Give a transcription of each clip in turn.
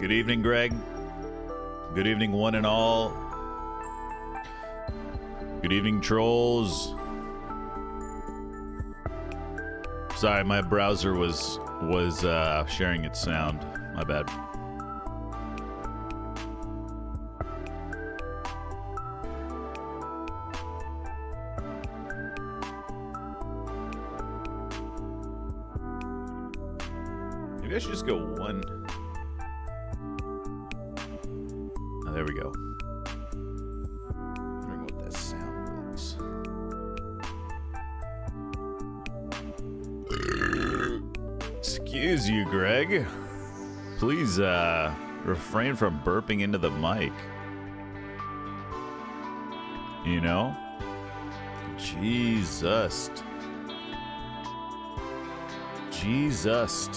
Good evening, Greg. Good evening, one and all. Good evening, trolls. Sorry, my browser was sharing its sound. My bad. Maybe I should just go one. Oh, there we go. Wondering what that sound was. Excuse you, Greg. Please refrain from burping into the mic. You know? Jesus. Jesus.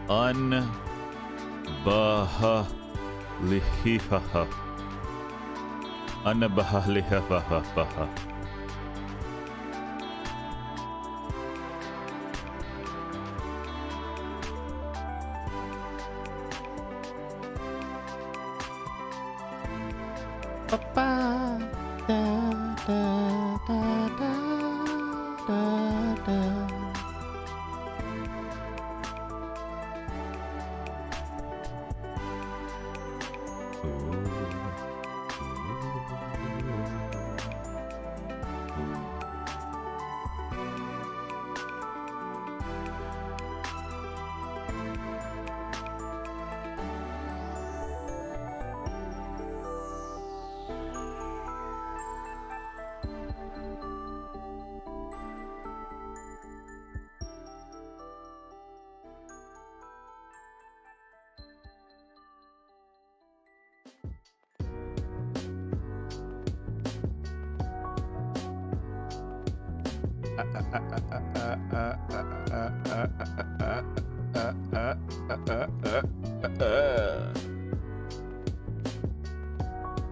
Unbahalihaha. Unbahalihaha.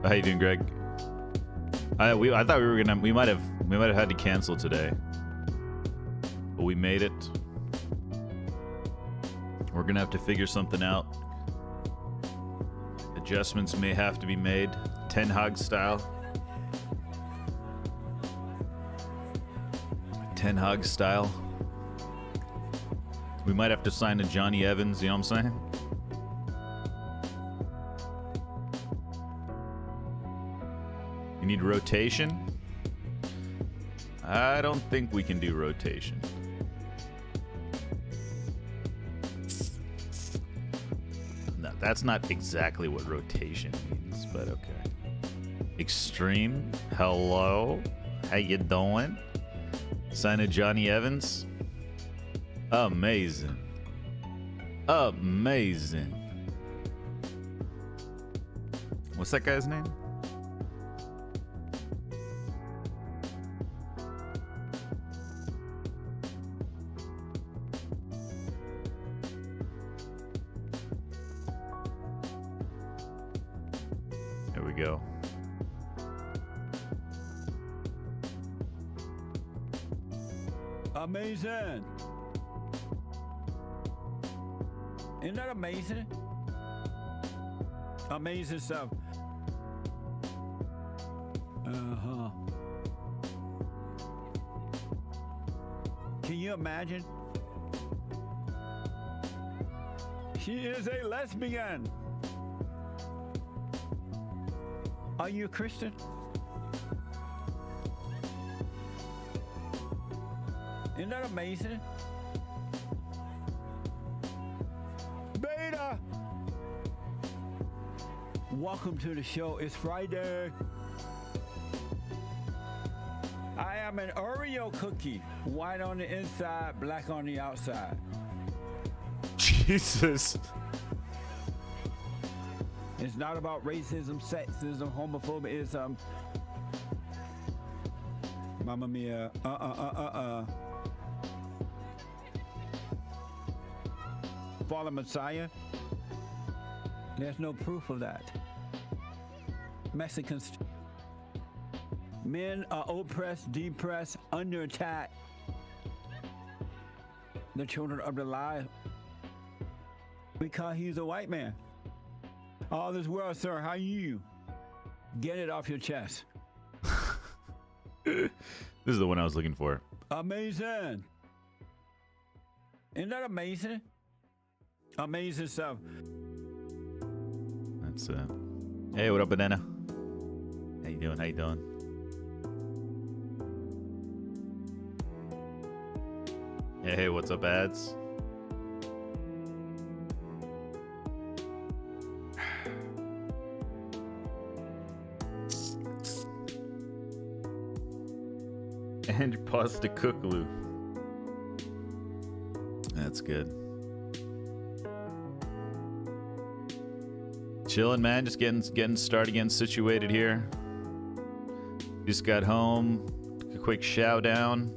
How you doing, Greg? I thought we might have had to cancel today, but we made it. We're gonna have to figure something out. Adjustments may have to be made, Ten Hag style. Ten Hag style. We might have to sign a Johnny Evans, you know what I'm saying? You need rotation? I don't think we can do rotation. No, that's not exactly what rotation means, but okay. Extreme, hello, how you doing? Sign a Johnny Evans? Amazing. Amazing. What's that guy's name? There we go. Amazing. Isn't that amazing? Amazing stuff. Uh-huh. Can you imagine? She is a lesbian. Are you a Christian? Isn't that amazing? Beta! Welcome to the show. It's Friday. I am an Oreo cookie. White on the inside, black on the outside. Jesus. It's not about racism, sexism, homophobia. Mamma mia. Fallen Messiah? There's no proof of that. Mexicans. Men are oppressed, depressed, under attack. The children of the lie Because he's a white man. All this world, sir, how you? Get it off your chest. This is the one I was looking for. Amazing. Isn't that amazing? Amazing stuff. That's Hey, what up, banana? How you doing? How you doing? Hey, what's up, ads? And pasta cookaloo. That's good. Chilling, man. Just getting started, getting situated here. Just got home. Took a quick shout down.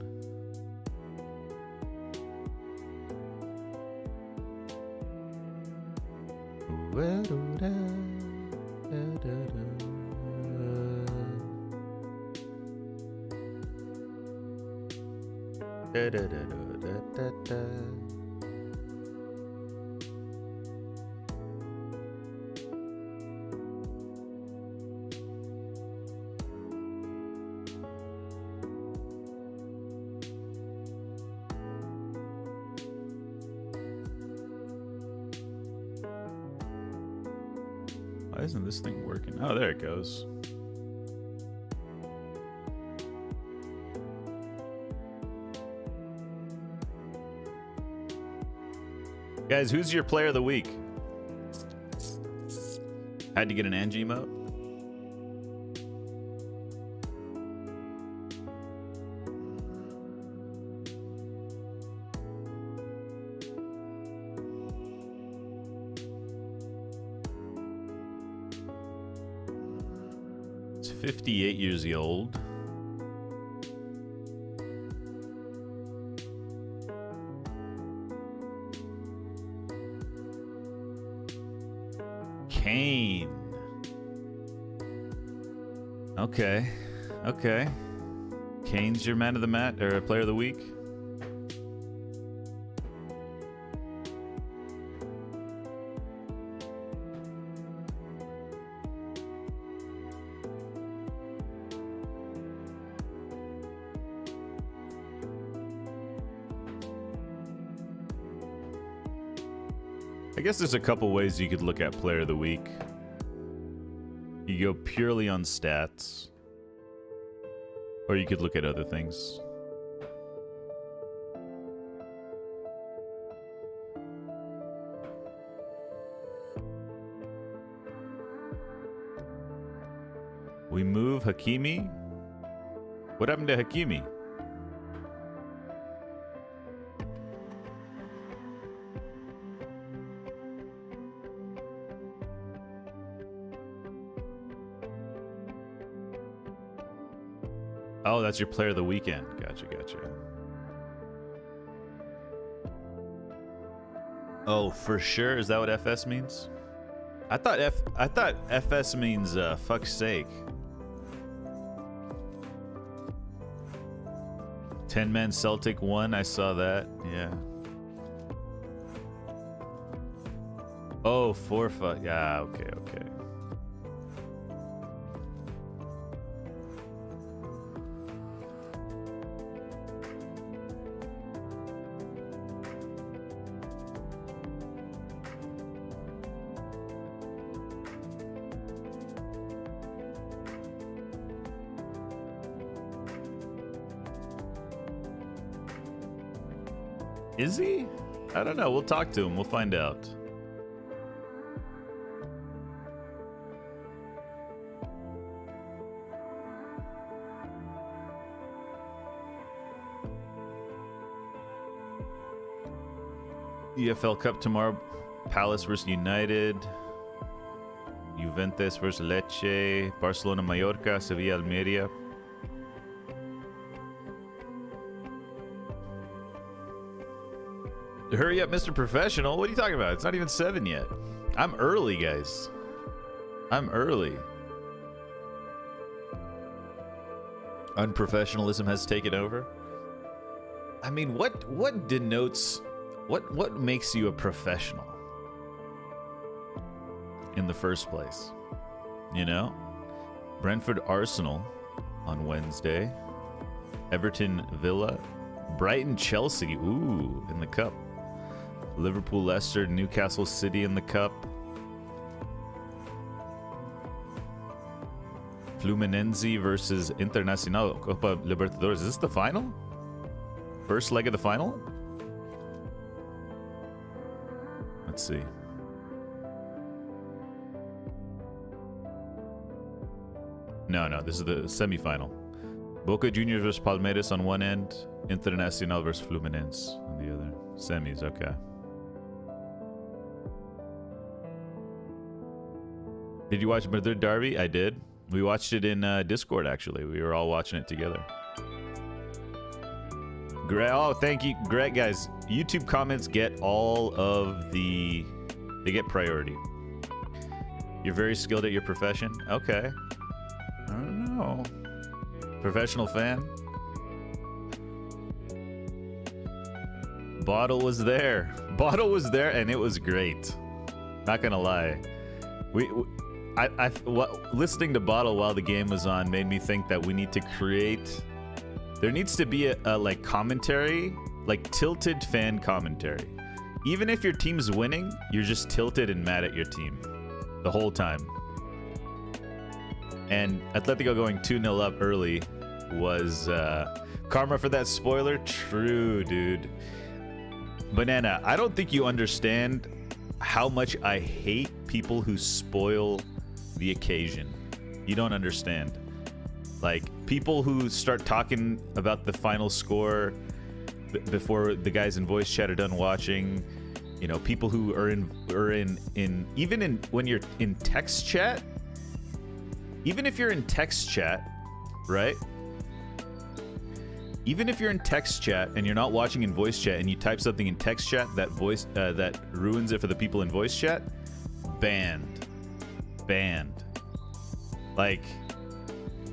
Why isn't this thing working? Oh, there it goes. Guys, who's your player of the week? Had to get an Angie emote. It's 58 years old. Kane. Okay. Okay. Kane's your man of the match or player of the week? I guess there's a couple ways you could look at player of the week. You go purely on stats, or you could look at other things. We move Hakimi. What happened to Hakimi? Oh, that's your player of the weekend. Gotcha, gotcha. Oh, for sure. Is that what FS means? I thought FS means fuck's sake. 10-man Celtic won. I saw that. Yeah. Oh, 4-5. Yeah, okay, okay. Is he? I don't know. We'll talk to him. We'll find out. EFL Cup tomorrow. Palace versus United. Juventus versus Lecce. Barcelona, Mallorca. Sevilla, Almeria. Hurry up, Mr. Professional. What are you talking about? It's not even 7 yet. I'm early, guys. I'm early. Unprofessionalism has taken over. I mean, what denotes... What makes you a professional? in the first place. You know? Brentford Arsenal on Wednesday. Everton Villa. Brighton Chelsea. Ooh, in the cup. Liverpool Leicester. Newcastle City in the cup. Fluminense versus Internacional Copa Libertadores. Is this the final? First leg of the final? Let's see. No, this is the semifinal. Boca Juniors versus Palmeiras on one end, Internacional versus Fluminense on the other. Semis, okay. Did you watch Madrid Derby? I did. We watched it in Discord, actually. We were all watching it together. Oh, thank you. Great, guys. YouTube comments get all of the... They get priority. You're very skilled at your profession? Okay. I don't know. Professional fan? Bottle was there. Bottle was there, and it was great. Not gonna lie. Listening to Bottle while the game was on made me think that we need to create... There needs to be a like commentary, like tilted fan commentary. Even if your team's winning, you're just tilted and mad at your team the whole time. And Atletico going 2-0 up early was karma for that spoiler. True, dude. Banana, I don't think you understand how much I hate people who spoil the occasion. You don't understand. Like, people who start talking about the final score before the guys in voice chat are done watching. You know, people who are in when you're in text chat. Even if you're in text chat, right? Even if you're in text chat and you're not watching in voice chat and you type something in text chat that ruins it for the people in voice chat, banned. Like,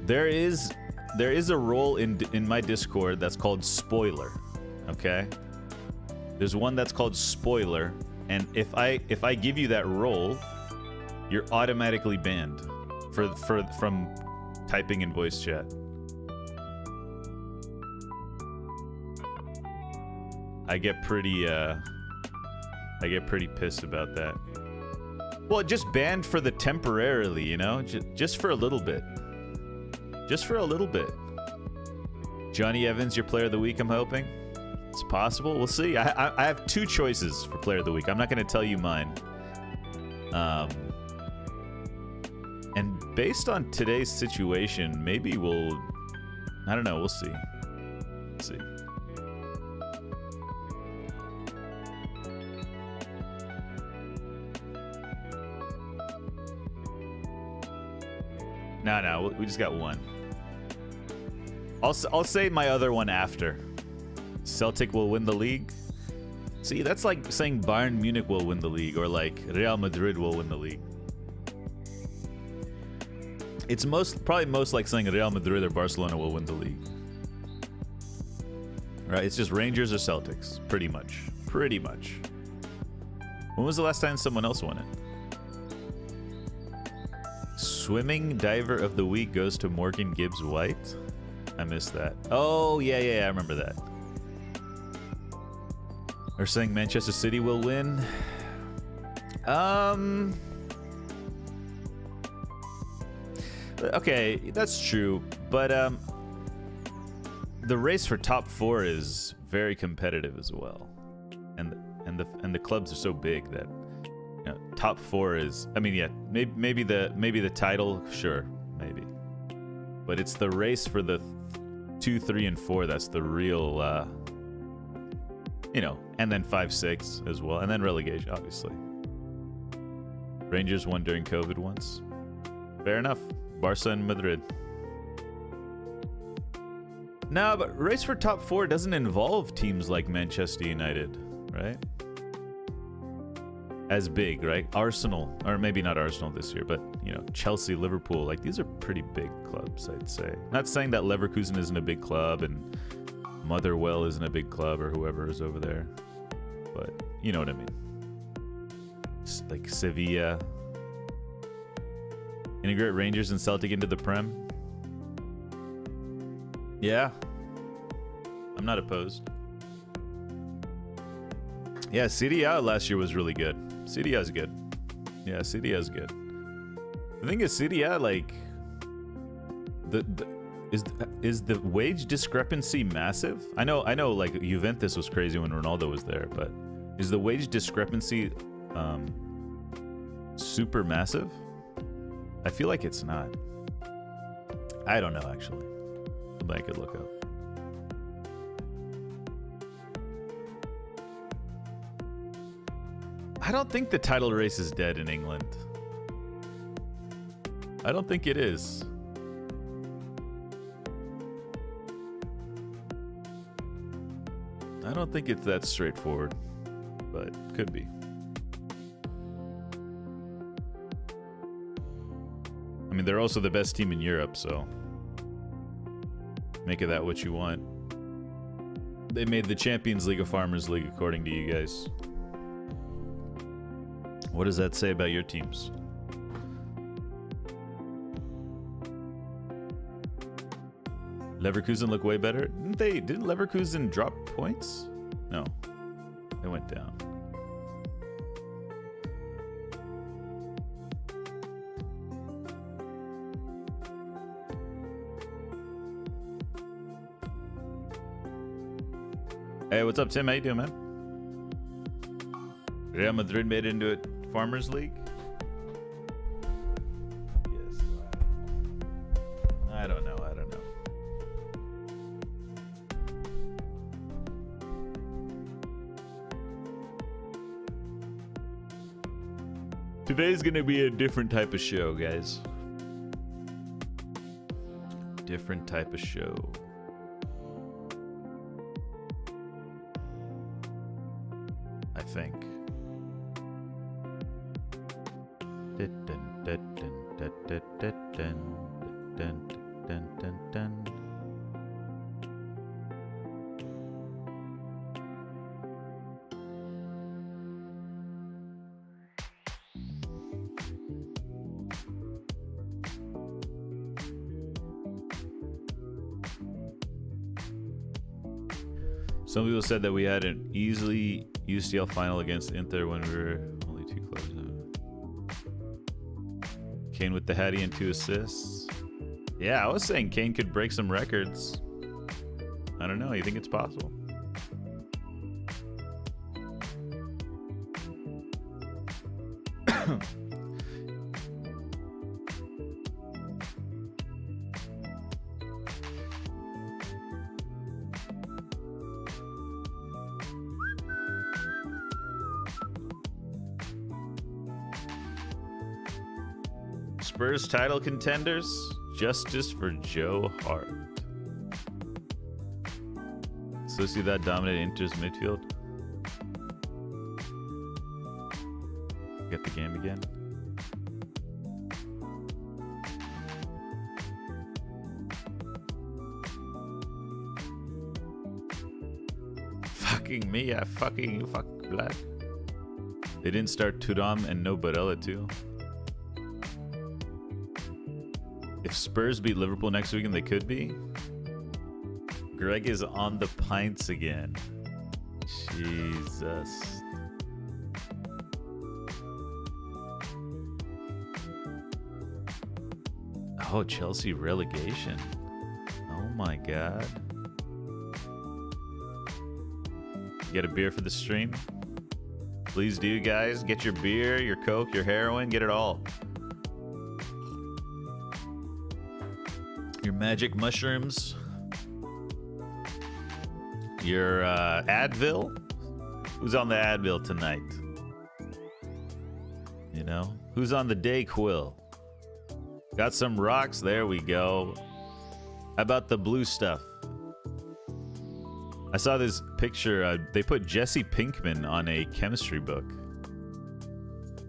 there is a role in my Discord that's called spoiler. Okay? There's one that's called spoiler, and if I give you that role, you're automatically banned from typing in voice chat. I get pretty pissed about that. Well, just banned for the temporarily, you know, just for a little bit. Just for a little bit. Johnny Evans, your player of the week, I'm hoping. It's possible. We'll see. I have two choices for player of the week. I'm not going to tell you mine. And based on today's situation, maybe we'll... I don't know. We'll see. Let's see. No, we just got one. I'll say my other one after. Celtic will win the league. See, that's like saying Bayern Munich will win the league, or like Real Madrid will win the league. It's probably most like saying Real Madrid or Barcelona will win the league. Right? It's just Rangers or Celtics, pretty much. Pretty much. When was the last time someone else won it? Swimming diver of the week goes to Morgan Gibbs White. I missed that. Oh, yeah, I remember that. They're saying Manchester City will win. Okay, that's true, but the race for top 4 is very competitive as well, and the clubs are so big that, you know, top 4 is. I mean, yeah, maybe the title, sure, maybe, but it's the race for the 2, 3, and 4 that's the real, you know, and then 5, 6 as well, and then relegation, obviously. Rangers won during COVID once. Fair enough. Barca and Madrid. No, but race for top 4 doesn't involve teams like Manchester United, right? As big, right? Arsenal, or maybe not Arsenal this year, but, you know, Chelsea, Liverpool, like, these are pretty big clubs, I'd say. Not saying that Leverkusen isn't a big club and Motherwell isn't a big club, or whoever is over there, but you know what I mean. Like Sevilla, Integrate Rangers and Celtic into the Prem. Yeah. I'm not opposed. Yeah, Siuuuu last year was really good. Siuuu's good. Yeah, Siuuu's good. The thing is, Siuuuu, like, is the wage discrepancy massive? I know, like Juventus was crazy when Ronaldo was there, but is the wage discrepancy super massive? I feel like it's not. I don't know, actually. Something I could look up. I don't think the title race is dead in England. I don't think it is. I don't think it's that straightforward, but could be. I mean, they're also the best team in Europe, so make of that what you want. They made the Champions League a Farmers League, according to you guys. What does that say about your teams? Leverkusen look way better. Didn't Leverkusen drop points? No, they went down. Hey, what's up, Tim? How you doing, man? Real Madrid made it into a Farmers League? Yes. I don't know. Today's gonna be a different type of show, guys. Different type of show. I think. Some people said that we had an easily UCL final against Inter when we were only 2 close. Kane with the Hattie and 2 assists. Yeah, I was saying Kane could break some records. I don't know. You think it's possible? Spurs title contenders, justice for Joe Hart. Sociedad dominated Inter's midfield. Get the game again. Fucking me, I fucking you, fuck black. They didn't start Thuram and no Barella too. If Spurs beat Liverpool next week, and they could be, Greg is on the pints again. Jesus. Oh, Chelsea relegation. Oh my God. Get a beer for the stream? Please do, guys. Get your beer, your Coke, your heroin, get it all. Your magic mushrooms, your Advil. Who's on the Advil tonight? You know, who's on the Dayquil? Got some rocks. There we go. How about the blue stuff? I saw this picture. They put Jesse Pinkman on a chemistry book.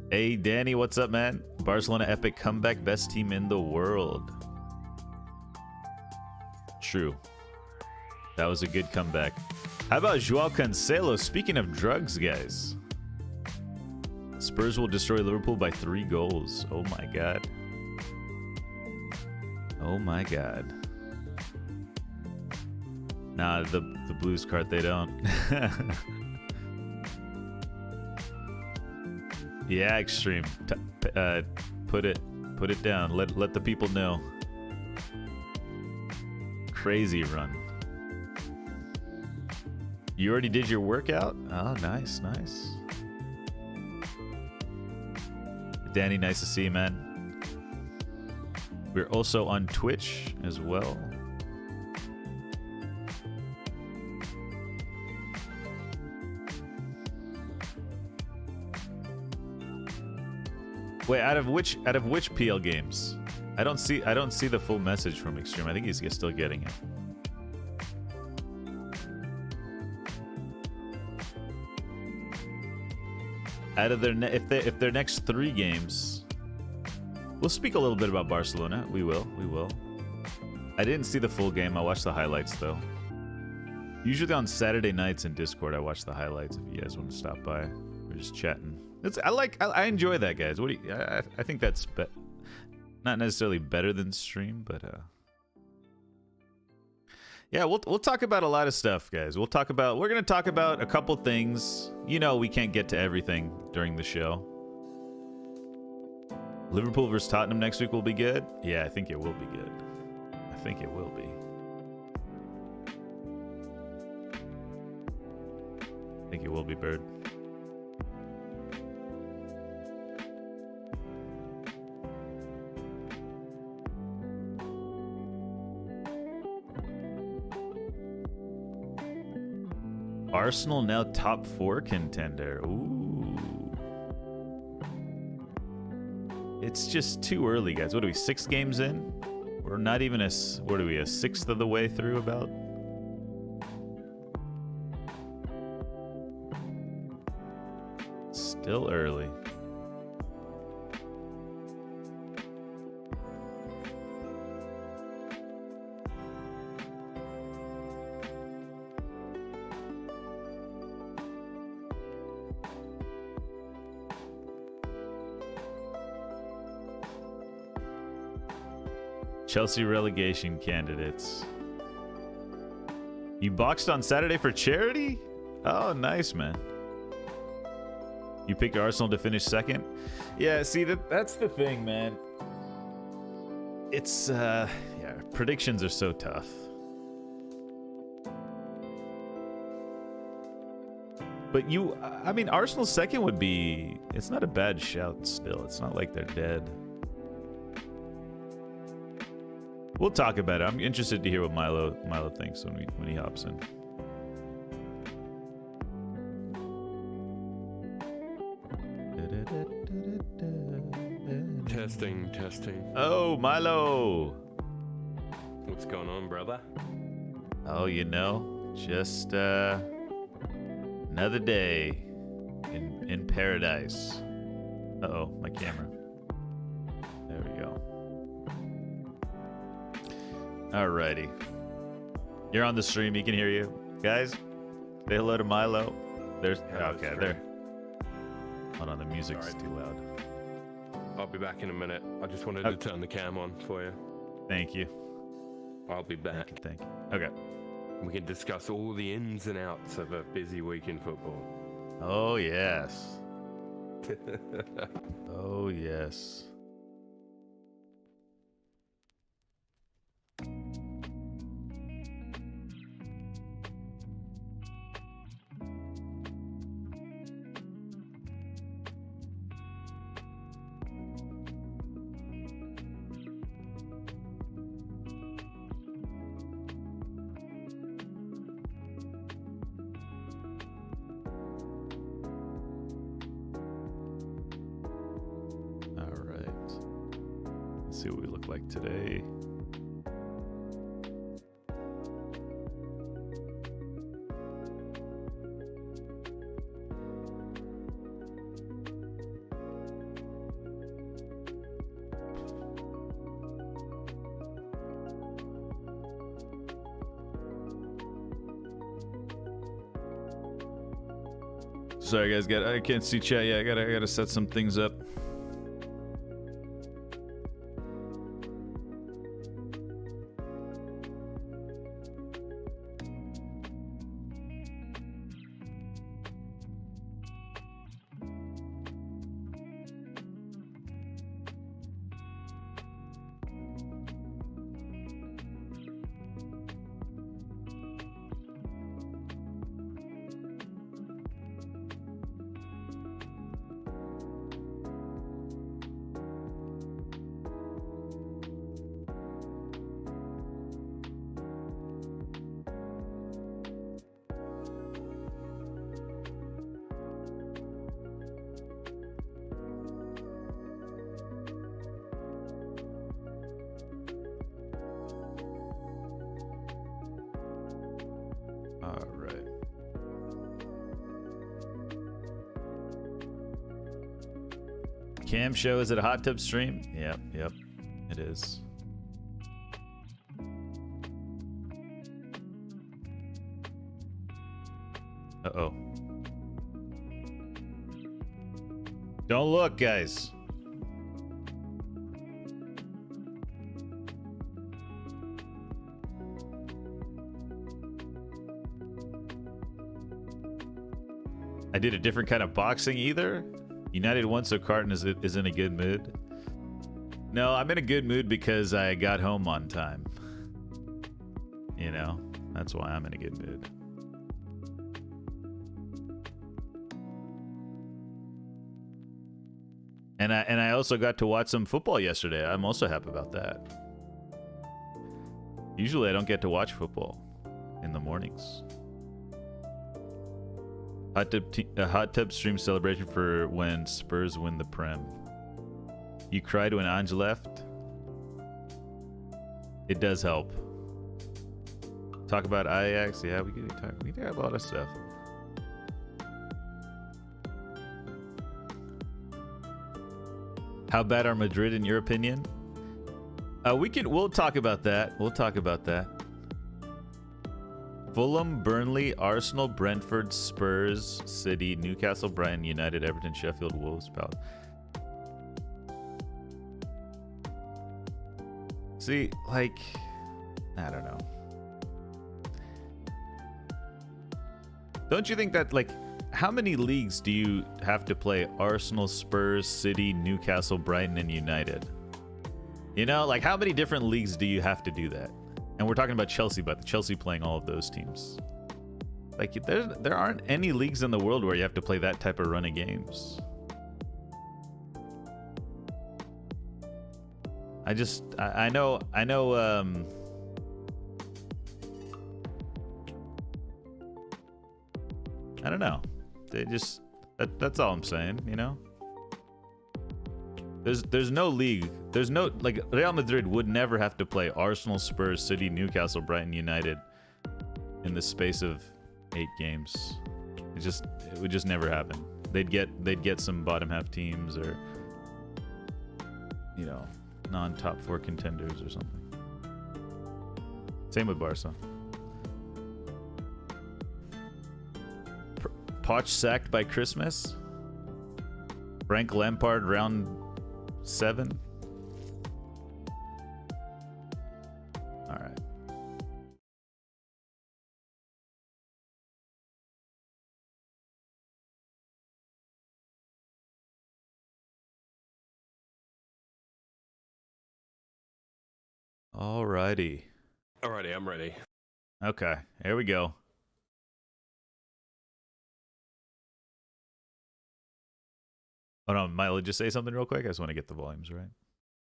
Hey, Danny, what's up, man? Barcelona epic comeback, best team in the world. True. That was a good comeback. How about Joao Cancelo? Speaking of drugs, guys. Spurs will destroy Liverpool by 3 goals. Oh my God. Oh my god. Nah, the Blues card, they don't. Yeah, Extreme. Put it down. Let the people know. Crazy run. You already did your workout? Oh, nice, nice. Danny, nice to see you, man. We're also on Twitch as well. Wait, out of which PL games? I don't see the full message from Extreme. I think he's still getting it. Out of their if their next 3 games, we'll speak a little bit about Barcelona. We will. I didn't see the full game. I watched the highlights though. Usually on Saturday nights in Discord, I watch the highlights. If you guys want to stop by, we're just chatting. I enjoy that, guys. What do you? I think that's not necessarily better than stream, but yeah, we'll talk about a lot of stuff, guys. We're gonna talk about a couple things. You know, we can't get to everything during the show. Liverpool versus Tottenham next week will be good. Yeah, I think it will be good. I think it will be. I think it will be, Bird. Arsenal now top 4 contender. Ooh. It's just too early, guys. What are we, 6 games in? We're not even a 6th of the way through about? Still early. Chelsea relegation candidates. You boxed on Saturday for charity? Oh, nice, man. You picked Arsenal to finish 2nd? Yeah, see, that's the thing, man. It's, yeah, predictions are so tough. But I mean, Arsenal's 2nd would be, it's not a bad shout still. It's not like they're dead. We'll talk about it. I'm interested to hear what Milo thinks when he hops in. Testing. Oh, Milo. What's going on, brother? Oh, you know, just another day in paradise. Uh-oh, my camera. There we go. Alrighty. You're on the stream, he can hear you. Guys, say hello to Milo. There's okay, there. Hold on, the music's too loud. I'll be back in a minute. I just wanted to turn the cam on for you. Thank you. I'll be back. Thank you. Okay. We can discuss all the ins and outs of a busy week in football. Oh, yes. Oh, yes. See what we look like today. Sorry guys, I can't see chat yet. I gotta set some things up. Cam show, is it a hot tub stream? Yep, it is. Uh-oh. Don't look, guys. I did a different kind of boxing either. United won, so Carton is in a good mood. No, I'm in a good mood because I got home on time. You know, that's why I'm in a good mood. And I also got to watch some football yesterday. I'm also happy about that. Usually I don't get to watch football in the mornings. Hot tub stream celebration for when Spurs win the Prem. You cried when Ange left? It does help. Talk about Ajax? Yeah, we can talk about a lot of stuff. How bad are Madrid in your opinion? We'll talk about that. We'll talk about that. Fulham, Burnley, Arsenal, Brentford, Spurs, City, Newcastle, Brighton, United, Everton, Sheffield, Wolves, Palace. See, like, I don't know. Don't you think that, like, how many leagues do you have to play Arsenal, Spurs, City, Newcastle, Brighton, and United? You know, like, how many different leagues do you have to do that? And we're talking about Chelsea, but Chelsea playing all of those teams. Like, there aren't any leagues in the world where you have to play that type of run of games. I know, I don't know. They just, that's all I'm saying, you know? There's no league. There's no, like, Real Madrid would never have to play Arsenal, Spurs, City, Newcastle, Brighton, United in the space of 8 games. It would just never happen. They'd get some bottom half teams or, you know, non-top 4 contenders or something. Same with Barca. Poch sacked by Christmas. Frank Lampard round 7. All right. Alrighty. Alrighty, I'm ready. Okay, here we go. Oh no, Milo, just say something real quick. I just want to get the volumes right.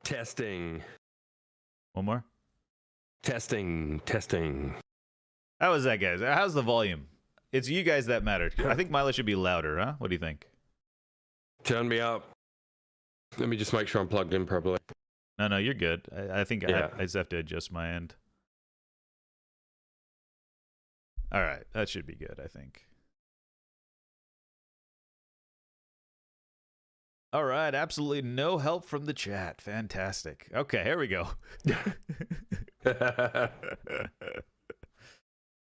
Testing. One more. Testing. How was that, guys? How's the volume? It's you guys that matter. I think Milo should be louder, huh? What do you think? Turn me up. Let me just make sure I'm plugged in properly. No, you're good. I think Yeah. I just have to adjust my end. All right, that should be good, I think. All right, absolutely no help from the chat. Fantastic. Okay, here we go. All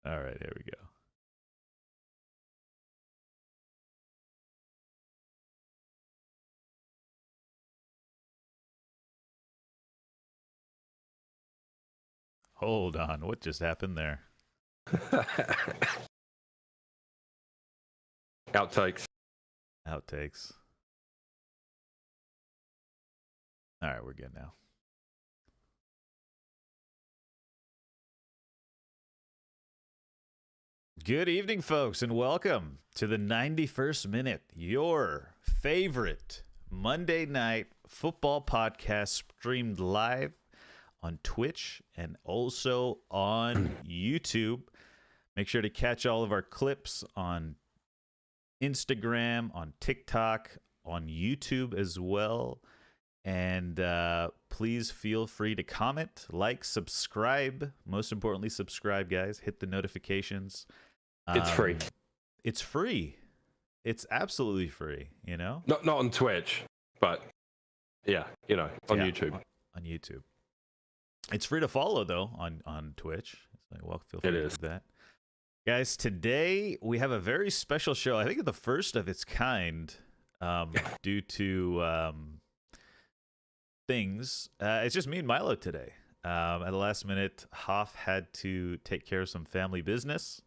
right, here we go. Hold on, what just happened there? Outtakes. All right, we're good now. Good evening, folks, and welcome to the 91st Minute, your favorite Monday night football podcast streamed live on Twitch and also on YouTube. Make sure to catch all of our clips on Instagram, on TikTok, on YouTube as well. And please feel free to comment, like, subscribe. Most importantly, subscribe, guys. Hit the notifications. It's free. It's free. It's absolutely free, you know? Not on Twitch, But yeah, on YouTube. On YouTube. It's free to follow though on Twitch. It's like, well, feel free to do that. Guys, today we have a very special show. I think it's the first of its kind due to things. It's just me and Milo today. At the last minute, Hoff had to take care of some family business.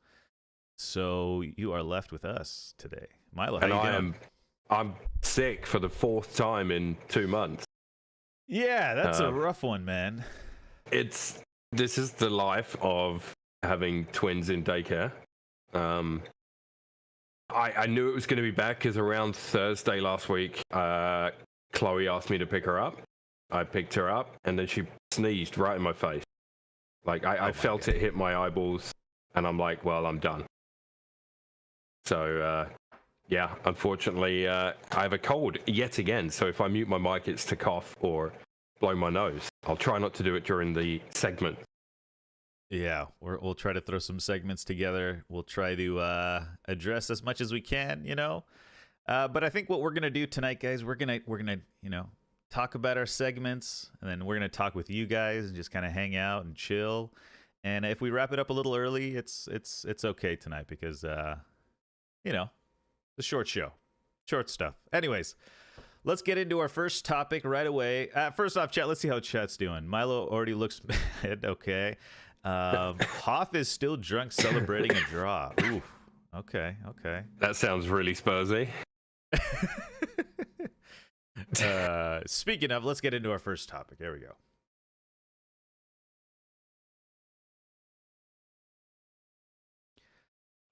So you are left with us today. Milo, how you doing? I'm sick for the 4th time in 2 months. Yeah, that's a rough one, man. This is the life of having twins in daycare. I knew it was going to be bad because around Thursday last week, Chloe asked me to pick her up. I picked her up, and then she sneezed right in my face. Like, I felt it hit my eyeballs, and I'm like, well, I'm done. So, yeah, unfortunately, I have a cold yet again. So if I mute my mic, it's to cough or blow my nose. I'll try not to do it during the segment. Yeah, we'll try to throw some segments together. We'll try to address as much as we can, But I think what we're gonna do tonight, guys, we're gonna talk about our segments, and then we're gonna talk with you guys and just kind of hang out and chill. And if we wrap it up a little early, it's okay tonight because the short show, short stuff. Anyways. Let's get into our first topic right away. First off, chat, let's see how chat's doing. Milo already looks bad. Okay. Hoff is still drunk celebrating a draw. Ooh. Okay. That sounds really Spursy. Speaking of, let's get into our first topic. There we go.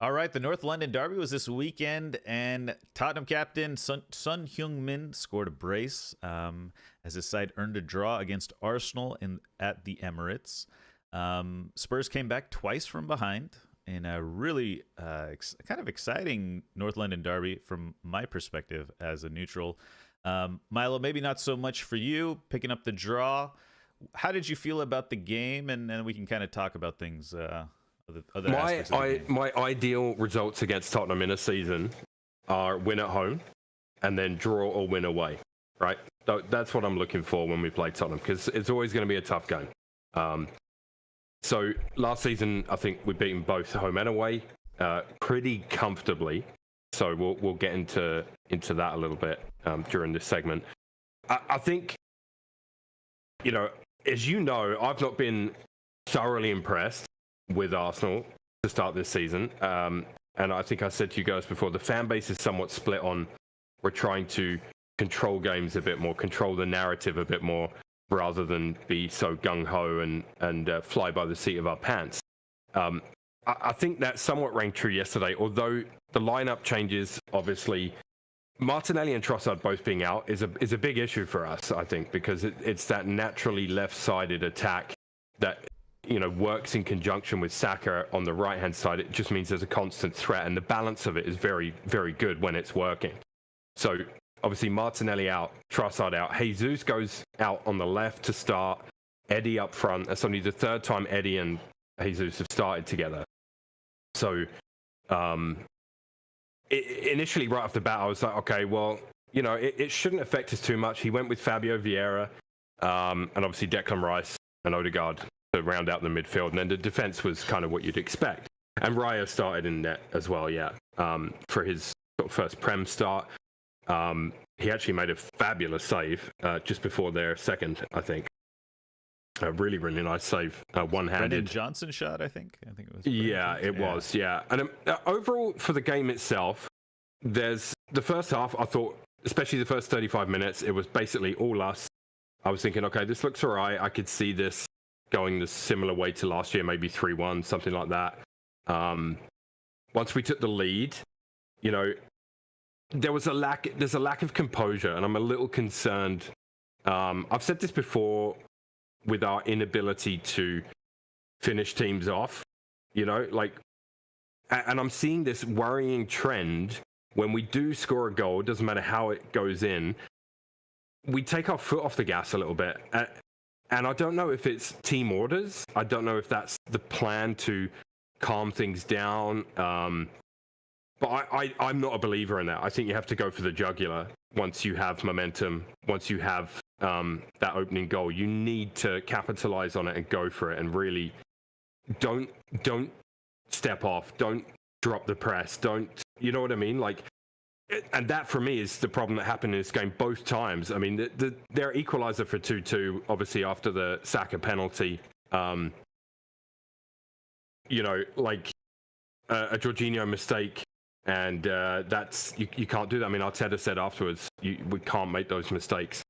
All right, the North London Derby was this weekend, and Tottenham captain Son Heung-min scored a brace as his side earned a draw against Arsenal at the Emirates. Spurs came back twice from behind in a really kind of exciting North London Derby from my perspective as a neutral. Milo, maybe not so much for you, picking up the draw. How did you feel about the game? And then we can kind of talk about things... My ideal results against Tottenham in a season are win at home and then draw or win away, right? That's what I'm looking for when we play Tottenham, because it's always going to be a tough game. So last season, I think we beat them both home and away pretty comfortably. So we'll get into that a little bit during this segment. I think, as you know, I've not been thoroughly impressed with Arsenal to start this season. And I think I said to you guys before, the fan base is somewhat split on we're trying to control games a bit more, control the narrative a bit more, rather than be so gung-ho and fly by the seat of our pants. I think that somewhat rang true yesterday, although the lineup changes, obviously, Martinelli and Trossard both being out is a big issue for us, I think, because it's that naturally left-sided attack that works in conjunction with Saka on the right-hand side. It just means there's a constant threat, and the balance of it is very, very good when it's working. So, obviously, Martinelli out, Trossard out. Jesus goes out on the left to start. Eddie up front. That's only the 3rd time Eddie and Jesus have started together. So, initially, right off the bat, I was like, okay, well, it shouldn't affect us too much. He went with Fabio Vieira, and obviously Declan Rice and Odegaard to round out the midfield, and then the defense was kind of what you'd expect. And Raya started in net as well, for his sort of first Prem start. He actually made a fabulous save just before their second, I think. A really, really nice save, one-handed. Brendan Johnson shot, I think it was. It was. And overall, for the game itself, there's the first half, I thought, especially the first 35 minutes, it was basically all us. I was thinking, okay, this looks all right. I could see this going the similar way to last year, maybe 3-1, something like that. Once we took the lead, there's a lack of composure, and I'm a little concerned. I've said this before with our inability to finish teams off, and I'm seeing this worrying trend when we do score a goal, it doesn't matter how it goes in, we take our foot off the gas a little bit. And I don't know if it's team orders. I don't know if that's the plan to calm things down. But I'm not a believer in that. I think you have to go for the jugular once you have momentum, once you have that opening goal. You need to capitalize on it and go for it, and really don't step off, don't drop the press, don't, you know what I mean? Like, and that for me is the problem that happened in this game both times. I mean, their equalizer for 2-2, obviously after the Saka penalty, you know, like a Jorginho mistake. And that's, you can't do that. I mean, Arteta said afterwards, we can't make those mistakes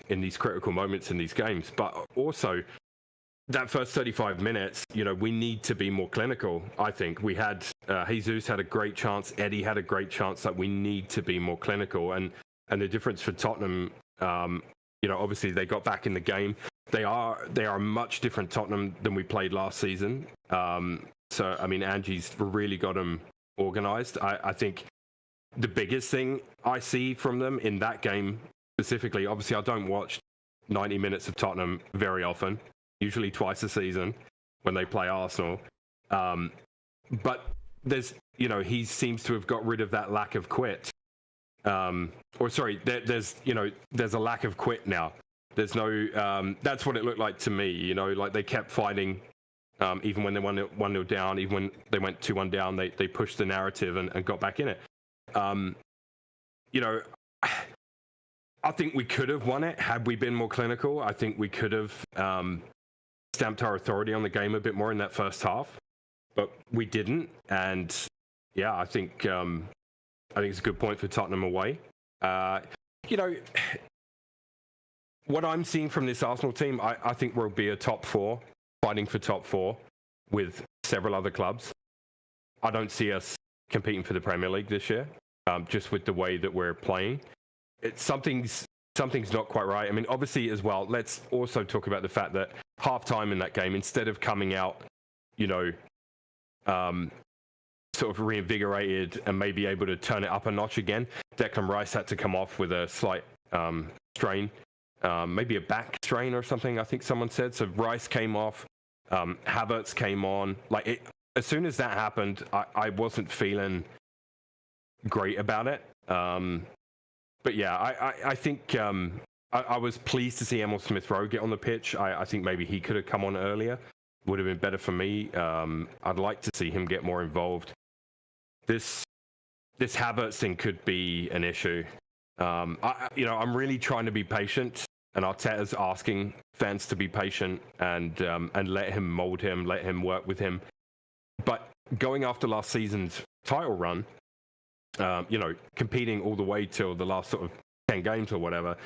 in these critical moments in these games. But also, that first 35 minutes, you know, we need to be more clinical, I think. We had, Jesus had a great chance, Eddie had a great chance, that we need to be more clinical. And the difference for Tottenham, you know, obviously they got back in the game. They are a much different Tottenham than we played last season. So, I mean, Angie's really got them organized. I think the biggest thing I see from them in that game specifically, obviously I don't watch 90 minutes of Tottenham very often, usually twice a season when they play Arsenal. But there's, you know, he seems to have got rid of that lack of quit. There's, you know, there's a lack of quit now. There's no, that's what it looked like to me, you know, like they kept fighting. Even when they went 1-0 down, even when they went 2-1 down, they pushed the narrative and got back in it. You know, I think we could have won it had we been more clinical. I think we could have stamped our authority on the game a bit more in that first half, but we didn't. And yeah, I think it's a good point for Tottenham away. You know, what I'm seeing from this Arsenal team, I think we'll be a top four, fighting for top four with several other clubs. I don't see us competing for the Premier League this year, just with the way that we're playing. Something's not quite right. I mean, obviously as well, let's also talk about the fact that half-time in that game, instead of coming out, you know, sort of reinvigorated and maybe able to turn it up a notch again, Declan Rice had to come off with a slight strain. Maybe a back strain or something, I think someone said. So Rice came off, Havertz came on. Like, as soon as that happened, I wasn't feeling great about it. But yeah, I think I was pleased to see Emil Smith-Rowe get on the pitch. I think maybe he could have come on earlier. Would have been better for me. I'd like to see him get more involved. This Havertz thing could be an issue. I'm really trying to be patient, and Arteta's asking fans to be patient and let him mold him, let him work with him. But going after last season's title run, competing all the way till the last sort of 10 games or whatever,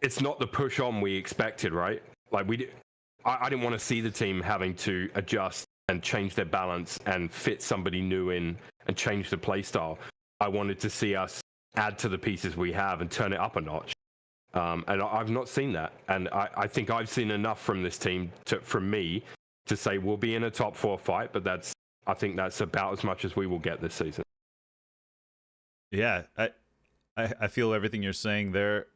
it's not the push on we expected, right? Like I didn't want to see the team having to adjust and change their balance and fit somebody new in and change the play style. I wanted to see us add to the pieces we have and turn it up a notch. And I've not seen that. And I think I've seen enough from this team from me to say we'll be in a top four fight, but I think that's about as much as we will get this season. Yeah, I feel everything you're saying there.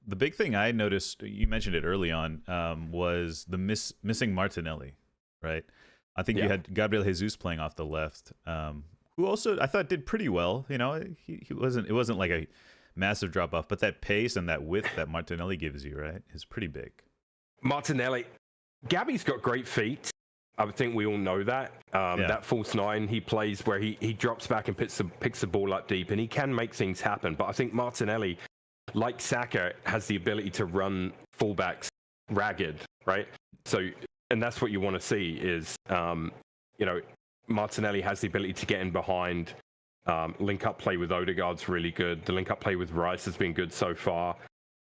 The big thing I noticed, you mentioned it early on, was the missing Martinelli, right? I think you had Gabriel Jesus playing off the left, who also I thought did pretty well. You know, it wasn't like a massive drop off, but that pace and that width that Martinelli gives you, right, is pretty big. Martinelli, Gabby's got great feet. I think we all know that. That false nine he plays where he drops back and picks the ball up deep, and he can make things happen. But I think Martinelli, like Saka, has the ability to run fullbacks ragged, right? So, and that's what you want to see is, Martinelli has the ability to get in behind. Link up play with Odegaard's really good. The link up play with Rice has been good so far.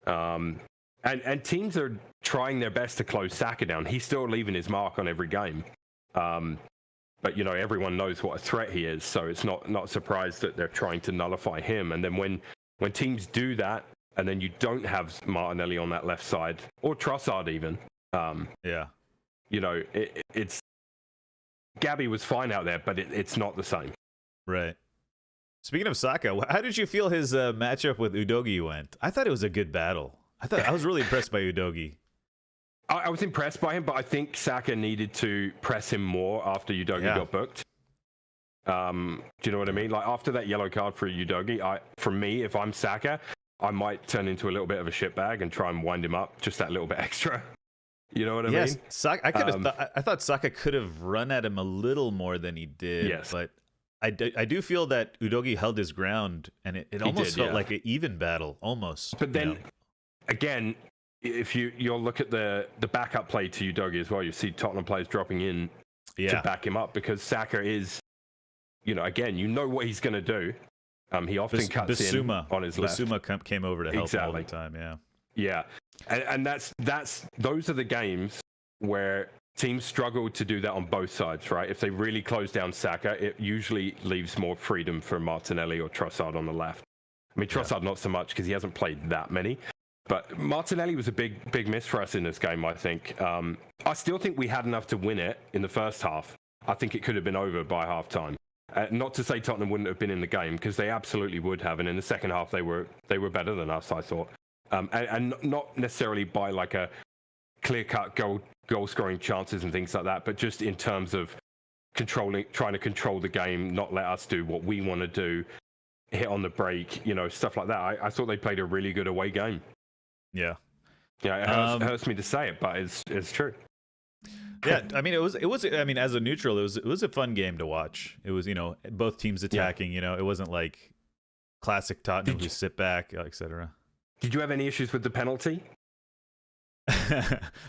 And teams are trying their best to close Saka down. He's still leaving his mark on every game. But, everyone knows what a threat he is. So it's not surprised that they're trying to nullify him. And then when teams do that, and then you don't have Martinelli on that left side, or Trossard even. It's Gabby was fine out there, but it's not the same. Right. Speaking of Saka, how did you feel his matchup with Udogie went? I thought it was a good battle. I was really impressed by Udogie. I was impressed by him, but I think Saka needed to press him more after Udogie got booked. Do you know what I mean? Like after that yellow card for Udogi, for me, if I'm Saka, I might turn into a little bit of a shitbag and try and wind him up just that little bit extra. You know what I mean? Saka, I thought Saka could have run at him a little more than he did. Yes. But I do feel that Udogi held his ground, and it almost felt like an even battle, almost. But then, again, if you'll look at the backup play to Udogi as well, you see Tottenham players dropping in to back him up because Saka is, again, what he's going to do. He often cuts in on his left. Bissouma came over to help all the time, Yeah, and those are the games where teams struggle to do that on both sides, right? If they really close down Saka, it usually leaves more freedom for Martinelli or Trossard on the left. I mean, Trossard not so much because he hasn't played that many, but Martinelli was a big miss for us in this game, I think. I still think we had enough to win it in the first half. I think it could have been over by half-time. Not to say Tottenham wouldn't have been in the game, because they absolutely would have, and in the second half they were better than us, I thought. And not necessarily by like a clear-cut goal scoring chances and things like that, but just in terms of trying to control the game, not let us do what we want to do, hit on the break, stuff like that. I thought they played a really good away game. Yeah. Yeah, it hurts me to say it, but it's true. Yeah, I mean, it was. I mean, as a neutral, it was a fun game to watch. It was, both teams attacking. It wasn't like classic Tottenham who sit back, etc. Did you have any issues with the penalty?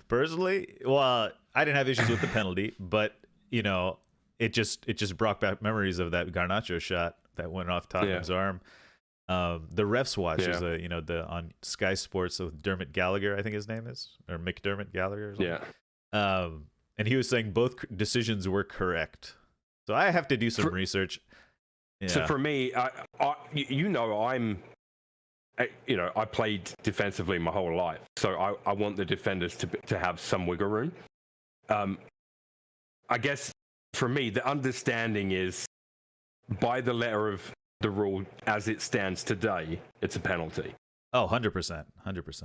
Personally, well, I didn't have issues with the penalty, but it just brought back memories of that Garnacho shot that went off Tottenham's arm. The refs watch is the on Sky Sports with Dermot Gallagher, I think his name is, or McDermott Gallagher. Or something. Yeah. And he was saying both decisions were correct. So I have to do some research. Yeah. So for me, I played defensively my whole life, so I want the defenders to have some wiggle room. I guess for me, the understanding is by the letter of the rule as it stands today, it's a penalty. Oh, 100%.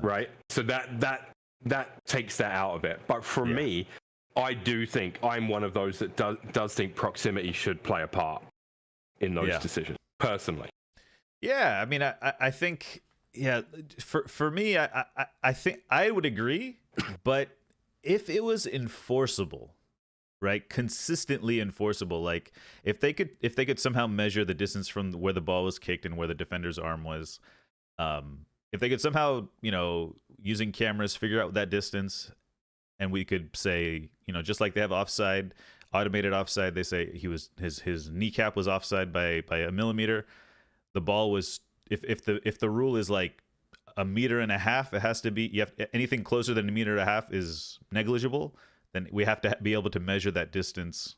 Right? So that takes that out of it. But for me, I do think I'm one of those that does think proximity should play a part in those decisions, personally. Yeah, I mean, I think, for me, I think I would agree, but if it was enforceable, right, consistently enforceable, like if they could somehow measure the distance from where the ball was kicked and where the defender's arm was, if they could somehow, using cameras, figure out that distance, and we could say, just like they have offside, automated offside, they say his kneecap was offside by a millimeter. The ball was, if the rule is like 1.5 meters, it has to be, anything closer than 1.5 meters is negligible. Then we have to be able to measure that distance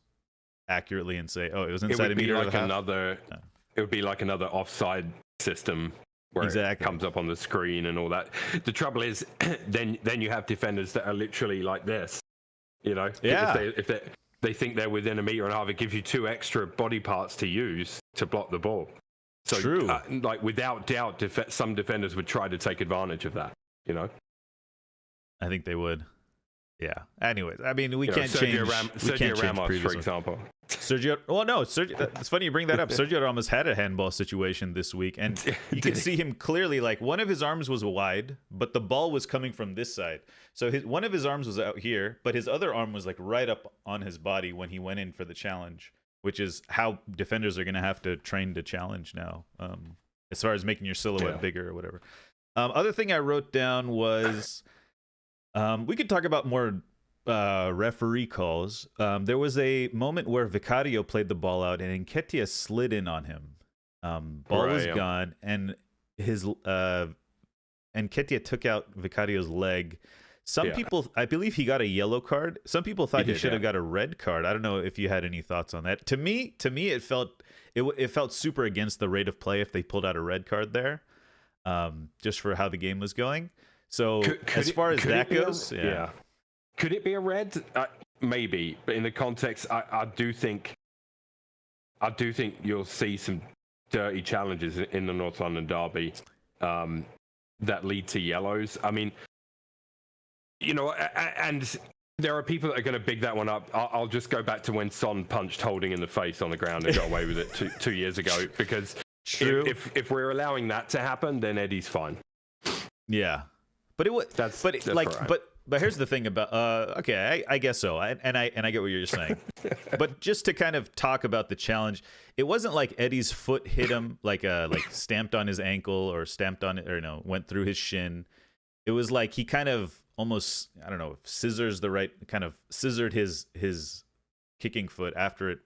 accurately and say, oh, it was inside 1.5 meters. It would be like another offside system where it comes up on the screen and all that. The trouble is, then you have defenders that are literally like this, If they think they're within 1.5 meters, it gives you 2 extra body parts to use to block the ball. So, true. Like without doubt, some defenders would try to take advantage of that. I think they would. Yeah. Anyways, I mean, we can't change. Sergio Ramos, for example. It's funny you bring that up. Sergio Ramos had a handball situation this week, and you can see him clearly. Like one of his arms was wide, but the ball was coming from this side. So one of his arms was out here, but his other arm was like right up on his body when he went in for the challenge, which is how defenders are going to have to train to challenge now, as far as making your silhouette bigger or whatever. Other thing I wrote down was. We could talk about more referee calls. There was a moment where Vicario played the ball out and Nketiah slid in on him. Ball was gone, and Nketiah took out Vicario's leg. Some people, I believe he got a yellow card. Some people thought he should have got a red card. I don't know if you had any thoughts on that. To me, it felt super against the rate of play if they pulled out a red card there, just for how the game was going. So as far as that goes, could it be a red? Maybe, but in the context, I do think you'll see some dirty challenges in the North London derby that lead to yellows. I mean, and there are people that are going to big that one up. I'll just go back to when Son punched Holding in the face on the ground and got away with it two years ago. Because if we're allowing that to happen, then Eddie's fine. Yeah, but it was. But here's the thing about. Okay, I guess so. And I get what you're saying. But just to kind of talk about the challenge, it wasn't like Eddie's foot hit him, like stamped on his ankle or stamped on it, or went through his shin. It was like he kind of almost, I don't know, if scissored his kicking foot after it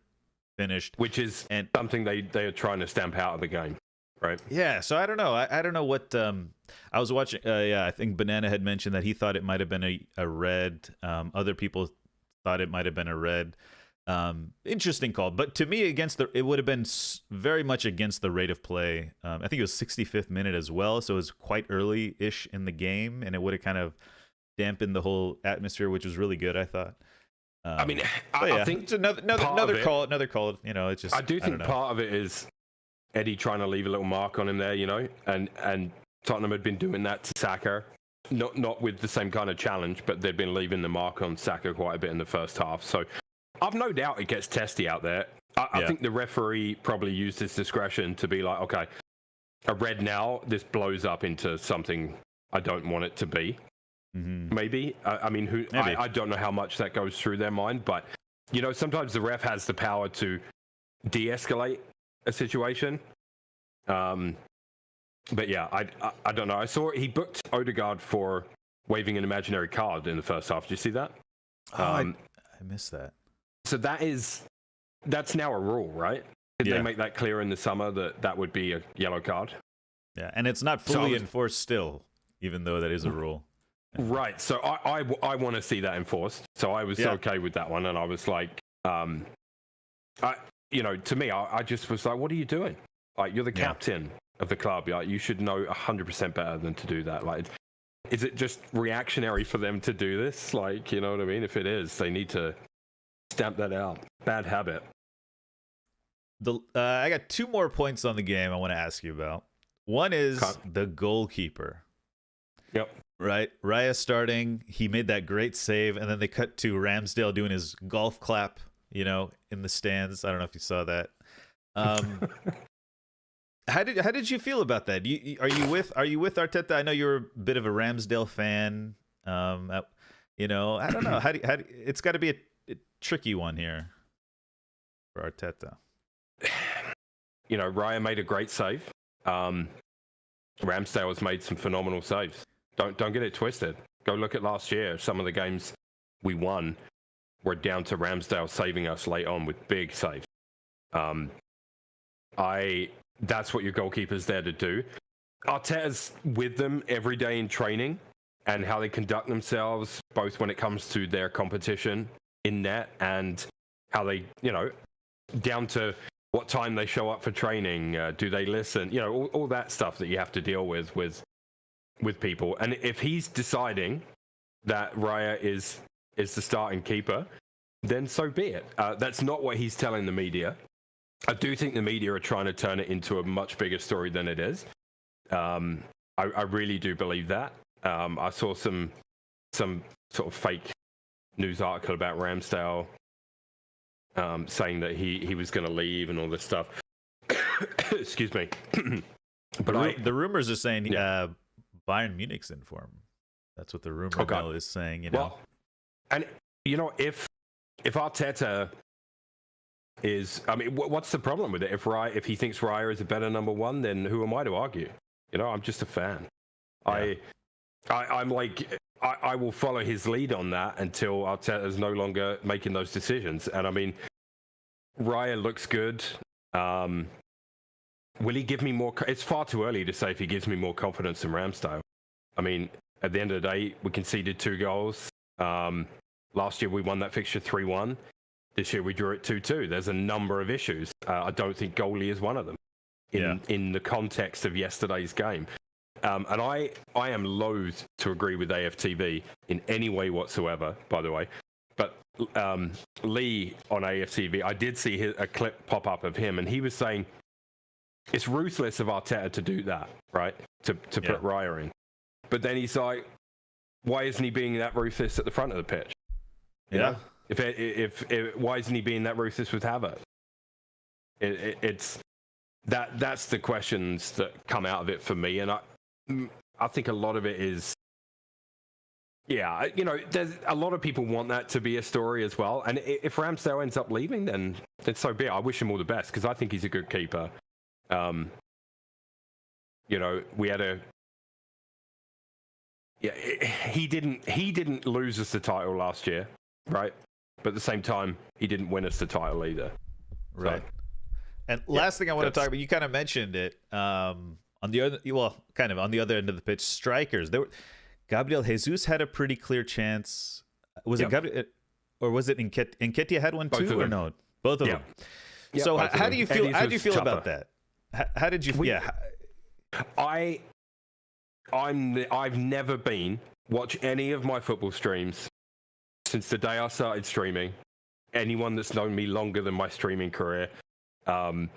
finished, which is something they are trying to stamp out of the game, right? Yeah. So I don't know. I don't know what I was watching. I think Banana had mentioned that he thought it might have been a red. Other people thought it might have been a red. Interesting call, but to me, it would have been very much against the rate of play. I think it was 65th minute as well, so it was quite early-ish in the game, and it would have kind of dampened the whole atmosphere, which was really good, I thought. I think it's another call. It's just. I do think part of it is Eddie trying to leave a little mark on him there, and Tottenham had been doing that to Saka. Not with the same kind of challenge, but they'd been leaving the mark on Saka quite a bit in the first half. So I've no doubt it gets testy out there. I think the referee probably used his discretion to be like, okay, a red now, this blows up into something I don't want it to be. Mm-hmm. Maybe. Maybe. I don't know how much that goes through their mind, but, sometimes the ref has the power to de-escalate a situation. But yeah, I don't know. I saw he booked Odegaard for waving an imaginary card in the first half. Did you see that? I missed that. So that's now a rule, right? Did they make that clear in the summer that would be a yellow card? Yeah, and it's not fully enforced still, even though that is a rule. Right. So I want to see that enforced. So I was okay with that one, and I was like, to me, I just was like, what are you doing? Like, you're the captain of the club. Like, you should know 100% better than to do that. Like, is it just reactionary for them to do this? Like, you know what I mean? If it is, they need to stamp that out. Bad habit. I got 2 more points on the game I want to ask you about. One is the goalkeeper. Yep. Right? Raya starting. He made that great save, and then they cut to Ramsdale doing his golf clap, in the stands. I don't know if you saw that. How did you feel about that? Are you with Arteta? I know you're a bit of a Ramsdale fan. I don't know. It's got to be a tricky one here for Arteta. Raya made a great save. Ramsdale has made some phenomenal saves. Don't get it twisted. Go look at last year. Some of the games we won were down to Ramsdale saving us late on with big saves. That's what your goalkeeper's there to do. Arteta's with them every day in training and how they conduct themselves, both when it comes to their competition in net and how they, down to what time they show up for training. Do they listen? All that stuff that you have to deal with people. And if he's deciding that Raya is the starting keeper, then so be it. That's not what he's telling the media. I do think the media are trying to turn it into a much bigger story than it is. I really do believe that. I saw some sort of fake news article about Ramsdale saying that he was going to leave and all this stuff. Excuse me. But the rumors are saying Bayern Munich's in for him. That's what the rumor mill is saying. Well, and if Arteta is, what's the problem with it? If he thinks Raya is a better number one, then who am I to argue? I'm just a fan. Yeah. I'm like, I will follow his lead on that until Arteta is no longer making those decisions. And Raya looks good. Will he give me more? It's far too early to say if he gives me more confidence than Ramsdale. At the end of the day, we conceded 2 goals. Last year we won that fixture 3-1. This year we drew it 2-2. There's a number of issues. I don't think goalie is one of them in the context of yesterday's game. And I am loath to agree with AFTV in any way whatsoever, by the way. But Lee on AFTV, I did see a clip pop up of him, and he was saying it's ruthless of Arteta to do that, right? To put Raya in. But then he's like, why isn't he being that ruthless at the front of the pitch? You know? If why isn't he being that ruthless with Havertz? It's that's the questions that come out of it for me, and I think a lot of it is, yeah, you know, there's a lot of people want that to be a story as well. And if Ramsdale ends up leaving, then so be it. I wish him all the best because I think he's a good keeper. You know, we had he didn't lose us the title last year, right? But at the same time, he didn't win us the title either. Right. So, and last thing I want to talk about, you kind of mentioned it, on the other, well, kind of on the other end of the pitch, strikers. Gabriel Jesus had a pretty clear chance. Was it Gabriel, or was it Nketiah had one too, or no? Both of them. Yep, so how do you feel? How do you feel about that? How did you? I've never watched any of my football streams since the day I started streaming. Anyone that's known me longer than my streaming career, anyone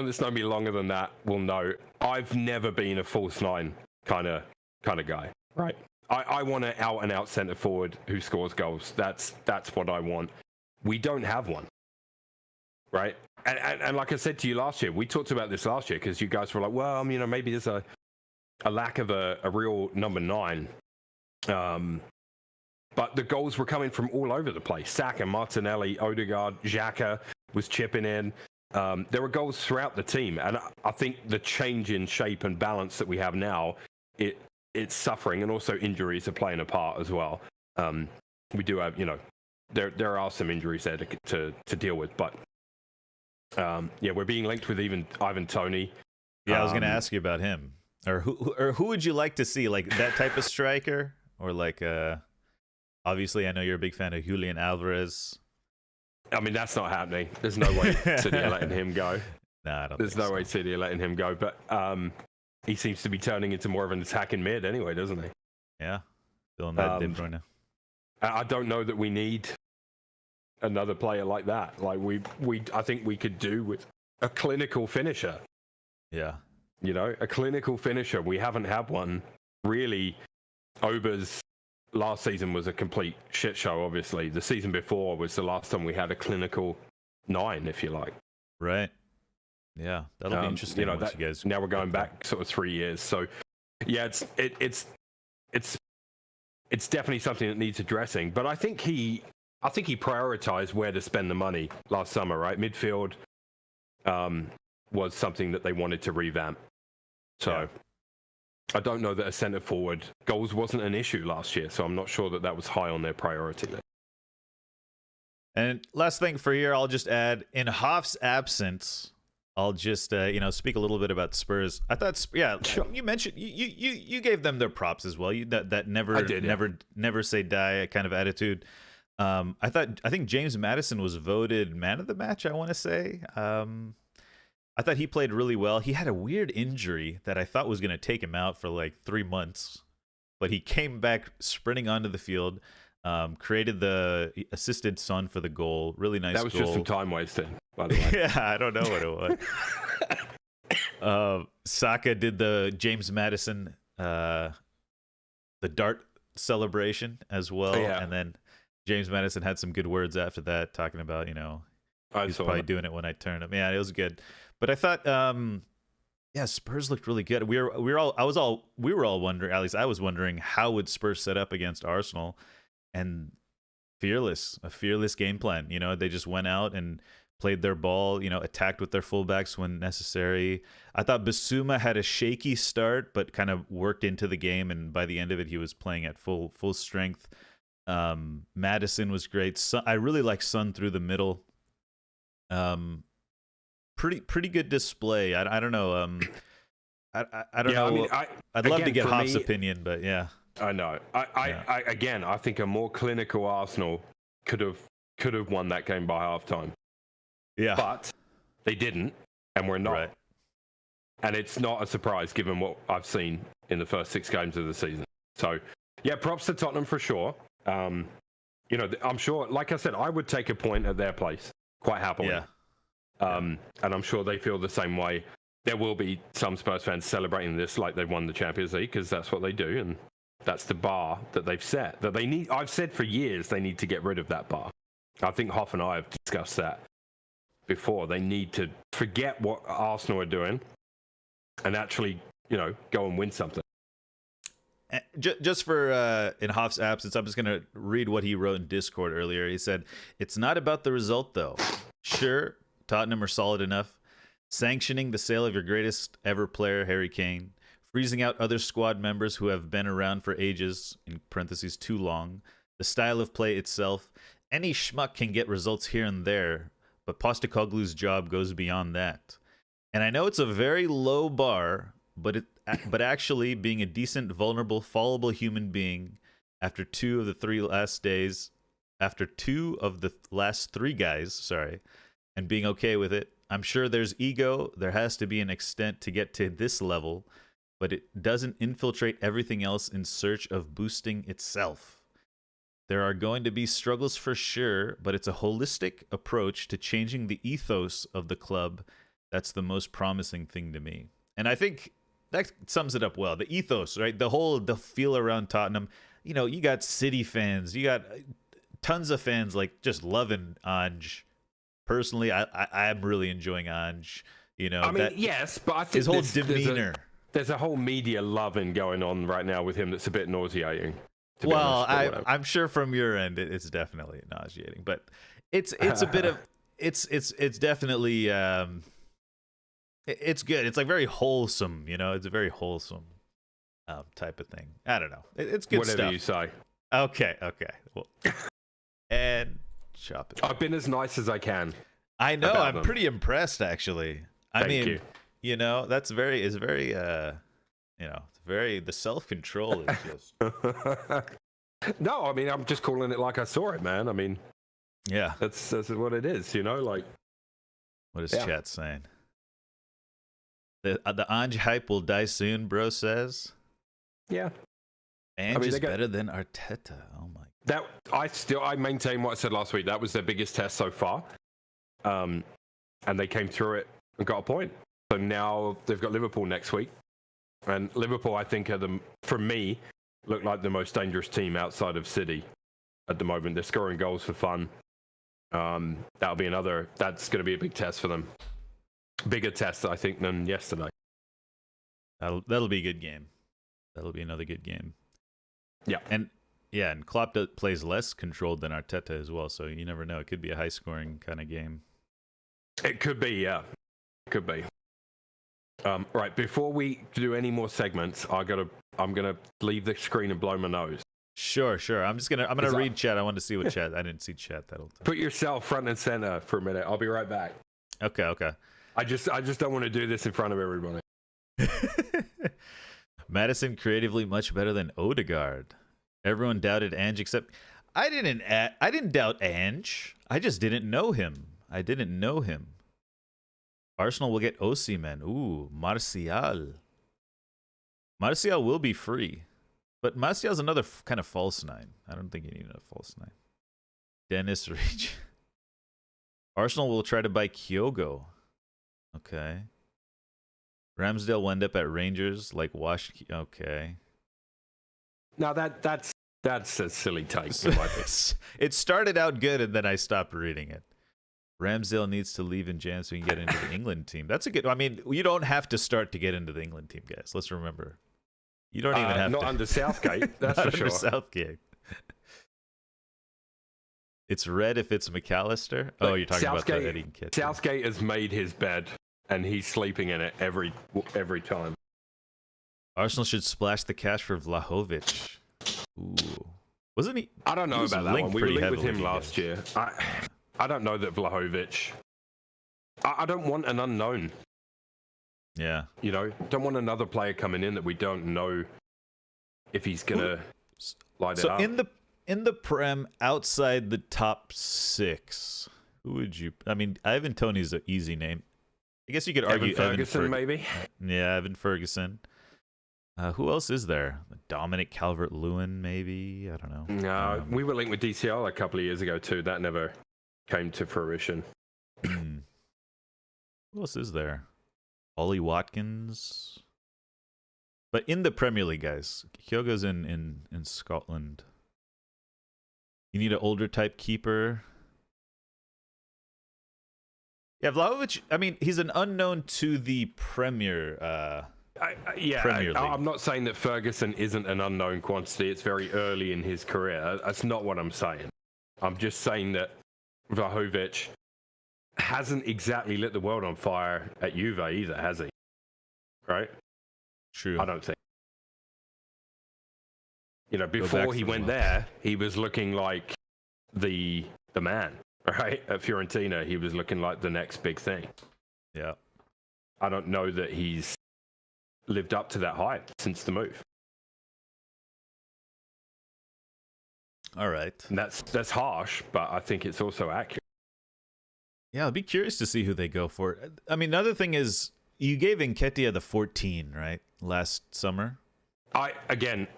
that's known me longer than that will know I've never been a false nine kind of guy. Right. I want an out and out centre forward who scores goals. That's what I want. We don't have one. Right. And like I said to you last year, we talked about this last year because you guys were like, well, you know, maybe there's a lack of a real number 9. But the goals were coming from all over the place. Saka, Martinelli, Odegaard, Xhaka was chipping in. There were goals throughout the team. And I think the change in shape and balance that we have now, it's suffering, and also injuries are playing a part as well. We do have, you know, there are some injuries there to deal with. But, we're being linked with even Ivan Toney. Yeah, I was going to ask you about him. Or who would you like to see? Like that type of striker? Or like... obviously, I know you're a big fan of Julian Alvarez. I mean, that's not happening. There's no way City are letting him go. No, I don't. There's no way City are letting him go. But he seems to be turning into more of an attacking mid anyway, doesn't he? Yeah, feeling that dip right now. I don't know that we need another player like that. Like I think we could do with a clinical finisher. Yeah, you know, a clinical finisher. We haven't had one really. Ober's last season was a complete shit show, obviously. The season before was the last time we had a clinical 9, if you like. Right. Yeah, that'll be interesting. You know, once you guys now we're going back sort of 3 years. So, yeah, it's definitely something that needs addressing. But I think he prioritized where to spend the money last summer, right? Midfield was something that they wanted to revamp. So... Yeah. I don't know that a centre forward goals wasn't an issue last year, so I'm not sure that was high on their priority list. And last thing for here, I'll just add, in Hoff's absence, I'll just speak a little bit about Spurs. I thought, sure. You mentioned you gave them their props as well. That never say die kind of attitude. I think James Maddison was voted man of the match, I want to say. I thought he played really well. He had a weird injury that I thought was going to take him out for like 3 months, but he came back sprinting onto the field, created the assisted Son for the goal. Really nice goal. That was just some time wasted, by the way. Yeah, I don't know what it was. Saka did the James Maddison, the dart celebration as well. Yeah. And then James Maddison had some good words after that, talking about, he's probably doing it when I turn him. Yeah, it was good. But I thought, Spurs looked really good. We were all wondering, at least I was wondering, how would Spurs set up against Arsenal? And a fearless game plan. They just went out and played their ball, attacked with their fullbacks when necessary. I thought Bissouma had a shaky start, but kind of worked into the game, and by the end of it, he was playing at full strength. Maddison was great. I really like Son through the middle. Pretty good display. I don't know. I don't know. I mean, I'd love to get Hoff's opinion, but yeah. I know. I think a more clinical Arsenal could have won that game by halftime. Yeah. But they didn't, and we're not. Right. And it's not a surprise given what I've seen in the first 6 games of the season. So, yeah, props to Tottenham for sure. I'm sure, like I said, I would take a point at their place quite happily. Yeah. And I'm sure they feel the same way. There will be some Spurs fans celebrating this like they've won the Champions League because that's what they do, and That's the bar that they've set. That they need. I've said for years they need to get rid of that bar. I think Hoff and I have discussed that before. They need to forget what Arsenal are doing and actually, go and win something. Just for in Hoff's absence, I'm just going to read what he wrote in Discord earlier. He said, "It's not about the result, though. Sure, Tottenham are solid enough. Sanctioning the sale of your greatest ever player, Harry Kane. Freezing out other squad members who have been around for ages, in parentheses, too long. The style of play itself. Any schmuck can get results here and there, but Postecoglou's job goes beyond that. And I know it's a very low bar, but actually being a decent, vulnerable, fallible human being after two of the last three guys, and being okay with it. I'm sure there's ego. There has to be an extent to get to this level, but it doesn't infiltrate everything else in search of boosting itself. There are going to be struggles for sure, but it's a holistic approach to changing the ethos of the club. That's the most promising thing to me." And I think that sums it up well. The ethos, right? The feel around Tottenham. You got City fans. You got tons of fans like just loving Ange. Personally, I'm really enjoying Ange. Yes, but I think his whole demeanor. There's a whole media loving going on right now with him that's a bit nauseating. Well, I'm sure from your end it's definitely nauseating, but it's a bit of it's definitely it's good. It's like very wholesome, It's a very wholesome type of thing. I don't know. It's good Whatever stuff. you say. Okay. Well, and chop it. I've been as nice as I can. I know. I'm pretty impressed, actually. Thank you. That's very the self-control is just. No, I'm just calling it like I saw it, man. Yeah, that's what it is, like. What is chat saying? The Ange hype will die soon, bro says. Yeah. Ange is better than Arteta. Oh my. That I maintain what I said last week. That was their biggest test so far, and they came through it and got a point. So now they've got Liverpool next week, and Liverpool, I think, for me, look like the most dangerous team outside of City at the moment. They're scoring goals for fun. That's going to be a big test for them. Bigger test, I think, than yesterday. That'll be a good game. That'll be another good game. Yeah. And Klopp plays less controlled than Arteta as well, so you never know. It could be a high-scoring kind of game. It could be, yeah. It could be. Right, before we do any more segments, I'm gonna leave the screen and blow my nose. Sure. I'm gonna read chat. I wanted to see what chat. I didn't see chat that whole time. Put yourself front and center for a minute. I'll be right back. Okay. I just don't want to do this in front of everybody. Madison creatively much better than Odegaard. Everyone doubted Ange except I didn't doubt Ange. I just didn't know him. Arsenal will get Osimhen. Ooh, Martial. Martial will be free. But Martial's another kind of false nine. I don't think you need a false nine. Dennis Reach. Arsenal will try to buy Kyogo. Okay. Ramsdale will end up at Rangers like Wash. Okay. Now that's a silly take. In my opinion. It started out good and then I stopped reading it. Ramsdale needs to leave in Jan so he can get into the England team. That's a good. You don't have to start to get into the England team, guys. Let's remember. You don't even have not to. Under Southgate. That's not for sure. Under Southgate. It's red if it's McAllister. Oh, you're talking about the Eddie Nketiah. Southgate has made his bed and he's sleeping in it every time. Arsenal should splash the cash for Vlahovic. Ooh, wasn't he? I don't know about that one. We were linked with him last year. I don't know that Vlahovic. I don't want an unknown. Yeah. Don't want another player coming in that we don't know if he's gonna light it up. So in the Prem, outside the top 6, who would you? Ivan Toney's an easy name. I guess you could argue Evan Ferguson, maybe. Yeah, Evan Ferguson. Who else is there? Dominic Calvert-Lewin, maybe. I don't know. No, we were linked with DCL a couple of years ago too. That never came to fruition. Who else is there? Ollie Watkins. But in the Premier League, guys, Kyogo's in Scotland. You need an older type keeper. Yeah, Vlahovic, I mean, he's an unknown to the Premier League. I'm not saying that Ferguson isn't an unknown quantity. It's very early in his career. That's not what I'm saying. I'm just saying that Vlahovic hasn't exactly lit the world on fire at Juve either, has he? Right? True. I don't think. You know, before he went there, he was looking like the man, right? At Fiorentina, he was looking like the next big thing. Yeah. I don't know that he's lived up to that hype since the move. All right. And that's harsh, but I think it's also accurate. Yeah, I'll be curious to see who they go for. I mean, another thing is you gave Nketiah the 14, right? Last summer.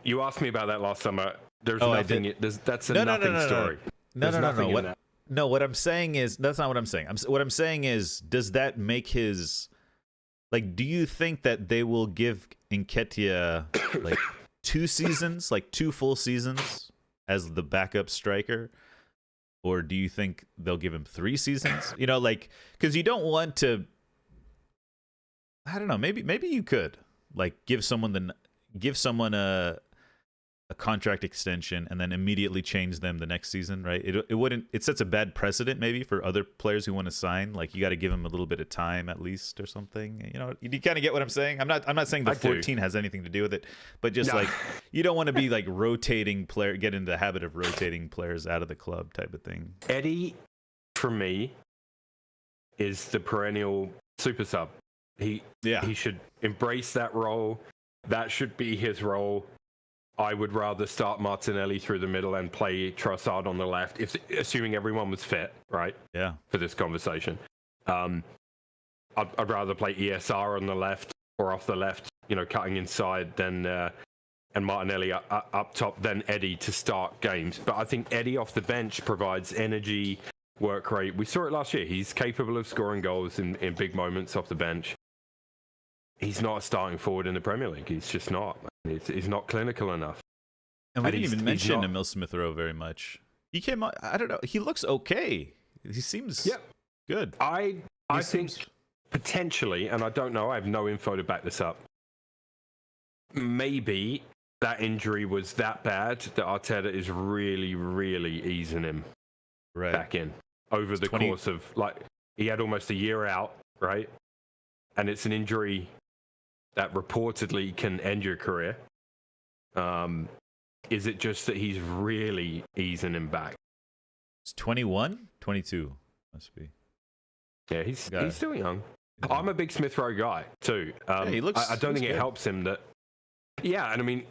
You asked me about that last summer. There's nothing. That's a nothing story. No. What I'm saying is that's not what I'm saying. What I'm saying is, does that make his like? Do you think that they will give Nketiah like 2 seasons, like 2 full seasons as the backup striker? Or do you think they'll give him 3 seasons? You know, like, because you don't want to. I don't know. Maybe you could like give someone a contract extension and then immediately change them the next season, right? It wouldn't. It sets a bad precedent maybe for other players who want to sign. Like you got to give them a little bit of time at least or something. You know, you kind of get what I'm saying. I'm not saying the 14 has anything to do with it, but just like you don't want to be like rotating get into the habit of rotating players out of the club type of thing. Eddie, for me, is the perennial super sub. He should embrace that role. That should be his role. I would rather start Martinelli through the middle and play Trossard on the left, assuming everyone was fit, right? Yeah. For this conversation. I'd rather play ESR on the left or off the left, you know, cutting inside than and Martinelli up top than Eddie to start games. But I think Eddie off the bench provides energy, work rate. We saw it last year. He's capable of scoring goals in big moments off the bench. He's not a starting forward in the Premier League. He's just not. He's not clinical enough. And we didn't even mention Emil Smith Rowe very much. He came on, I don't know. He looks okay. He seems good. I think potentially, and I don't know, I have no info to back this up. Maybe that injury was that bad that Arteta is really, really easing him back in over the course of, like, he had almost a year out, right? And it's an injury that reportedly can end your career. Is it just that he's really easing him back? It's 21? 22, must be. Yeah, he's still young. I'm a big Smith Rowe guy, too. He looks, I don't think it helps him that... Yeah, and I mean,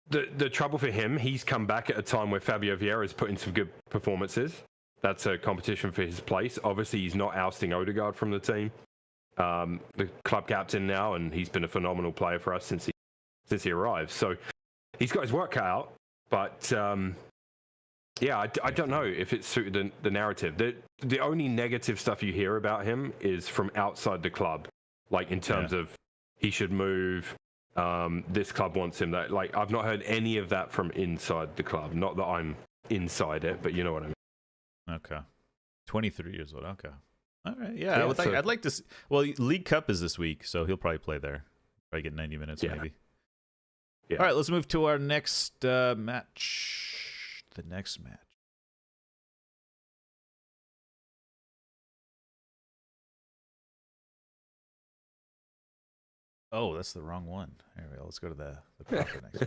the trouble for him, he's come back at a time where Fabio Vieira has put in some good performances. That's a competition for his place. Obviously, he's not ousting Odegaard from the team. The club captain now, and he's been a phenomenal player for us since he arrived. So he's got his work cut out, but I don't know if it suited the narrative. The only negative stuff you hear about him is from outside the club, like in terms of he should move. This club wants him. That, like, I've not heard any of that from inside the club. Not that I'm inside it, but you know what I mean. Okay, 23 years old. Okay. All right, I'd like to see. Well, League Cup is this week, so he'll probably play there. Probably get 90 minutes, maybe. Yeah. All right, let's move to our next match. The next match. Oh, that's the wrong one. There we go. Let's go to the proper next.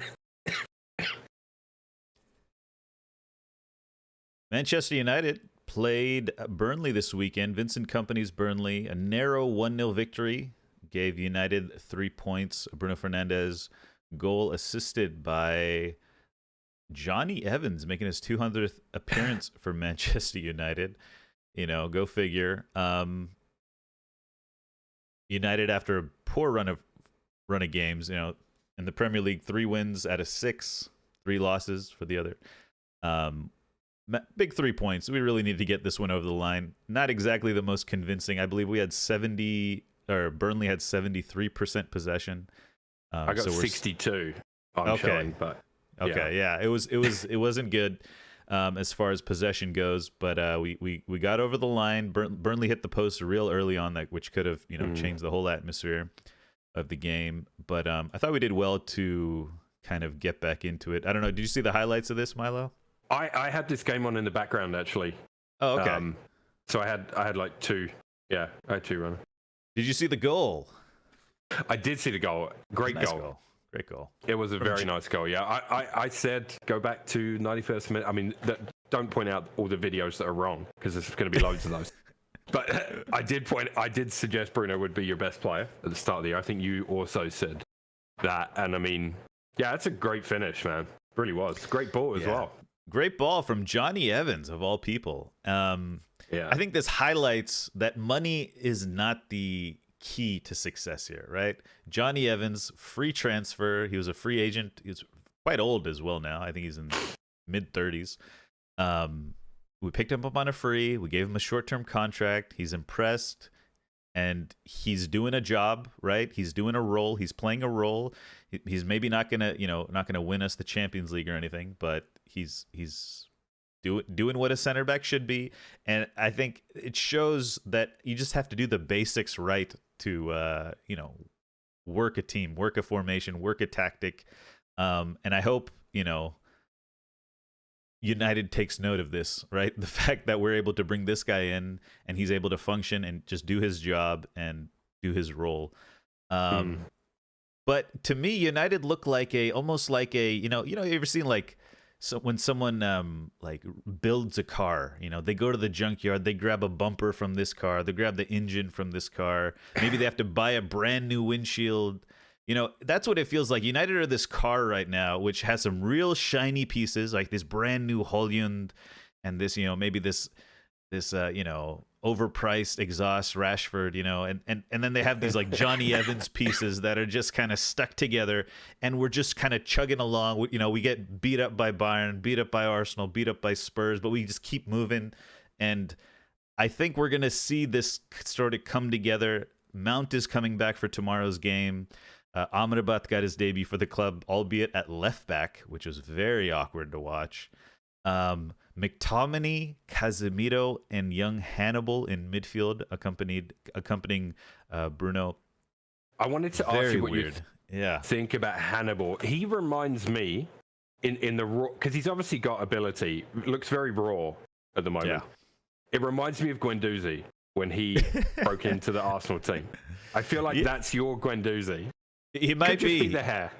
Manchester United played Burnley this weekend. Vincent Kompany's Burnley, a narrow 1-0 victory, gave United 3 points. Bruno Fernandes goal assisted by Johnny Evans, making his 200th appearance for Manchester United. You know, go figure. United, after a poor run of games, you know, in the Premier League, 3 wins out of 6, 3 losses for the other. Big 3 points. We really need to get this one over the line. Not exactly the most convincing. I believe we had Burnley had 73% possession. I got 62. I'm showing, but okay, yeah, it wasn't good as far as possession goes, but we got over the line. Burnley hit the post real early on, that which could have changed the whole atmosphere of the game. But I thought we did well to kind of get back into it. I don't know. Did you see the highlights of this, Milo? I had this game on in the background actually. Oh, okay. So I had like two. Yeah, I had two running. Did you see the goal? I did see the goal. Great goal. Great goal. It was a very nice goal. Yeah, I said go back to 91st minute. I mean, don't point out all the videos that are wrong, because there's going to be loads of those. But I did suggest Bruno would be your best player at the start of the year. I think you also said that, and I mean, yeah, it's a great finish, man. It really was. Great ball as well. Great ball from Johnny Evans, of all people. I think this highlights that money is not the key to success here, right? Johnny Evans, free transfer. He was a free agent. He's quite old as well now. I think he's in mid-30s. We picked him up on a free. We gave him a short-term contract. He's impressed, and he's doing a job, right? He's doing a role. He's playing a role. He's maybe not gonna win us the Champions League or anything, but he's doing what a center back should be. And I think it shows that you just have to do the basics right to work a team, work a formation, work a tactic. And I hope United takes note of this, right? The fact that we're able to bring this guy in and he's able to function and just do his job and do his role. But to me, United look like almost like a you ever seen like, so when someone like builds a car, they go to the junkyard, they grab a bumper from this car, they grab the engine from this car, maybe they have to buy a brand new windshield. That's what it feels like. United are this car right now, which has some real shiny pieces, like this brand new Hollyund and this, maybe this overpriced exhaust Rashford, and then they have these like Johnny Evans pieces that are just kind of stuck together, and we're just kind of chugging along. We get beat up by Bayern, beat up by Arsenal, beat up by Spurs, but we just keep moving. And I think we're going to see this sort of come together. Mount is coming back for tomorrow's game. Amrabat got his debut for the club, albeit at left back, which was very awkward to watch. McTominay, Casemiro, and young Hannibal in midfield, accompanying Bruno. I wanted to ask you what weird. you think about Hannibal. He reminds me in the raw, because he's obviously got ability. Looks very raw at the moment. Yeah. It reminds me of Guendouzi when he broke into the Arsenal team. I feel like that's your Guendouzi. He might be the hair.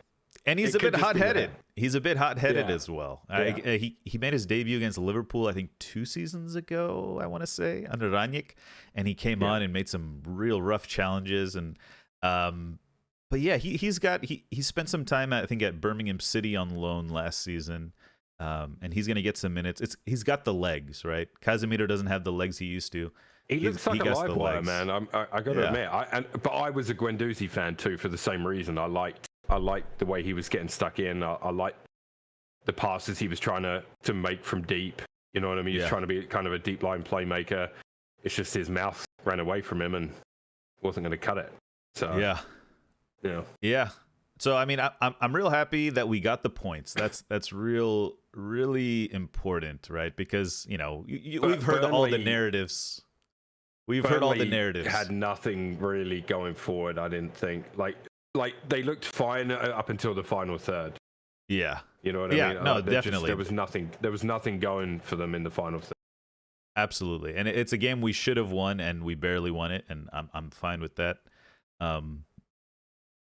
And he's a bit hot-headed. He's a bit hot-headed as well. Yeah. He made his debut against Liverpool, I think, 2 seasons ago, I want to say, under Rangnick. And he came on and made some real rough challenges. And but yeah, he spent some time, I think, at Birmingham City on loan last season. And he's going to get some minutes. He's got the legs, right? Casemiro doesn't have the legs he used to. He looks like a live wire, man. I got to admit. But I was a Guendouzi fan too for the same reason. I liked the way he was getting stuck in. I liked the passes he was trying to make from deep. You know what I mean? He's trying to be kind of a deep line playmaker. It's just his mouth ran away from him and wasn't going to cut it. So yeah. So I mean, I'm real happy that we got the points. That's really important, right? Because we've heard all the narratives. Heard all the narratives. Had nothing really going forward. I didn't think like they looked fine up until the final third. Yeah, you know what I mean. No, definitely. There was nothing going for them in the final third. Absolutely, and it's a game we should have won, and we barely won it, and I'm fine with that. I'm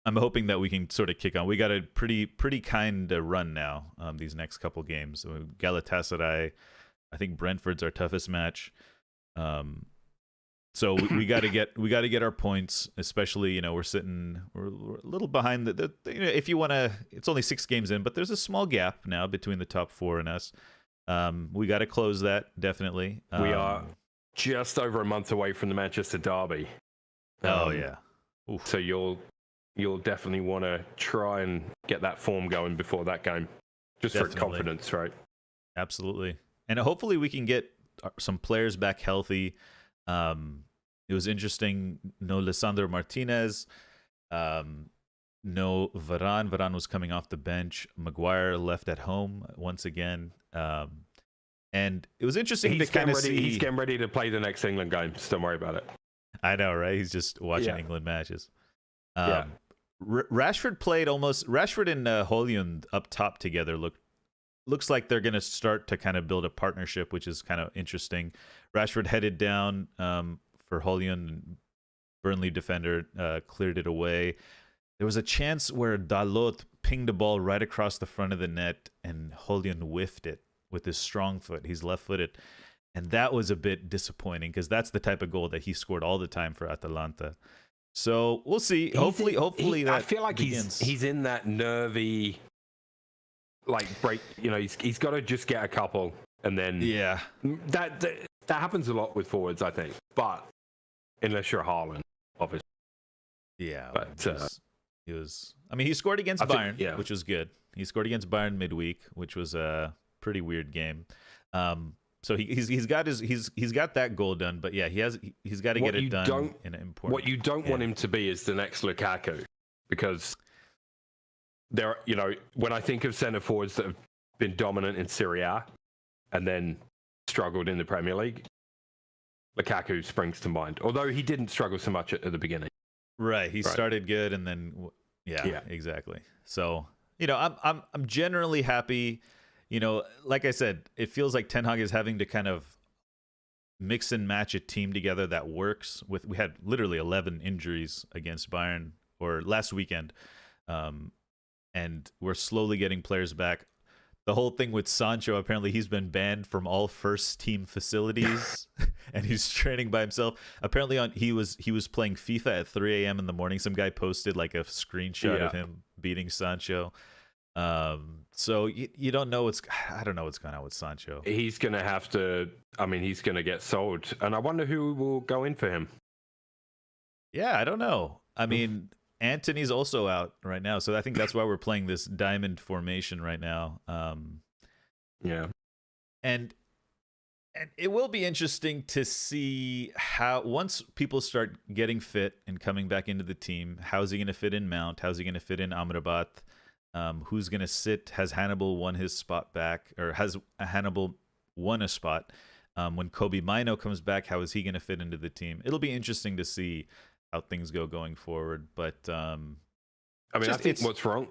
hoping that we can sort of kick on. We got a pretty kind of run now. These next couple games, Galatasaray, I think Brentford's our toughest match. So we got to get our points, especially we're a little behind the if you want to, it's only 6 games in, but there's a small gap now between the top 4 and us. We got to close that, definitely. We are just over a month away from the Manchester derby. Oof. So you'll definitely want to try and get that form going before that game, just for confidence, right? Absolutely, and hopefully we can get some players back healthy. It was interesting. Lisandro Martinez no Varane. Varane was coming off the bench. Maguire left at home once again. And it was interesting to kind of see. He's getting ready to play the next England game. Just don't worry about it. I know, right? He's just watching Yeah. England matches. Yeah. Rashford played almost. Rashford and Højlund up top together looks like they're going to start to kind of build a partnership, which is kind of interesting. Rashford headed down for Højlund. Burnley defender cleared it away. There was a chance where Dalot pinged a ball right across the front of the net, and Højlund whiffed it with his strong foot. He's left-footed. And that was a bit disappointing because that's the type of goal that he scored all the time for Atalanta. So we'll see. Hopefully that I feel like begins. he's in that nervy like break. You know, he's got to just get a couple, and then Yeah. that happens a lot with forwards, I think. But unless you're Haaland, obviously. Yeah. But, he was. I mean, he scored against I think- Bayern, yeah. which was good. He scored against Bayern midweek, which was a pretty weird game. So he's got that goal done, but yeah, he's got to get it done in an important. What you don't want him to be is the next Lukaku, because there, you know, when I think of centre forwards that have been dominant in Serie A and then struggled in the Premier League, Lukaku springs to mind. Although he didn't struggle so much at the beginning. Right, he started good, and then yeah, exactly. So you know, I'm generally happy. You know, like I said, it feels like Ten Hag is having to kind of mix and match a team together that works. We had literally 11 injuries against Bayern or last weekend, and we're slowly getting players back. The whole thing with Sancho, apparently he's been banned from all first team facilities and he's training by himself. Apparently he was playing FIFA at 3 a.m. in the morning. Some guy posted like a screenshot of him beating Sancho. So you don't know I don't know what's going on with Sancho. He's going to have to, I mean, he's going to get sold. And I wonder who will go in for him. Yeah, I don't know. I mean, Antony's also out right now, so I think that's why we're playing this diamond formation right now. Yeah. And it will be interesting to see how, once people start getting fit and coming back into the team, how's he going to fit in Mount? How's he going to fit in Amrabat? Who's going to sit? Has Hannibal won his spot back? Or has Hannibal won a spot? When Kobe Mino comes back, how is he going to fit into the team? It'll be interesting to see how things go going forward. But I mean, I think what's wrong,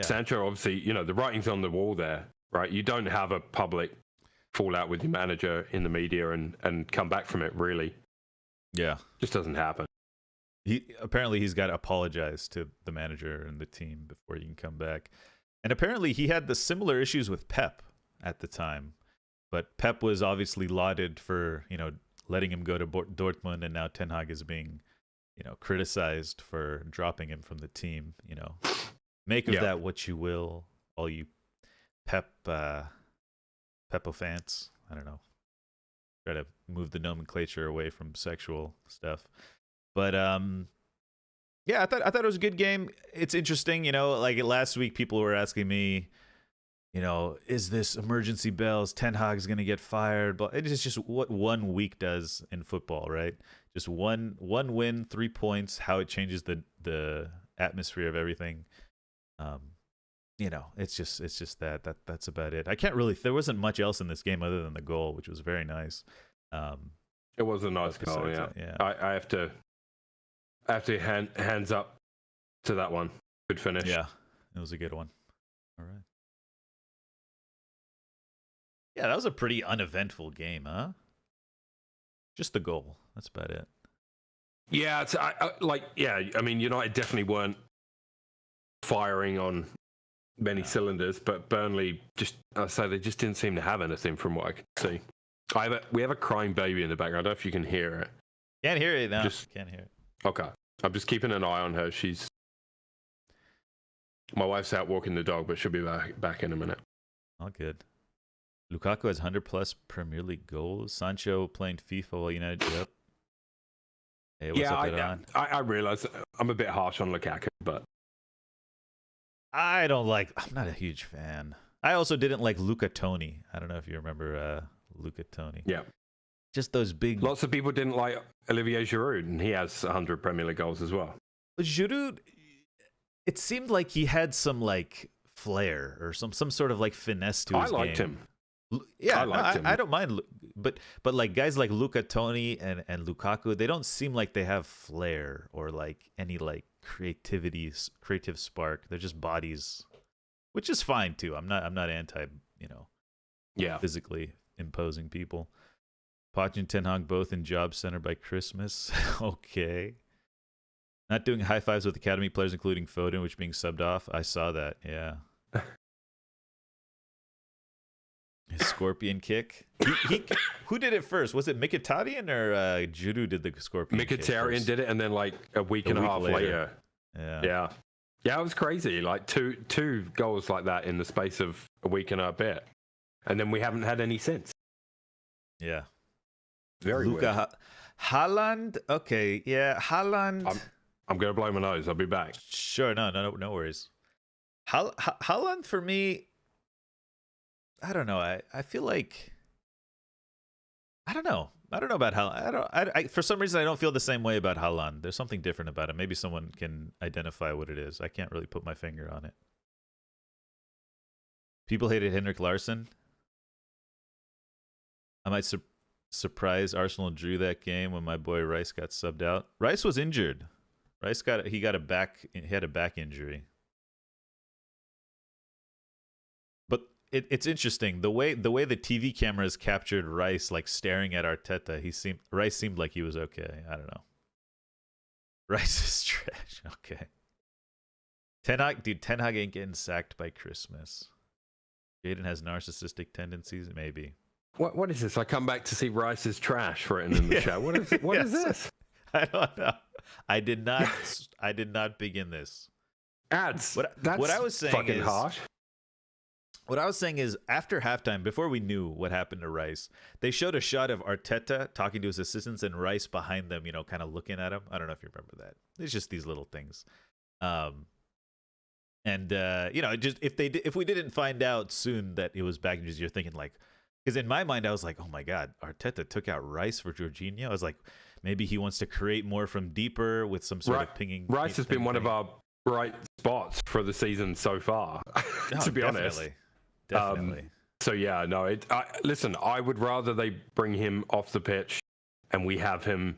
Sancho, obviously, you know, the writing's on the wall there, right? You don't have a public fallout with your manager in the media and come back from it, really. Yeah. Just doesn't happen. He's got to apologize to the manager and the team before he can come back. And apparently he had the similar issues with Pep at the time. But Pep was obviously lauded for, you know, letting him go to Dortmund, and now Ten Hag is being, you know, criticized for dropping him from the team. You know, make of that what you will, all you Peppo fans. I don't know. Try to move the nomenclature away from sexual stuff. But yeah, I thought it was a good game. It's interesting, you know, like last week people were asking me, you know, is this emergency bells? Ten Hag's going to get fired. But it's just what 1 week does in football, right? Just one win, 3 points, how it changes the atmosphere of everything. You know, it's just that's about it. I can't really. There wasn't much else in this game other than the goal, which was very nice. It was a nice goal. Yeah. I have to hands up to that one. Good finish. Yeah, it was a good one. All right. Yeah, that was a pretty uneventful game, huh? Just the goal. That's about it. Yeah, it's I mean, United definitely weren't firing on many cylinders, but Burnley they just didn't seem to have anything from what I could see. We have a crying baby in the background. I don't know if you can hear it. Can't hear it now. Can't hear it. Okay. I'm just keeping an eye on her. My wife's out walking the dog, but she'll be back in a minute. All good. Lukaku has 100+ Premier League goals. Sancho playing FIFA while United. Yep. Hey, what's up, I realize I'm a bit harsh on Lukaku, but I'm not a huge fan. I also didn't like Luca Toni. I don't know if you remember Luca Toni. Yeah. Just those big. Lots of people didn't like Olivier Giroud, and he has 100 Premier League goals as well. But Giroud, it seemed like he had some like flair or some sort of like finesse to his game. I liked him. Yeah, I liked him. I don't mind, but like guys like Luca Toni and Lukaku, they don't seem like they have flair or like any like creative spark. They're just bodies, which is fine too. I'm not anti, physically imposing people. Poch and Ten Hag both in job center by Christmas. Okay. Not doing high fives with academy players, including Foden, which being subbed off. I saw that. Yeah. His scorpion kick. Who did it first? Was it Mkhitaryan or Giroud did the scorpion kick? Mkhitaryan did it, and then like a week and a half later. Yeah. It was crazy. Like two goals like that in the space of a week and a bit, and then we haven't had any since. Yeah. Very weird. Haaland. Okay. Yeah. Haaland. I'm gonna blow my nose. I'll be back. Sure. No worries. Haaland for me. I don't know. I feel like I don't know about Haaland. For some reason I don't feel the same way about Haaland. There's something different about it. Maybe someone can identify what it is. I can't really put my finger on it. People hated Henrik Larsson. I might surprise Arsenal drew that game when my boy Rice got subbed out. Rice was injured. He had a back injury. It's interesting the way the TV cameras captured Rice like staring at Arteta. Rice seemed like he was okay. I don't know. Rice is trash. Okay. Ten Hag ain't getting sacked by Christmas. Jaden has narcissistic tendencies. Maybe. What is this? I come back to see Rice is trash for it in the show. What is this? I don't know. I did not begin this. Ads. What I was saying fucking is harsh. What I was saying is, after halftime, before we knew what happened to Rice, they showed a shot of Arteta talking to his assistants and Rice behind them, kind of looking at him. I don't know if you remember that. It's just these little things. If we didn't find out soon that it was back injuries, you're thinking like, because in my mind, I was like, oh my God, Arteta took out Rice for Jorginho. I was like, maybe he wants to create more from deeper with some sort of pinging. Rice has been one of our bright spots for the season so far, to be honest. Definitely. So yeah, no. Listen, I would rather they bring him off the pitch and we have him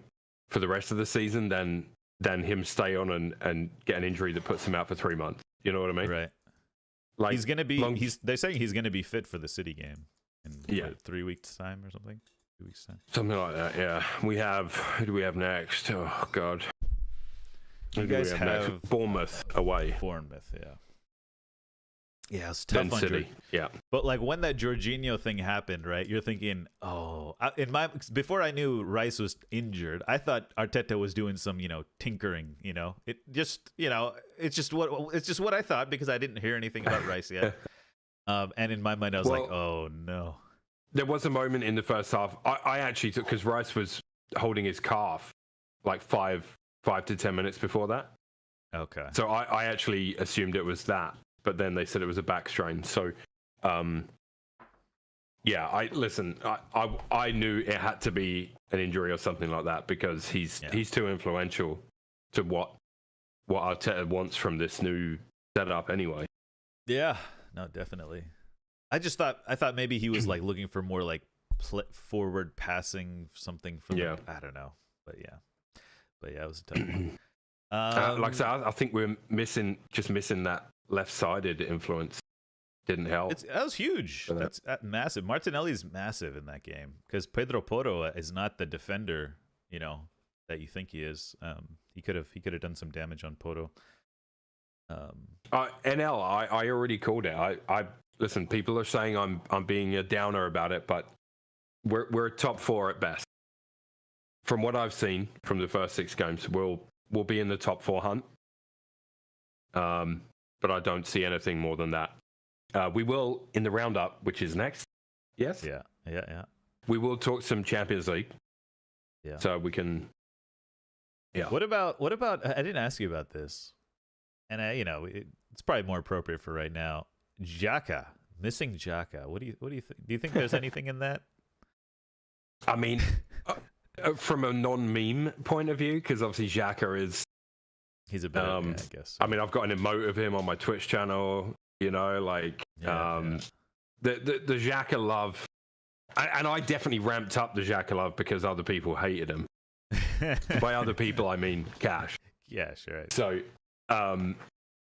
for the rest of the season than him stay on and get an injury that puts him out for 3 months. You know what I mean? Right. Like he's gonna be. They're saying he's gonna be fit for the City game in 3 weeks time or something. 2 weeks time. Something like that. Yeah. Who do we have next? Oh God. You guys have Bournemouth away. Bournemouth, yeah. Yeah, it's tough on City. Yeah. But like when that Jorginho thing happened, right? You're thinking, before I knew Rice was injured, I thought Arteta was doing some, tinkering. It's just what I thought because I didn't hear anything about Rice yet. And in my mind, I was like, oh no. There was a moment in the first half. I actually took because Rice was holding his calf like 5 to 10 minutes before that. Okay. So I actually assumed it was that. But then they said it was a back strain. So, I knew it had to be an injury or something like that because he's too influential to what Arteta wants from this new setup anyway. Yeah, no, definitely. I thought maybe he was like looking for more like forward passing something from. Yeah. I don't know, but yeah, it was a tough one. Like I said, I think we're missing that left-sided influence. Didn't help. That was huge. That's massive. Martinelli's massive in that game because Pedro Porro is not the defender, that you think he is. He could have done some damage on Porro. NL, I already called it. I listen. People are saying I'm being a downer about it, but we're top 4 at best. From what I've seen from the first 6 games, we'll be in the top 4 hunt. But I don't see anything more than that. We will in the roundup, which is next. Yes. Yeah. We will talk some Champions League. Yeah. So we can. Yeah. What about? I didn't ask you about this, and it's probably more appropriate for right now. Xhaka, missing Xhaka. What do you think? Do you think there's anything in that? I mean, from a non-meme point of view, because obviously Xhaka is He's a better guy, I guess. I mean, I've got an emote of him on my Twitch channel. You know, like the Xhaka love, and I definitely ramped up the Xhaka love because other people hated him. By other people, I mean Cash. Yeah, sure. So,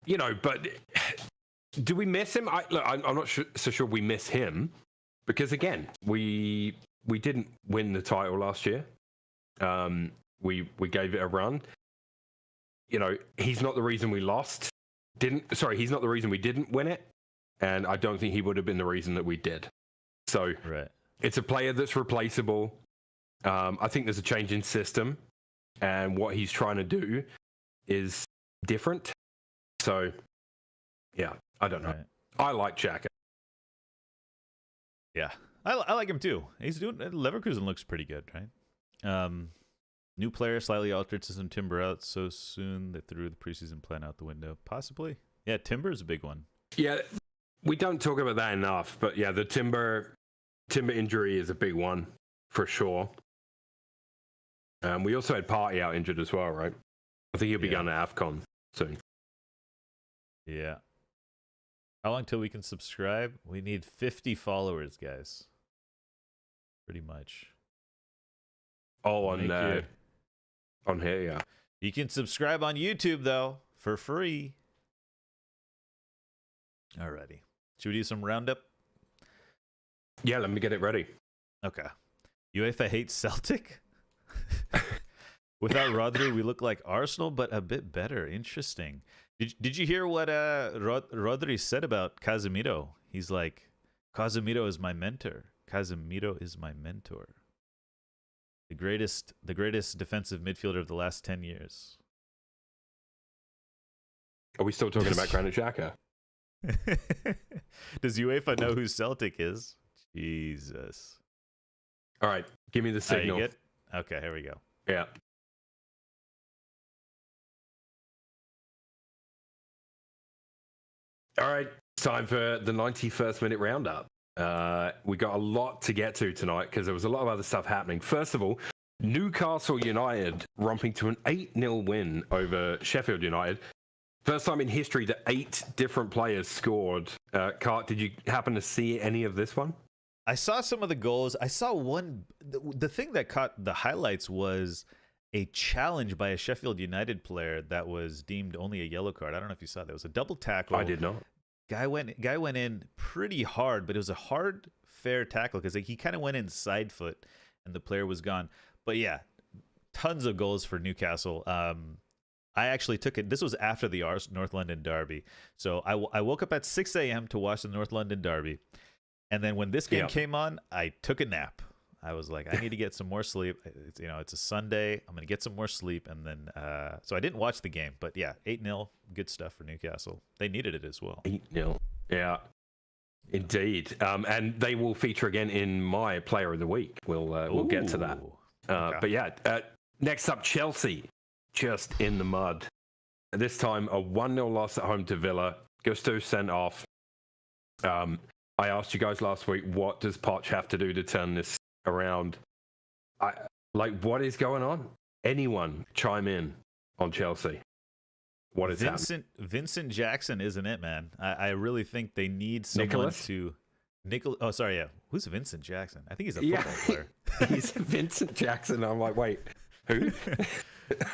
you know, but do we miss him? I'm not so sure we miss him because again, we didn't win the title last year. We gave it a run. You know, he's not the reason we lost. He's not the reason we didn't win it, and I don't think he would have been the reason that we did. So, It's a player that's replaceable. I think there's a change in system, and what he's trying to do is different. So, yeah, I don't know. Right. I like Xhaka. Yeah, I like him too. He's doing Leverkusen looks pretty good, right? New player, slightly altered system. Timber out so soon they threw the preseason plan out the window. Possibly, yeah. Timber is a big one. Yeah, we don't talk about that enough, but yeah, the Timber injury is a big one for sure. We also had Party out injured as well, right? I think he'll be going to AFCON soon. Yeah. How long till we can subscribe? We need 50 followers, guys. Pretty much. Oh, on here, yeah. You can subscribe on YouTube, though, for free. Alrighty. Should we do some roundup? Yeah, let me get it ready. Okay. UEFA hates Celtic? Without Rodri, we look like Arsenal, but a bit better. Interesting. Did you hear what Rodri said about Casemiro? He's like, Casemiro is my mentor. Casemiro is my mentor. The greatest defensive midfielder of the last 10 years. Are we still talking about Granit Xhaka? Does UEFA know who Celtic is? Jesus. All right, give me the signal. Okay, here we go. Yeah. All right, time for the 91st minute roundup. We got a lot to get to tonight because there was a lot of other stuff happening. First of all, Newcastle United romping to an 8-0 win over Sheffield United. First time in history that 8 different players scored. Cart, did you happen to see any of this one? I saw some of the goals. I saw one. The thing that caught the highlights was a challenge by a Sheffield United player that was deemed only a yellow card. I don't know if you saw that. It was a double tackle. I did not. Guy went in pretty hard, but it was a hard, fair tackle because he kind of went in side foot, and the player was gone. But yeah, tons of goals for Newcastle. I actually took it. This was after the North London derby, so I woke up at 6 a.m. to watch the North London derby, and then when this game came on, I took a nap. I was like, I need to get some more sleep. It's a Sunday. I'm gonna get some more sleep, and then so I didn't watch the game. But yeah, 8-0, good stuff for Newcastle. They needed it as well. 8-0, yeah, indeed. And they will feature again in my Player of the Week. We'll get to that. Okay. But yeah, next up, Chelsea, just in the mud. This time, a 1-0 loss at home to Villa. Gusto sent off. I asked you guys last week, what does Poch have to do to turn this around? What is going on? Anyone chime in on Chelsea? What is happening? Vincent Jackson isn't it, man? I really think they need someone Oh, sorry, yeah. Who's Vincent Jackson? I think he's a football player. He's Vincent Jackson. I'm like, wait, who?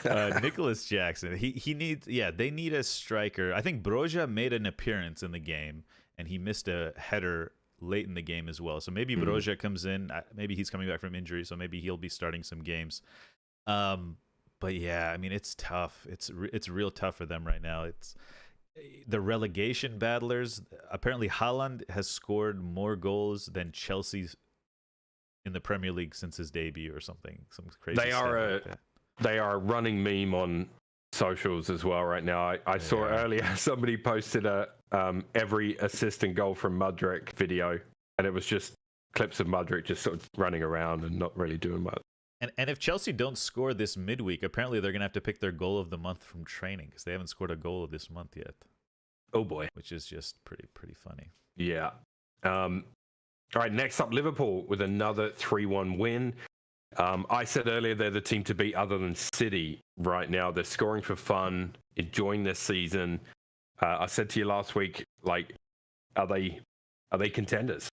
Nicholas Jackson. He needs. Yeah, they need a striker. I think Broja made an appearance in the game, and he missed a header late in the game as well. So maybe Broja comes in. Maybe he's coming back from injury, so maybe he'll be starting some games. But yeah, I mean, it's tough. It's real tough for them right now. It's the relegation battlers. Apparently, Haaland has scored more goals than Chelsea's in the Premier League since his debut, or something. Some crazy. They are a running meme on socials as well right now. I saw earlier somebody posted a every assist and goal from Mudryk video, and it was just clips of Mudryk just sort of running around and not really doing much. And if Chelsea don't score this midweek, apparently they're going to have to pick their goal of the month from training because they haven't scored a goal of this month yet. Oh boy. Which is just pretty funny. Yeah. All right, next up, Liverpool with another 3-1 win. I said earlier they're the team to beat other than City right now. They're scoring for fun, enjoying this season. I said to you last week, like, are they contenders?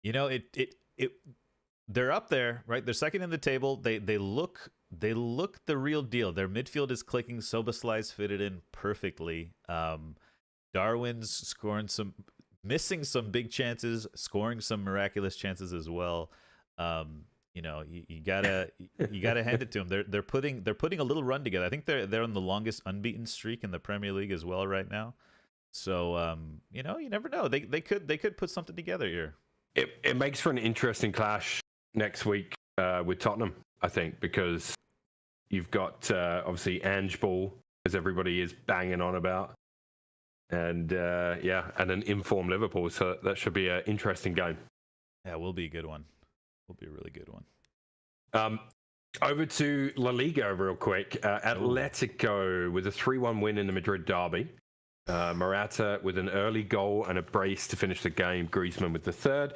You know, they're up there, right? They're second in the table. They look the real deal. Their midfield is clicking. Soboslai's fitted in perfectly. Darwin's scoring missing some big chances, scoring some miraculous chances as well. You know, you gotta hand it to them. They're putting a little run together. I think they're on the longest unbeaten streak in the Premier League as well right now. So you know, you never know. They could put something together here. It makes for an interesting clash next week with Tottenham, I think, because you've got obviously Ange Ball, as everybody is banging on about, and and an informed Liverpool. So that should be an interesting game. Yeah, it will be a good one. Will be a really good one. Over to La Liga real quick. Atletico with a 3-1 win in the Madrid derby. Morata with an early goal and a brace to finish the game. Griezmann with the third.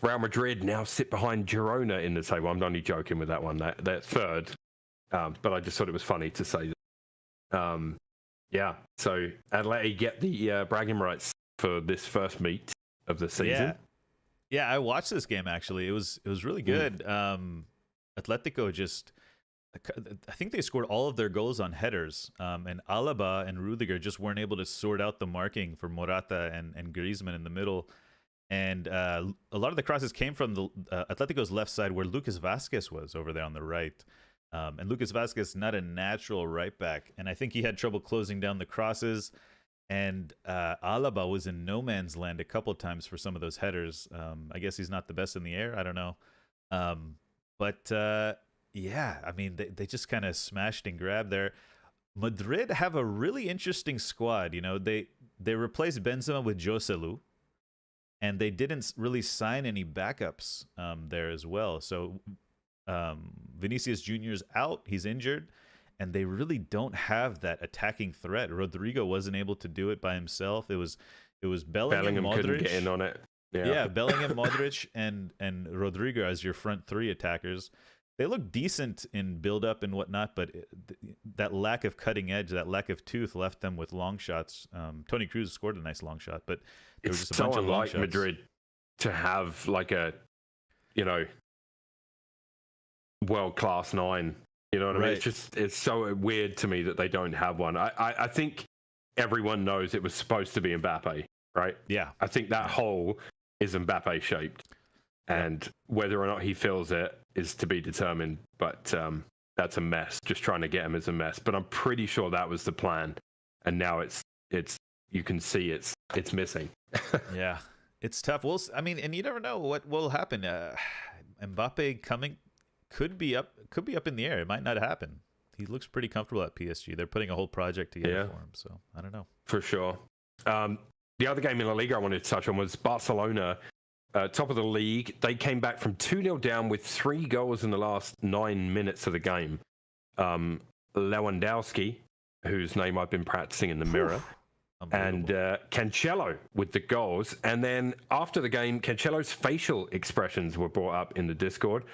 Real Madrid now sit behind Girona in the table. I'm only joking with that one. They're third. But I just thought it was funny to say that. So Atleti get the bragging rights for this first meet of the season. Yeah, I watched this game actually. It was really good. Atletico just, I think they scored all of their goals on headers. And Alaba and Rudiger just weren't able to sort out the marking for Morata and Griezmann in the middle. And a lot of the crosses came from the Atletico's left side where Lucas Vazquez was over there on the right. And Lucas Vazquez, not a natural right back. And I think he had trouble closing down the crosses. And Alaba was in no man's land a couple times for some of those headers. I guess he's not the best in the air. I don't know. Yeah, I mean, they just kind of smashed and grabbed there. Madrid have a really interesting squad. You know, they replaced Benzema with Joselu, and they didn't really sign any backups there as well. So Vinicius Jr.'s out. He's injured. And they really don't have that attacking threat. Rodrigo wasn't able to do it by himself. It was Bellingham Modric. Couldn't get in on it. Yeah, Bellingham, Modric, and Rodrigo as your front three attackers. They look decent in build-up and whatnot, but that lack of cutting edge, that lack of tooth left them with long shots. Toni Kroos scored a nice long shot, but there was just a bunch of long shots. Madrid to have like a, you know, world-class 9. You know what I mean? It's so weird to me that they don't have one. I think everyone knows it was supposed to be Mbappe, right? Yeah. I think that hole is Mbappe shaped. And whether or not he fills it is to be determined. But that's a mess. Just trying to get him is a mess. But I'm pretty sure that was the plan. And now it's you can see it's missing. Yeah. It's tough. I mean, and you never know what will happen. Mbappe coming could be up in the air. It might not happen. He looks pretty comfortable at PSG. They're putting a whole project together for him. So I don't know. For sure. The other game in La Liga I wanted to touch on was Barcelona, top of the league. They came back from 2-0 down with 3 goals in the last 9 minutes of the game. Lewandowski, whose name I've been practicing in the mirror, and Cancelo with the goals. And then after the game, Cancelo's facial expressions were brought up in the Discord.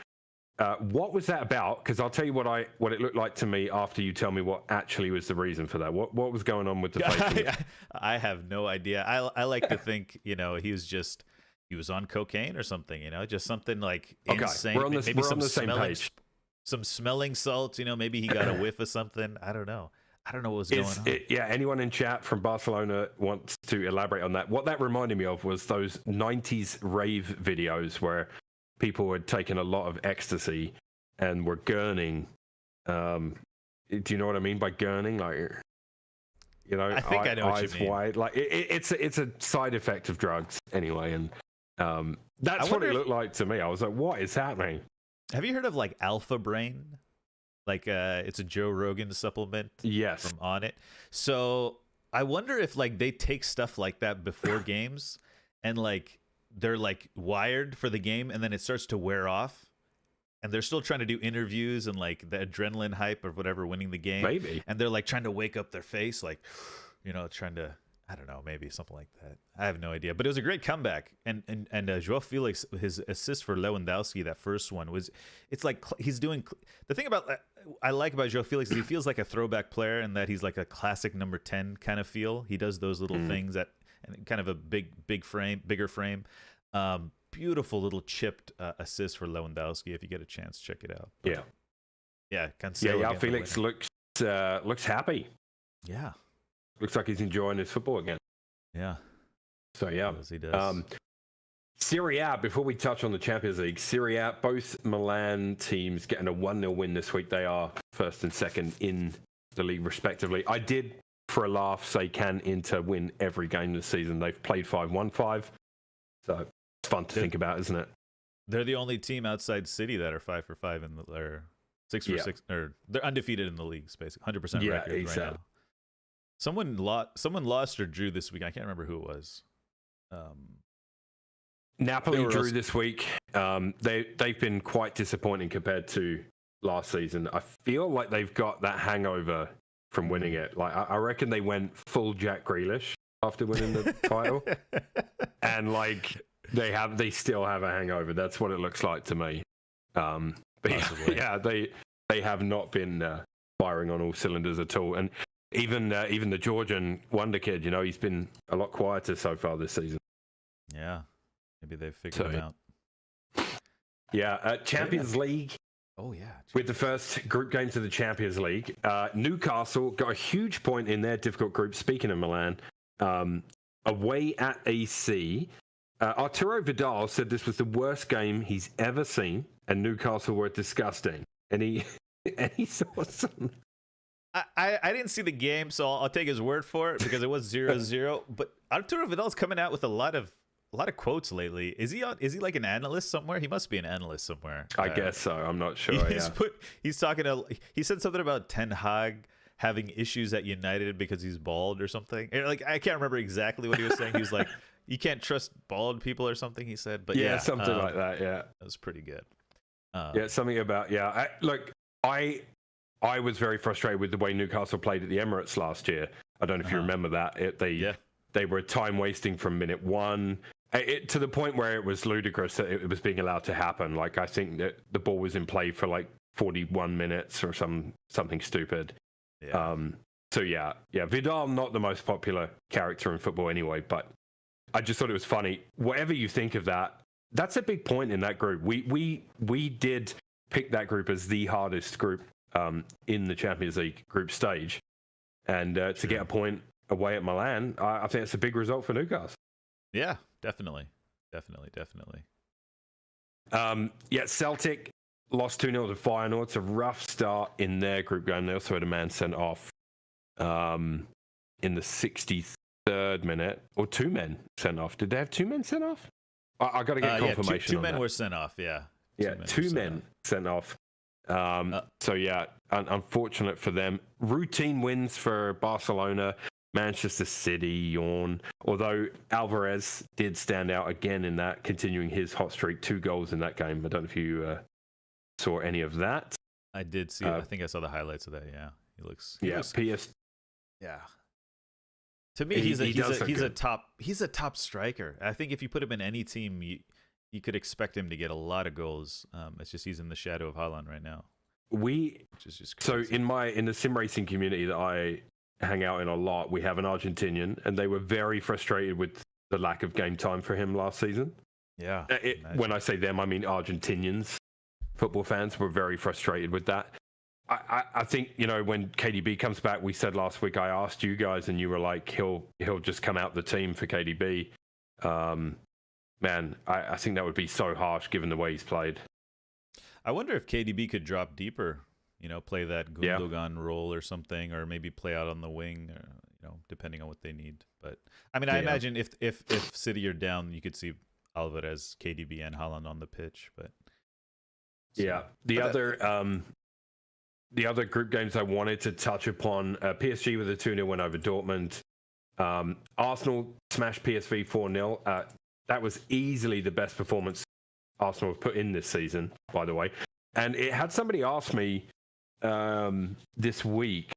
What was that about? Because I'll tell you what it looked like to me after you tell me what actually was the reason for that. What was going on with the facial? I have no idea. I like to think, you know, he was on cocaine or something, you know, just something like insane. We're on the same page. Some smelling salts, you know, maybe he got a whiff of something. I don't know what was going on. Anyone in chat from Barcelona wants to elaborate on that? What that reminded me of was those 90s rave videos where people had taken a lot of ecstasy and were gurning. Do you know what I mean by gurning? Like, you know, I think I know what eyes you mean. wide. Like it's a side effect of drugs anyway, and that's what it looked like to me. I was like, what is happening? Have you heard of like Alpha Brain? Like it's a Joe Rogan supplement. Yes. From On It. So I wonder if like they take stuff like that before games and like they're like wired for the game and then it starts to wear off and they're still trying to do interviews and like the adrenaline hype or whatever winning the game. Maybe. And they're like trying to wake up their face, like, you know, trying to, I don't know, maybe something like that. I have no idea, but it was a great comeback. And Joao Felix, his assist for Lewandowski, that first one was, it's like he's doing the thing about I like about Joao Felix is he feels like a throwback player, and that he's like a classic number 10 kind of feel. He does those little things that, and kind of a bigger frame. Beautiful little chipped assist for Lewandowski. If you get a chance, check it out. Yeah, Cancelo. Yeah, Felix looks happy. Yeah. Looks like he's enjoying his football again. Yeah. So, yeah. He does. Serie A, before we touch on the Champions League, Serie A, both Milan teams getting a 1-0 win this week. They are first and second in the league, respectively. I did, for a laugh, say can Inter win every game this season. They've played 5-1-5. So, it's fun to think about, isn't it? They're the only team outside City that are 5 for 5 in the, or 6 for 6, or they're undefeated in the leagues, basically 100% record exactly. right now. Someone lost or drew this week. I can't remember who it was. Napoli drew this week. They've been quite disappointing compared to last season. I feel like they've got that hangover from winning it. Like I reckon they went full Jack Grealish after winning the title, and like they still have a hangover. That's what it looks like to me. But yeah, they have not been firing on all cylinders at all. And even the Georgian wonder kid, he's been a lot quieter so far this season. Yeah, maybe they've figured him out. Yeah, Champions League. Oh yeah, with the first group games of the Champions League, Newcastle got a huge point in their difficult group. Speaking of Milan, away at AC, Arturo Vidal said this was the worst game he's ever seen, and Newcastle were disgusting. And he saw some. I didn't see the game, so I'll take his word for it because it was 0-0. But Arturo Vidal's coming out with a lot of quotes lately. Is he like an analyst somewhere? He must be an analyst somewhere. I guess so. I'm not sure. He said something about Ten Hag having issues at United because he's bald or something. Like I can't remember exactly what he was saying. He was like, you can't trust bald people or something. He said, but yeah, something like that. Yeah, that was pretty good. Something about I was very frustrated with the way Newcastle played at the Emirates last year. I don't know if you remember that. They were time wasting from minute one. To the point where it was ludicrous that it was being allowed to happen. Like I think that the ball was in play for like 41 minutes or something stupid. Vidal, not the most popular character in football anyway, but I just thought it was funny. Whatever you think of that, that's a big point in that group. We did pick that group as the hardest group in the Champions League group stage, and to get a point away at Milan, I think it's a big result for Newcastle. Yeah, definitely. Celtic lost 2-0 to Feyenoord. It's a rough start in their group game. They also had a man sent off in the 63rd minute, or 2 men sent off. Did they have 2 men sent off? I got to get confirmation. Two men were sent off. Yeah. Two men sent off. Unfortunate for them. Routine wins for Barcelona. Manchester City, yawn. Although Alvarez did stand out again in that, continuing his hot streak, 2 goals in that game. I don't know if you saw any of that. I did see it. I think I saw the highlights of that. Yeah, he looks. Yeah. To me, he's a top striker. I think if you put him in any team, you could expect him to get a lot of goals. It's just he's in the shadow of Haaland right now. Which is just crazy. So in the sim racing community that I hang out in a lot, we have an Argentinian, and they were very frustrated with the lack of game time for him last season. Yeah. When I say them, I mean Argentinians. Football fans were very frustrated with that. I think, when KDB comes back, we said last week, I asked you guys, and you were like, he'll just come out the team for KDB. Man, I think that would be so harsh given the way he's played. I wonder if KDB could drop deeper, play that Gundogan role or something, or maybe play out on the wing, or, depending on what they need. But I mean, I imagine if City are down, you could see Alvarez, KDB, and Haaland on the pitch. But the other group games I wanted to touch upon, PSG with a 2-0 win over Dortmund. Arsenal smashed PSV 4-0. That was easily the best performance Arsenal have put in this season, by the way. And it had somebody ask me this week,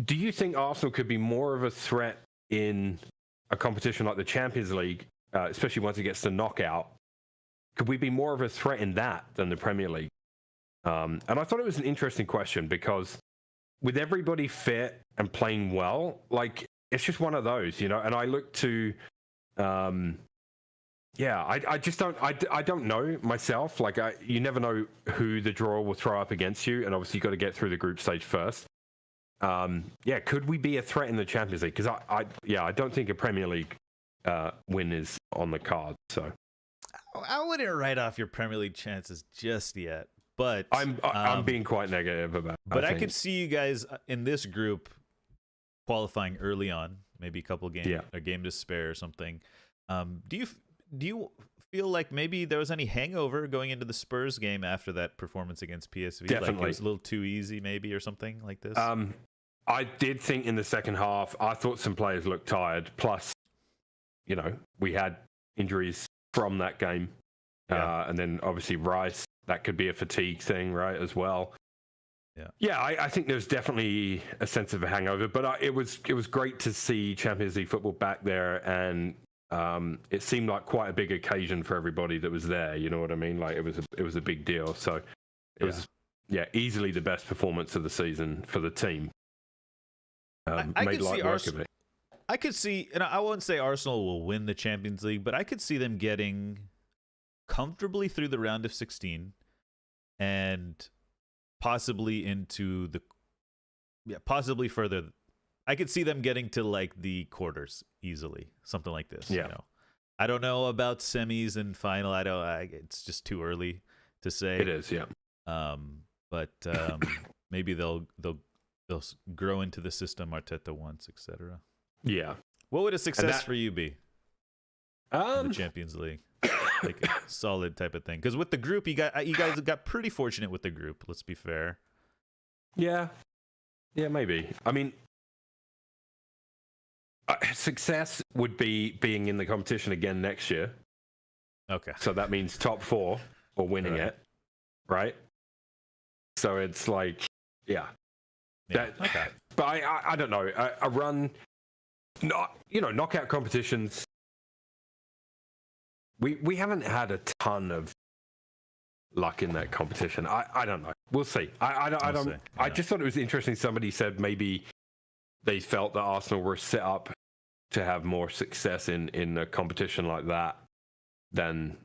do you think Arsenal could be more of a threat in a competition like the Champions League, especially once it gets to knockout? Could we be more of a threat in that than the Premier League? And I thought it was an interesting question because with everybody fit and playing well, like it's just one of those, you know. And I look to, I just don't, I don't know myself. Like you never know who the draw will throw up against you, and obviously you got to get through the group stage first. Could we be a threat in the Champions League? Because I don't think a Premier League win is on the card. So I wouldn't write off your Premier League chances just yet, but I'm being quite negative about it. But I could see you guys in this group qualifying early on, maybe a couple games, a game to spare or something. Do you feel like maybe there was any hangover going into the Spurs game after that performance against PSV? Definitely. Like it was a little too easy, maybe, or something like this. I did think in the second half, I thought some players looked tired. Plus, you know, we had injuries from that game. And then obviously Rice, that could be a fatigue thing, right, as well. I think there's definitely a sense of a hangover, but it was great to see Champions League football back there, and it seemed like quite a big occasion for everybody that was there. You know what I mean? Like it was a big deal. So it was easily the best performance of the season for the team. I could see Arsenal. I could see, and I won't say Arsenal will win the Champions League, but I could see them getting comfortably through the round of 16 and possibly into possibly further. I could see them getting to like the quarters easily, something like this. You know? I don't know about semis and final. It's just too early to say. It is, but maybe they'll grow into the system Arteta wants, etc. Yeah. What would a success for you be? In the Champions League, like a solid type of thing. Because with the group, you guys got pretty fortunate with the group. Let's be fair. Yeah, maybe. I mean, success would be being in the competition again next year. Okay. So that means top 4 or winning it, right? So it's like, okay. But I don't know. A run, knockout competitions. We haven't had a ton of luck in that competition. I don't know. We'll see. I just thought it was interesting. Somebody said maybe they felt that Arsenal were set up to have more success in a competition like that than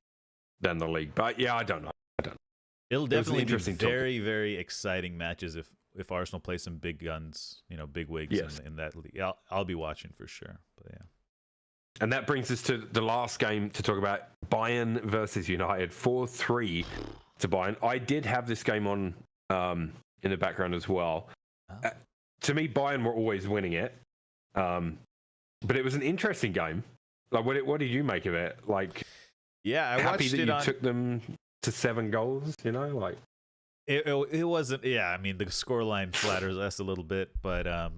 the league. But I don't know. It'll definitely be very, very exciting matches if Arsenal play some big guns, big wigs in that league. I'll be watching for sure. But yeah. And that brings us to the last game to talk about, Bayern versus United, 4-3 to Bayern. I did have this game on in the background as well. Oh. To me, Bayern were always winning it, but it was an interesting game. Like, what did you make of it? Like, I happy watched that you took them to 7 goals. Like it wasn't. Yeah, I mean the scoreline flatters us a little bit, but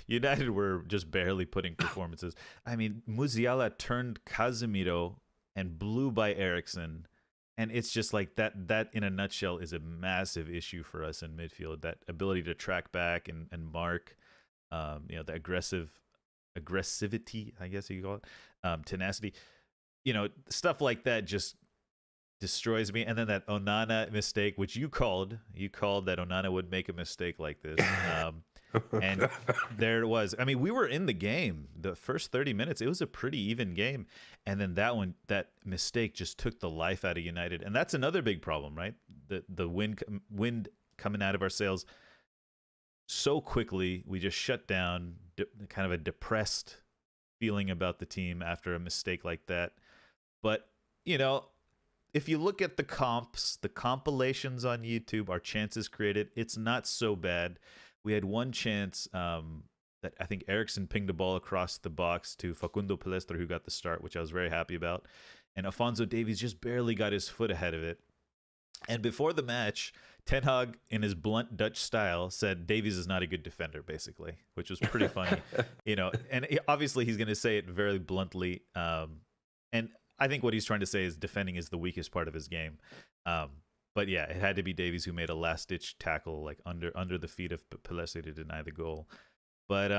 United were just barely putting performances. I mean, Musiala turned Casemiro and blew by Eriksen, and it's just like that. That in a nutshell is a massive issue for us in midfield. That ability to track back and mark, the aggressivity, I guess you call it, tenacity. Stuff like that just destroys me. And then that Onana mistake, which you called that Onana would make a mistake like this. And there it was. I mean, we were in the game. The first 30 minutes, it was a pretty even game. And then that mistake just took the life out of United. And that's another big problem, right? The wind coming out of our sails so quickly. We just shut down, kind of a depressed feeling about the team after a mistake like that. But, if you look at the compilations on YouTube, our chances created, it's not so bad. We had one chance that I think Eriksen pinged a ball across the box to Facundo Palestra, who got the start, which I was very happy about. And Alphonso Davies just barely got his foot ahead of it. And before the match, Ten Hag, in his blunt Dutch style, said Davies is not a good defender, basically, which was pretty funny. And obviously he's going to say it very bluntly. And I think what he's trying to say is defending is the weakest part of his game. But yeah, it had to be Davies who made a last-ditch tackle, like under the feet of Palestra to deny the goal. But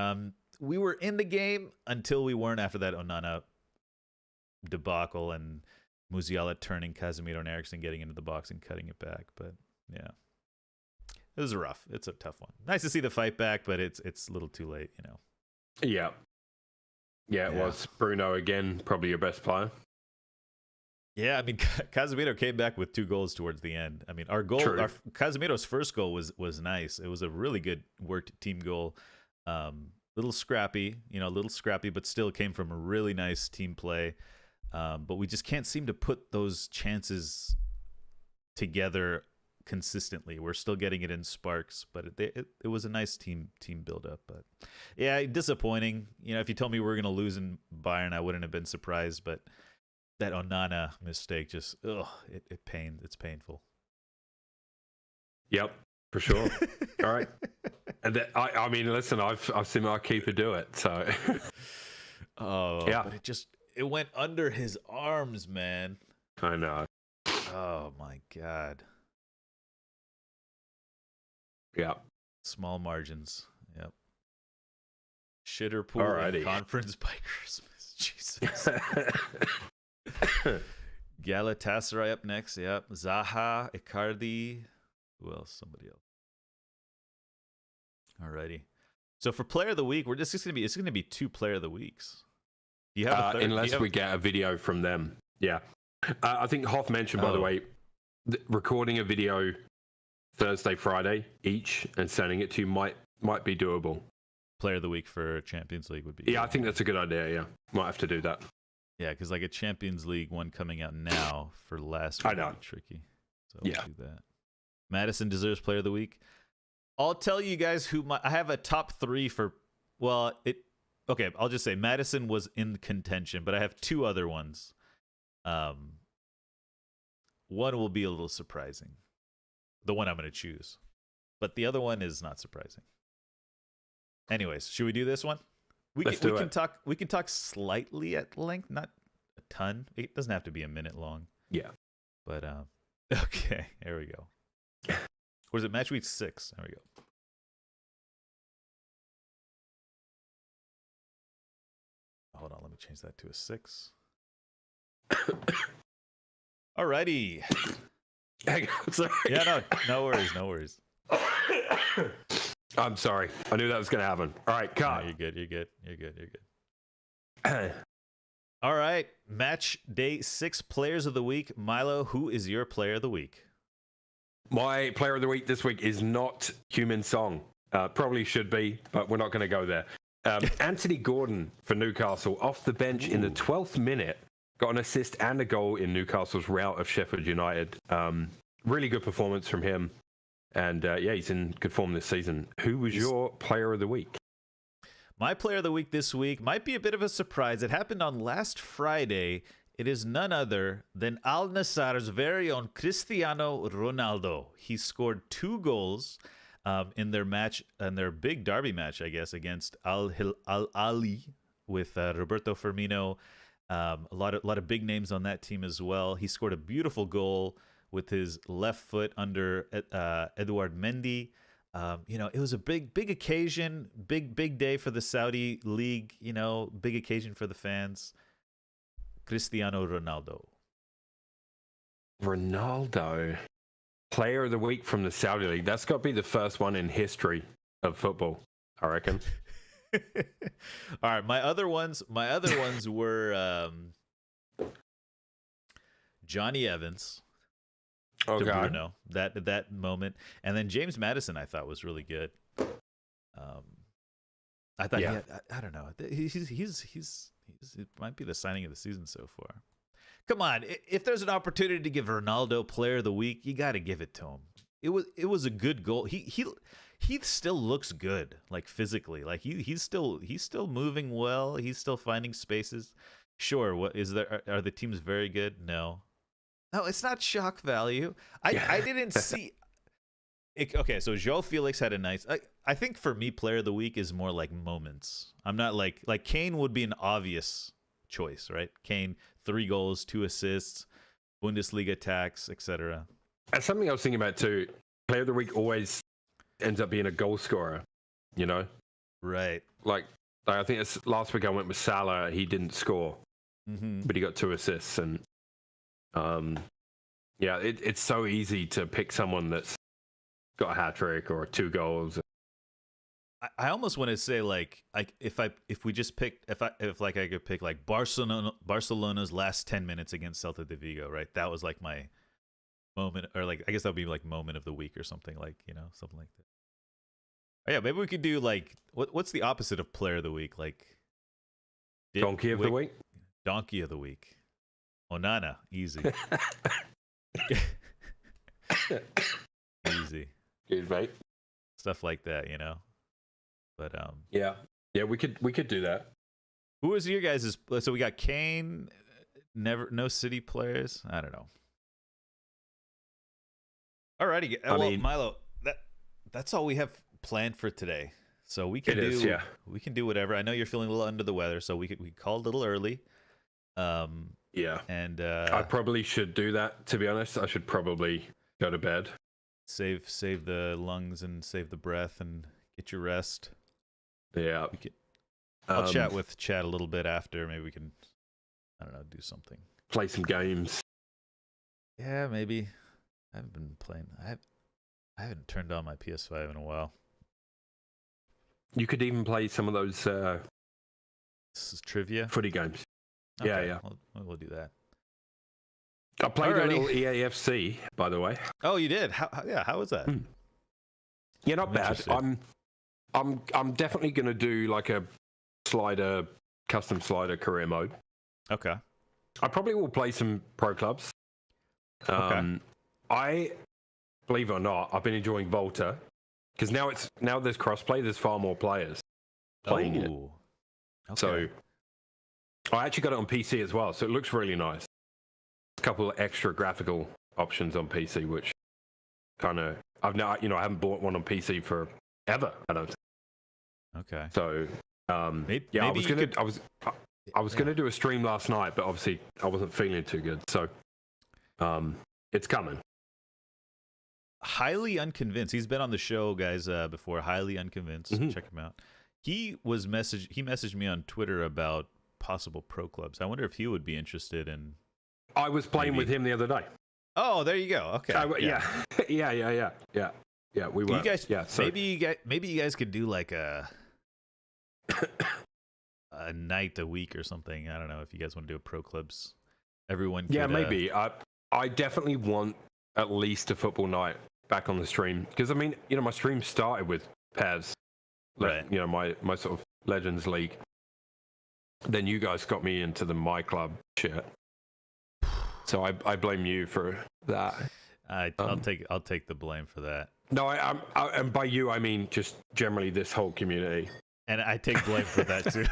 we were in the game until we weren't after that Onana debacle and Musiala turning Casemiro and Eriksen getting into the box and cutting it back. But yeah, it was rough. It's a tough one. Nice to see the fight back, but it's a little too late, you know. Yeah, it was. Bruno again, probably your best player. Yeah, I mean, Casemiro came back with 2 goals towards the end. I mean, our Casemiro's first goal was nice. It was a really good worked team goal. Little scrappy, but still came from a really nice team play. But we just can't seem to put those chances together consistently. We're still getting it in sparks, but it was a nice team build up. But yeah, disappointing. You know, if you told me we were going to lose in Bayern, I wouldn't have been surprised. But that Onana mistake just it's painful. Yep, for sure. All right, and I mean, listen, I've seen our keeper do it, so. Yeah, but it went under his arms, man. I know. Oh my god. Yeah. Small margins. Yep. Shitter pool and conference by Christmas. Jesus. Galatasaray up next. Yep. Zaha, Icardi. Who else? Somebody else. Alrighty. So for player of the week, it's gonna be 2 player of the weeks. Do you have a third? Unless we get a video from them. Yeah. I think Hoff mentioned, by the way, recording a video Thursday, Friday each and sending it to you might be doable. Player of the week for Champions League would be. Yeah, good. I think that's a good idea. Yeah, might have to do that. Yeah, because like a Champions League one coming out now for last week would be tricky. So we'll do that. Madison deserves player of the week. I'll tell you guys I have a top 3 for. Well, okay. I'll just say Madison was in contention, but I have 2 other ones. One will be a little surprising. The one I'm going to choose. But the other one is not surprising. Anyways, should we do this one? We can talk slightly at length, not a ton. It doesn't have to be a minute long. Yeah. But okay, here we go. Or is it match week 6? There we go. Hold on, let me change that to a 6. Alrighty. Hang on, sorry. Yeah, no worries. I'm sorry. I knew that was going to happen. All right, cut. No, you're good. All right, match day 6 players of the week. Milo, who is your player of the week? My player of the week this week is not Heung-min Son. Probably should be, but we're not going to go there. Anthony Gordon for Newcastle, off the bench in the 12th minute, got an assist and a goal in Newcastle's rout of Sheffield United. Really good performance from him. And he's in good form this season. Who was your player of the week? My player of the week this week might be a bit of a surprise. It happened on last Friday. It is none other than Al Nassr's very own Cristiano Ronaldo. He scored 2 goals in their big derby match, I guess, against Al Ahly with Roberto Firmino. A lot of big names on that team as well. He scored a beautiful goal with his left foot under Eduard Mendy. It was a big occasion, big day for the Saudi league. Big occasion for the fans. Cristiano Ronaldo, player of the week from the Saudi league. That's got to be the first one in history of football, I reckon. All right, my other ones were Johnny Evans. Okay. To Bruno, that moment, and then James Maddison I thought was really good. I thought I don't know. He's it might be the signing of the season so far. Come on, if there's an opportunity to give Ronaldo player of the week, you got to give it to him. It was a good goal. He still looks good, like physically. Like he's still moving well. He's still finding spaces. Sure, what is there? Are the teams very good? No, it's not shock value. I didn't see. Okay, so João Felix had a nice. I think for me, player of the week is more like moments. I'm not like Kane would be an obvious choice, right? Kane, 3 goals, 2 assists, Bundesliga tax, etc. That's something I was thinking about too. Player of the week always ends up being a goal scorer, Right. Like Like, I think it's last week I went with Salah. He didn't score, but he got 2 assists. And yeah, it's so easy to pick someone that's got a hat trick or 2 goals. I almost want to say like if we just picked if I could pick like Barcelona's last 10 minutes against Celta de Vigo, right? That was like my moment, or like I guess that would be like moment of the week or something, like, you know, something like that. Oh, yeah, maybe we could do like what's the opposite of player of the week? Like Donkey of the week? Donkey of the week. Onana, easy. Easy. Good, mate. Stuff like that, you know. But yeah, we could do that. Who was your guys'? So we got Kane. No City players. I don't know. Alrighty, well, Milo, that's all we have planned for today. So we can we can do whatever. I know you're feeling a little under the weather, so we called a little early. Yeah, and I probably should do that. To be honest, I should probably go to bed. Save the lungs and save the breath and get your rest. Yeah, I'll chat with Chad a little bit after. Maybe we can, I don't know, do something. Play some games. Yeah, maybe. I haven't been playing. I haven't turned on my PS5 in a while. You could even play some of those this is trivia footy games. Okay, yeah. We'll do that. I played a little EAFC, by the way. Oh, you did? How was that? Yeah, not bad. I'm definitely going to do like a custom slider career mode. Okay. I probably will play some pro clubs. Okay. I believe it or not, I've been enjoying Volta because now there's crossplay. There's far more players playing it. Okay. So I actually got it on PC as well, so it looks really nice. A couple of extra graphical options on PC, which kind of I haven't bought one on PC for ever. I don't. Okay. So maybe I was gonna do a stream last night, but obviously I wasn't feeling too good. So it's coming. Highly Unconvinced. He's been on the show, guys, before. Highly Unconvinced. Check him out. He messaged me on Twitter about possible pro clubs. I wonder if he would be interested in. I was playing with him the other day. Oh, there you go. Okay. Yeah. We were. You guys, So maybe you guys could do like a night a week or something. I don't know if you guys want to do a pro clubs. Everyone. Could, maybe. I definitely want at least a football night back on the stream because I mean, my stream started with Paz, right? My sort of Legends League. Then you guys got me into the My Club shit. So I blame you for that. I'll take the blame for that. No, and by you I mean just generally this whole community. And I take blame for that too.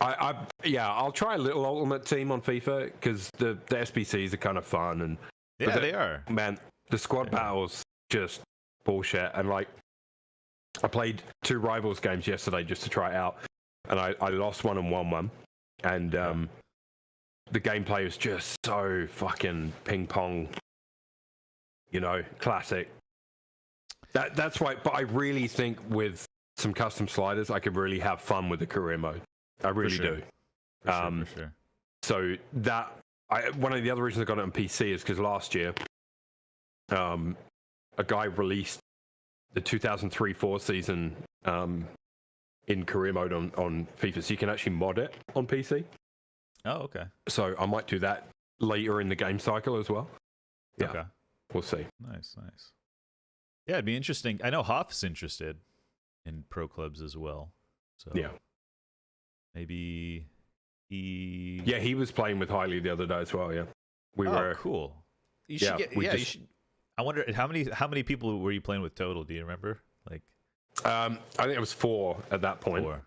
I'll try a little Ultimate Team on FIFA because the SBCs are kind of fun and they are. Man, the squad battles just bullshit. And like, I played 2 Rivals games yesterday just to try it out, and I lost one and won one, and the gameplay was just so fucking ping pong. Classic. That's why. But I really think with some custom sliders, I could really have fun with the career mode. I really do. For sure. So one of the other reasons I got it on PC is because last year, a guy released the 2003-04 season in career mode on FIFA, so you can actually mod it on PC. Oh, okay. So I might do that later in the game cycle as well. Yeah. Okay. We'll see. Nice. Yeah, it'd be interesting. I know Hoff's interested in pro clubs as well. So yeah, maybe he. Yeah, he was playing with Hailey the other day as well. Yeah, we were cool. You should I wonder how many people were you playing with total? Do you remember? Like, I think it was 4 at that point. 4.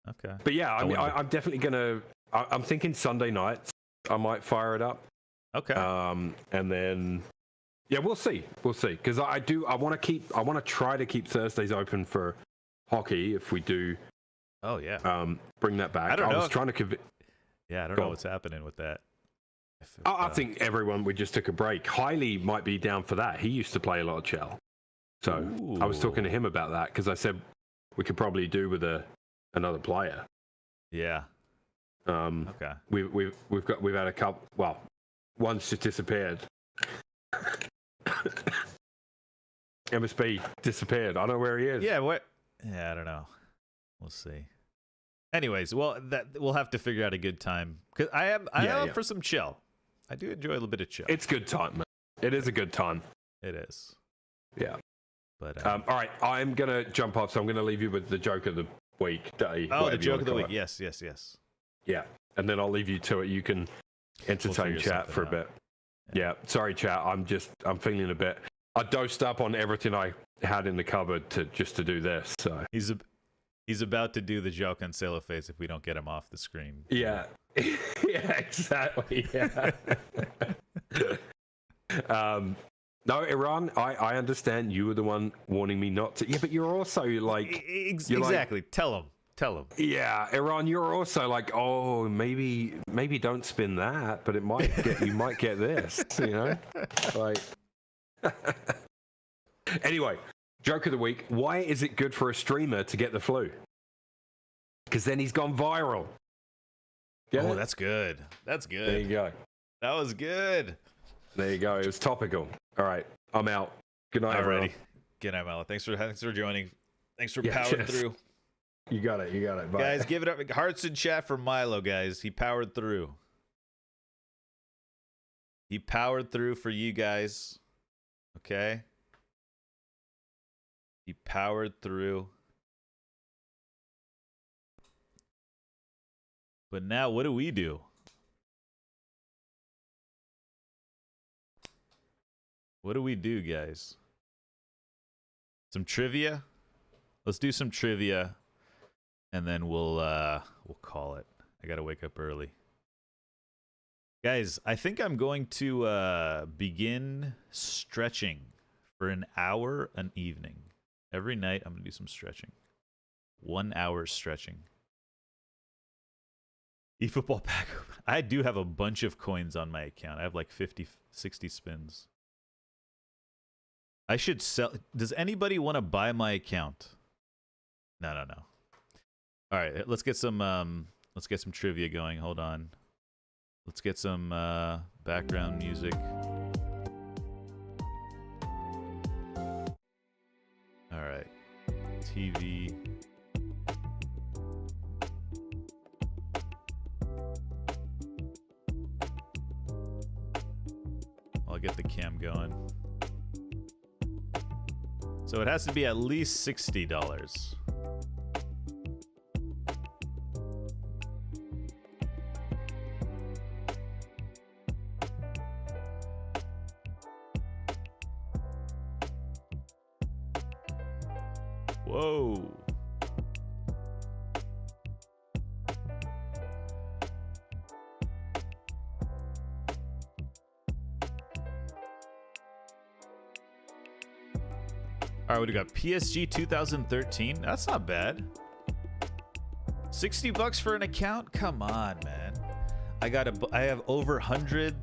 Okay. But yeah, I'm definitely gonna. I'm thinking Sunday nights. I might fire it up. Okay. And then. Yeah, we'll see. Because I want to try to keep Thursdays open for hockey if we do. Oh yeah. Bring that back. I was trying to I don't know what's happening with that. I think we just took a break. Hailey might be down for that. He used to play a lot of Chell. So I was talking to him about that because I said we could probably do with another player. Yeah. Okay. We've had a couple. Well, one's just disappeared. MSB disappeared. I don't know where he is. Yeah. What? Yeah, I don't know. We'll see. Anyways, well, we'll have to figure out a good time because I am up for some chill. I do enjoy a little bit of chill. It's good time, man. It is a good time. It is. Yeah. But all right, I'm gonna jump off, so I'm gonna leave you with the joke of the week. The joke of the week. Yes. Yeah, and then I'll leave you to it. You can entertain chat for a bit. Yeah. Sorry, chat. I'm feeling a bit. I dosed up on everything I had in the cupboard to do this. So he's about to do the joke on Sailorface if we don't get him off the screen. Yeah. Yeah. Exactly. Yeah. No, Iran, I understand you were the one warning me not to. Yeah, but you're also like... Exactly. Like, tell him. Yeah, Iran, you're also like, oh, maybe don't spin that, but you might get this, you know? Like... Anyway, joke of the week. Why is it good for a streamer to get the flu? Because then he's gone viral. Get it? That's good. That's good. There you go. That was good. There you go. It was topical. All right, I'm out. Good night, everyone. Good night, Milo. Thanks for joining. Thanks for powering through. You got it. Bye. Guys, give it up. Hearts in chat for Milo, guys. He powered through. He powered through for you guys. Okay? He powered through. But now, what do we do? What do we do, guys? Some trivia? Let's do some trivia, and then we'll call it. I gotta wake up early. Guys, I think I'm going to begin stretching for an hour an evening. Every night, I'm gonna do some stretching. 1 hour stretching. eFootball pack. I do have a bunch of coins on my account. I have like 50, 60 spins. I should sell. Does anybody want to buy my account? No. All right, let's get some trivia going. Hold on. Let's get some background music. All right. TV. I'll get the cam going. So it has to be at least $60. Whoa. All right, we got PSG 2013. That's not bad. $60 for an account? Come on, man. I have over 100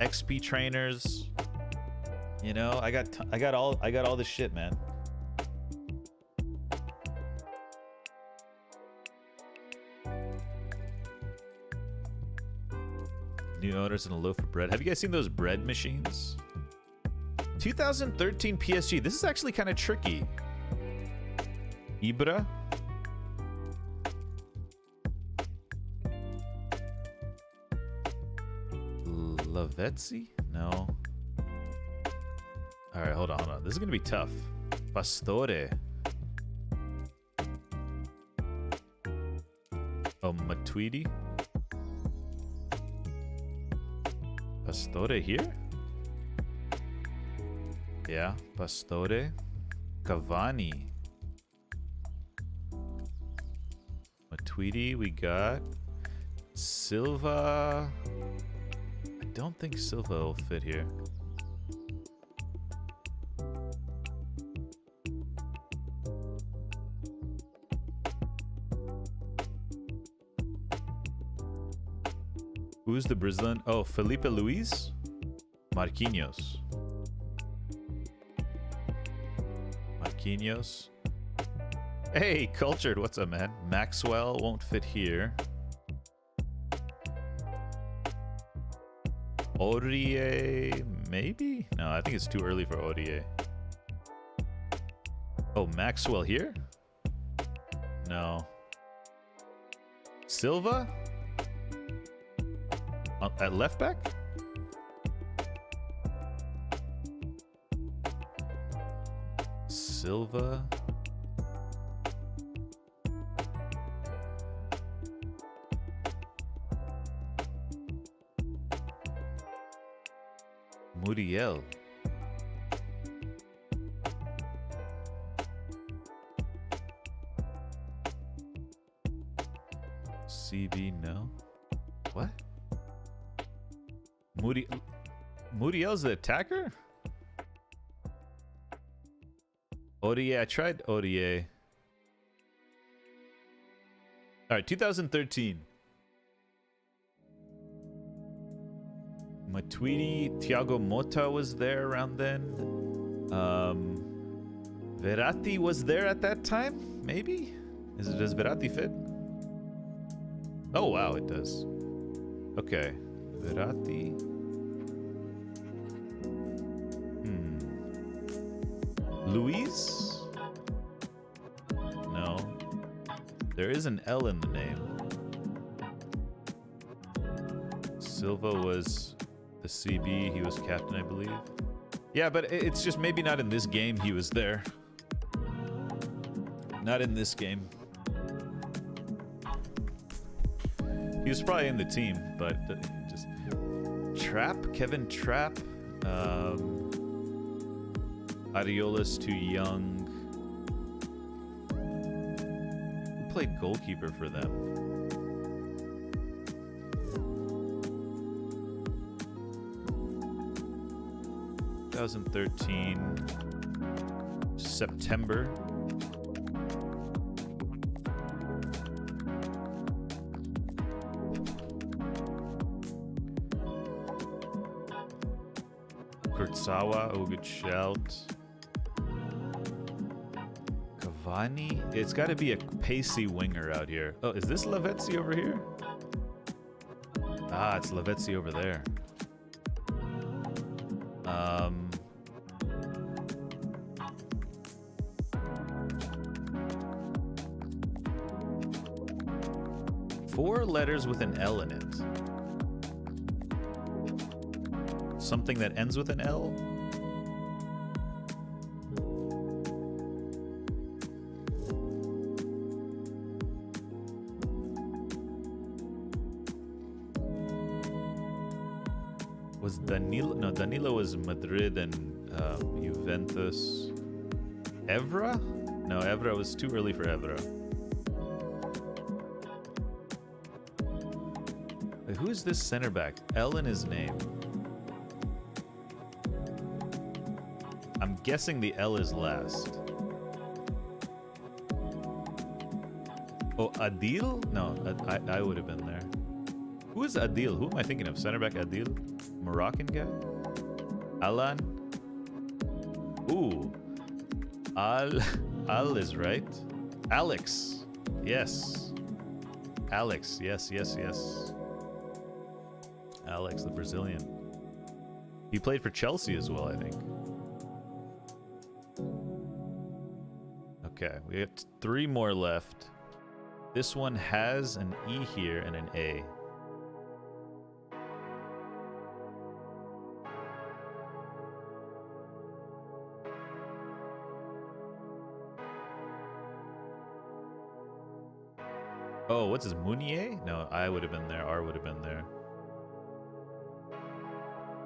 XP trainers. You know, I got all this shit, man. New owners and a loaf of bread. Have you guys seen those bread machines? 2013 PSG. This is actually kind of tricky. Ibra. Lavezzi? No. All right, hold on. This is gonna be tough. Pastore. Oh, Matuidi. Pastore here? Yeah, Pastore, Cavani, Matuidi, we got Silva. I don't think Silva will fit here. Who's the Brazilian? Oh, Felipe Luis? Marquinhos. Marquinhos. Hey, Cultured, what's up, man? Maxwell won't fit here. Aurier, maybe? No, I think it's too early for Aurier. Oh, Maxwell here? No. Silva? At left back? Silva? Muriel. CB, no. What? Muriel's the attacker? Aurier, I tried Aurier. Alright, 2013. Matuidi, Thiago Motta was there around then. Verratti was there at that time? Maybe? Does Verratti fit? Oh wow, it does. Okay. Verratti. Luis? No. There is an L in the name. Silva was the CB. He was captain, I believe. Yeah, but it's just maybe not in this game he was there. Not in this game. He was probably in the team, but just... Trapp? Kevin Trapp? Ariola's too young. Who played goalkeeper for them? ...2013... September. Kurtzawa, oh good shout. Cavani? It's got to be a pacey winger out here. Oh, is this Lavezzi over here? Ah, it's Lavezzi over there. Four letters with an L in it. Something that ends with an L? Was Danilo? No, Danilo was Madrid and Juventus. Evra? No, Evra was too early for Evra. Wait, who is this center back? L in his name. I'm guessing the L is last. Oh, Adil? No, I would have been there. Who is Adil? Who am I thinking of? Center back Adil? Moroccan guy? Alan? Ooh. Al is right. Alex. Yes. Alex. Yes, yes, yes. Alex, the Brazilian. He played for Chelsea as well, I think. Okay, we have 3 more left. This one has an E here and an A. Oh, what's his Mounier? No, I would have been there. R would have been there.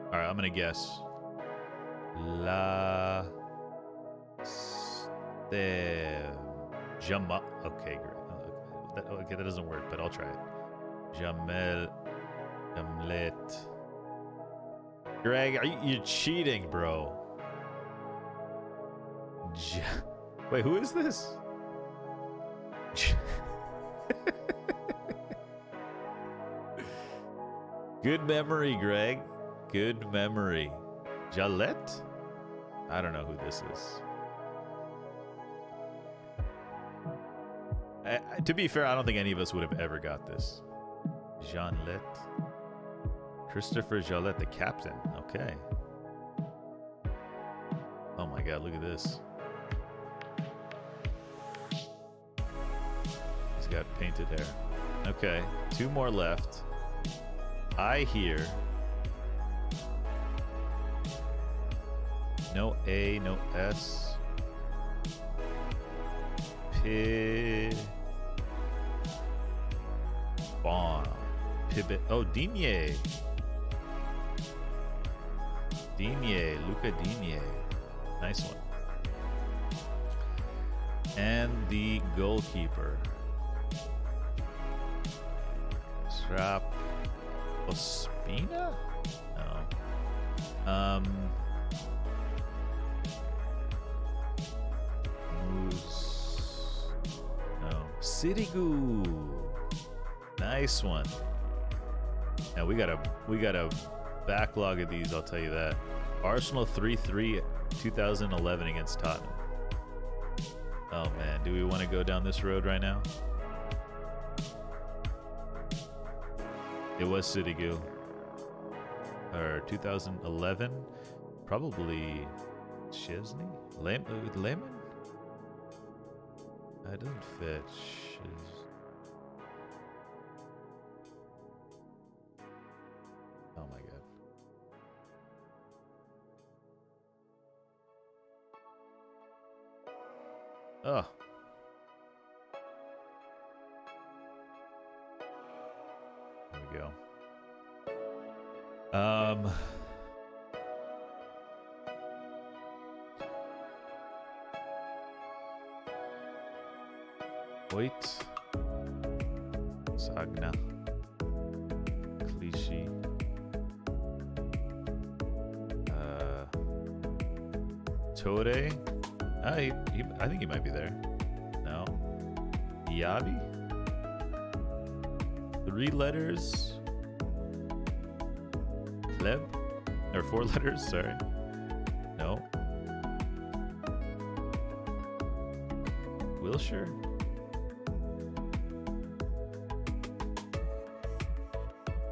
All right, I'm gonna guess. La Jama. Okay, great. Okay, that doesn't work, but I'll try it. Jamlet. Greg, you're cheating, bro. Wait, who is this? Good memory, Greg. Good memory. Jalette? I don't know who this is. To be fair, I don't think any of us would have ever got this. Jeanlet. Christopher Jeanlet, the captain. Okay. Oh my god, look at this. He's got painted hair. Okay, 2 more left. I hear no A, no S. P. Bon. Pivot. Oh, Digne. Digne. Luca Digne. Nice one. And the goalkeeper. Strap. Ospina? No. Moose. No. Siuuuu. Nice one. Now we got a backlog of these, I'll tell you that. Arsenal 3-3 2011 against Tottenham. Oh man, do we want to go down this road right now? It was Siuuuu. Or 2011? Probably Chesney? Lehman? That doesn't fit. Oh my god. Oh. There we go. Wait. Sagna. Clichy. Tore. I think he might be there. No. Yavi? 3 letters. Pleb? Or 4 letters, sorry. No. Wilshire?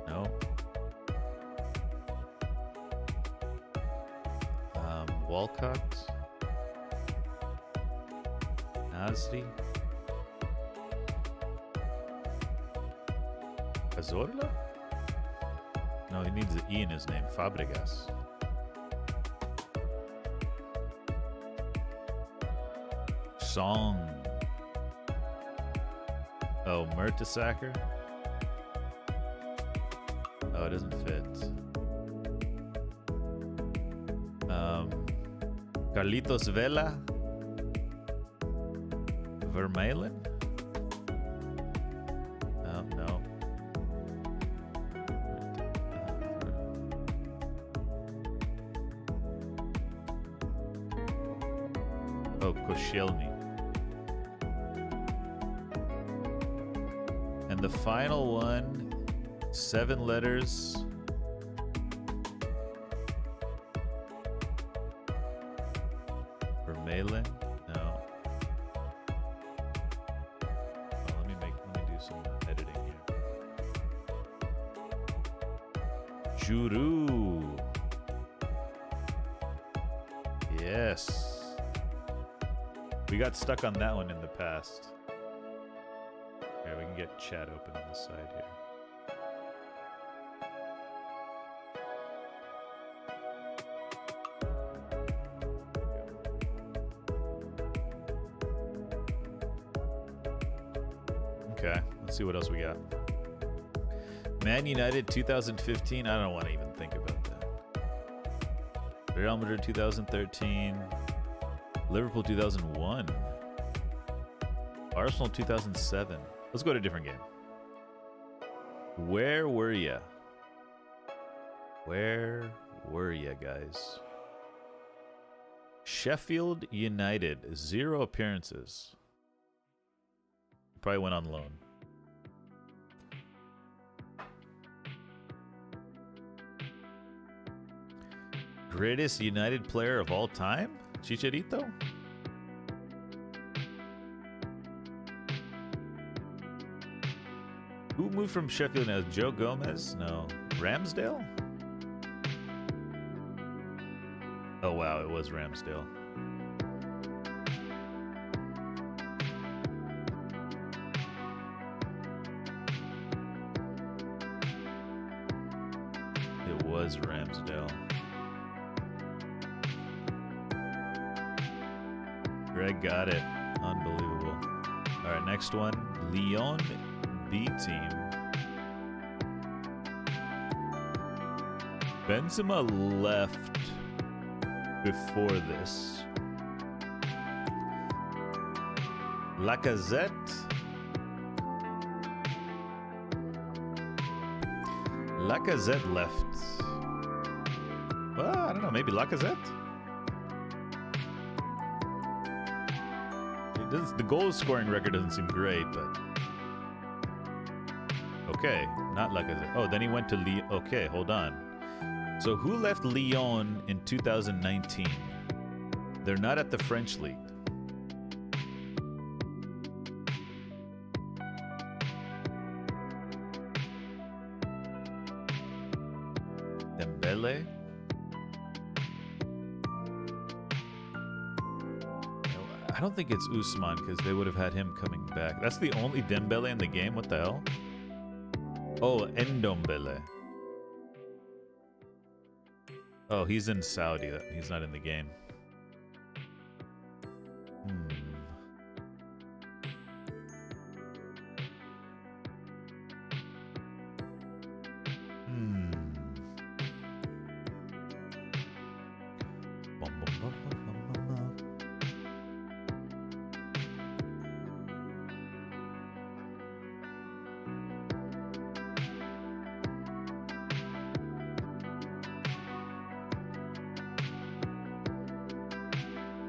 No. Walcott? Nasri? Cazorla? No, he needs the E in his name. Fabregas. Song. Oh, Mertesacker? Oh, it doesn't fit. Carlitos Vela? Vermeulen? Oh, no. Oh, Koscielny. And the final one, 7 letters. Vermeulen? No. Oh, let me do some editing here. Siuuuu. Yes. We got stuck on that one in the past. Here, we can get chat open on the side here. Okay, let's see what else we got. Man United 2015. I don't want to even think about that. Real Madrid 2013. Liverpool 2001. Arsenal 2007. Let's go to a different game. Where were ya? Where were ya, guys? Sheffield United, 0 appearances. Probably went on loan. Greatest United player of all time? Chicharito? Who moved from Sheffield now? Joe Gomez? No. Ramsdale? Oh wow, it was Ramsdale. It was Ramsdale. Greg got it. Unbelievable. All right, next one. Lyon B team. Benzema left before this. Lacazette. Lacazette left. Well, I don't know. Maybe Lacazette? The goal scoring record doesn't seem great, but okay, not Lacazette. Oh, then he went to Lyon. Okay, hold on. So who left Lyon in 2019? They're not at the French league. Dembele. I don't think it's Usman because they would have had him coming back. That's the only Dembele in the game? What the hell? Oh, Ndombele. Oh, he's in Saudi. He's not in the game.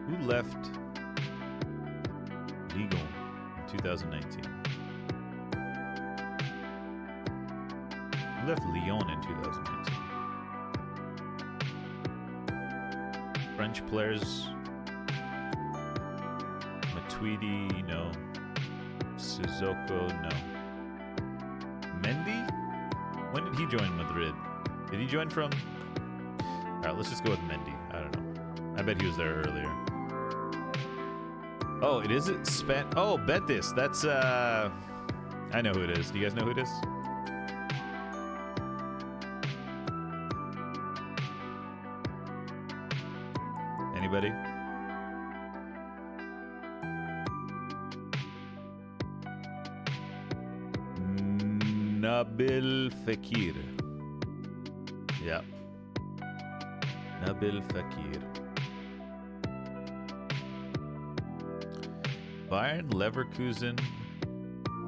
Who left Ligue 1 in 2019? Who left Lyon in 2019? French players. Matuidi, no. Sissoko, no. Mendy? When did he join Madrid? Did he join from... Alright, let's just go with Mendy. I don't know. I bet he was there earlier. Oh, it is it Span... Oh, Betis. That's, I know who it is. Do you guys know who it is? Anybody? Nabil Fekir. Yeah. Nabil Fekir. Bayern Leverkusen.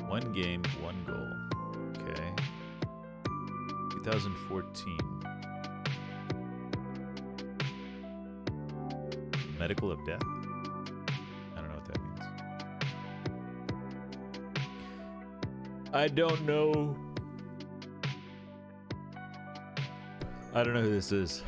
1 game, 1 goal. Okay. 2014. Medical of death? I don't know what that means. I don't know. I don't know who this is.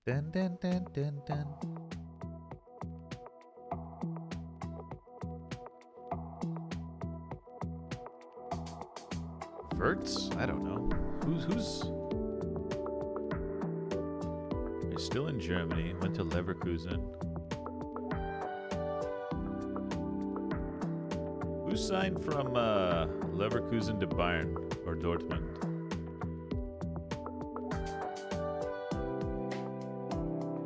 Dun, dun, dun, dun, dun. Verts? I don't know. Who's... He's still in Germany. Went to Leverkusen. Who signed from Leverkusen to Bayern or Dortmund?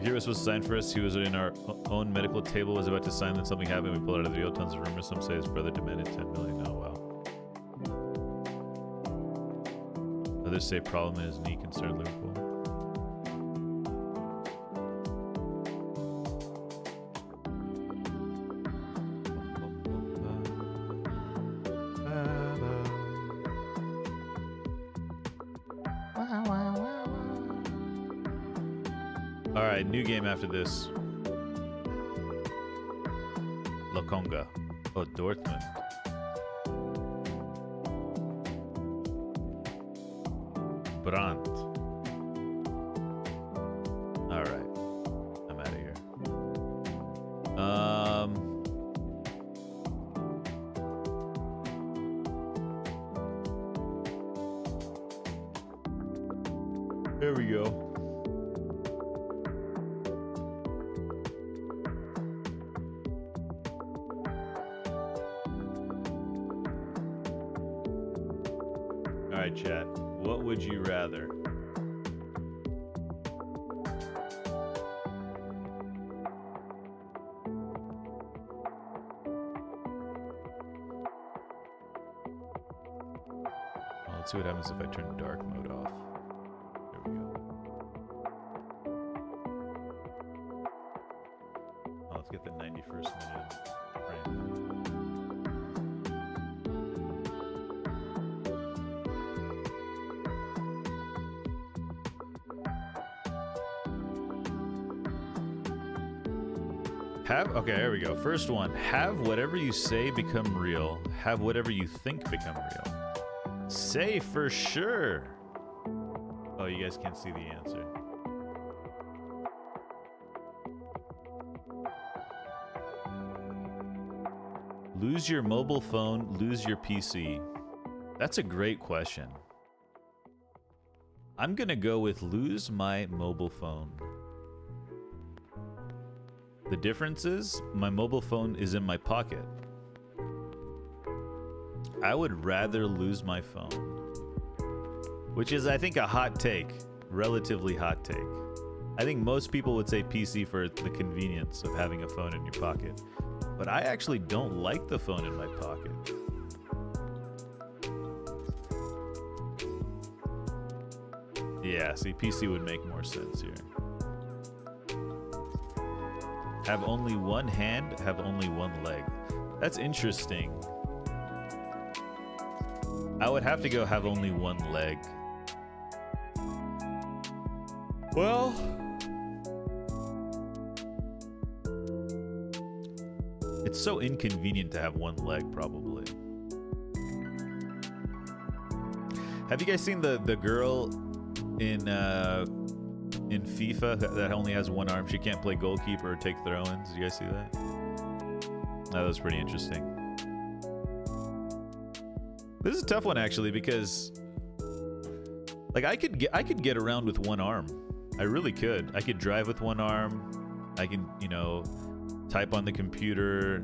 He was supposed to sign for us. He was in our own medical table. Was about to sign. Then something happened. We pulled out of the video. Tons of rumors. Some say his brother demanded 10 million. Oh wow. Others say problem in his knee concerned Liverpool. All right, new game after this. Lokonga. Oh, Dortmund. Brandt. All right. I'm out of here. There we go. All right, chat. What would you rather? Well, let's see what happens if I turn dark mode off. There we go. Oh, let's get the 91st minute frame. Okay, here we go. First one. Have whatever you say become real. Have whatever you think become real. Say for sure. Oh, you guys can't see the answer. Lose your mobile phone, lose your PC. That's a great question. I'm gonna go with lose my mobile phone. The difference is, my mobile phone is in my pocket. I would rather lose my phone. Which is, I think, a hot take. Relatively hot take. I think most people would say PC for the convenience of having a phone in your pocket. But I actually don't like the phone in my pocket. Yeah, see, PC would make more sense here. Have only one hand, have only one leg. That's interesting. I would have to go have only one leg. Well, it's so inconvenient to have one leg, probably. Have you guys seen the girl in FIFA that only has one arm? She can't play goalkeeper or take throw-ins. Did you guys see that? That was pretty interesting. This is a tough one, actually, because like I could get around with one arm. I really could. I could drive with one arm. I can, you know, type on the computer.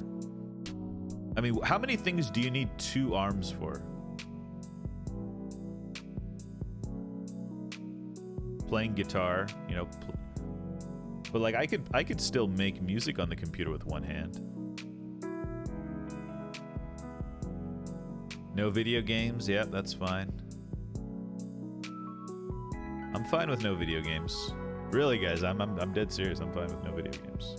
I mean, how many things do you need two arms for? Playing guitar, you know, but like I could still make music on the computer with one hand. No video games, yeah, that's fine. I'm fine with no video games. Really, guys, I'm dead serious. I'm fine with no video games.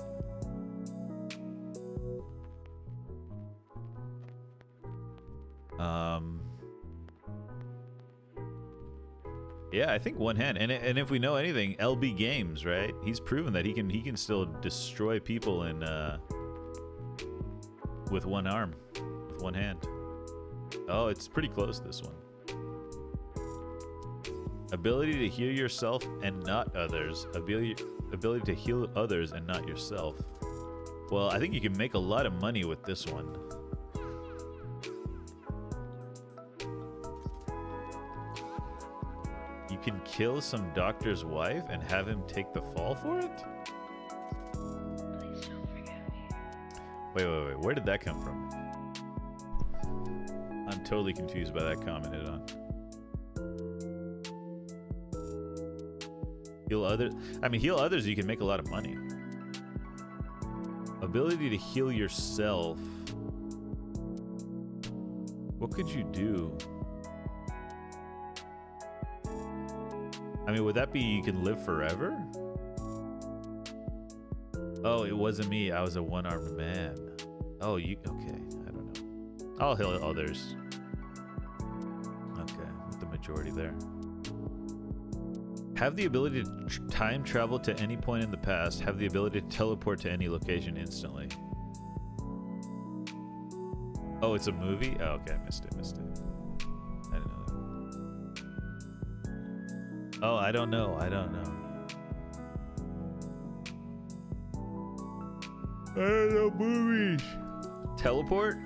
Yeah, I think one hand, and if we know anything, LB Games, right? He's proven that he can still destroy people in with one arm, with one hand. Oh, it's pretty close, this one. Ability to heal yourself and not others. Ability to heal others and not yourself. Well, I think you can make a lot of money with this one. You can kill some doctor's wife and have him take the fall for it? Please don't forget me. Wait. Where did that come from? I'm totally confused by that comment, Idon. Heal others. I mean, heal others, you can make a lot of money. Ability to heal yourself. What could you do? I mean, would that be you can live forever? Oh, it wasn't me. I was a one-armed man. Oh, you... Okay, I don't know. I'll heal others. Okay, with the majority there. Have the ability to time travel to any point in the past. Have the ability to teleport to any location instantly. Oh, it's a movie? Oh, okay, I missed it. I didn't know that. Oh, I don't know. I don't know. I don't know movies. Teleport?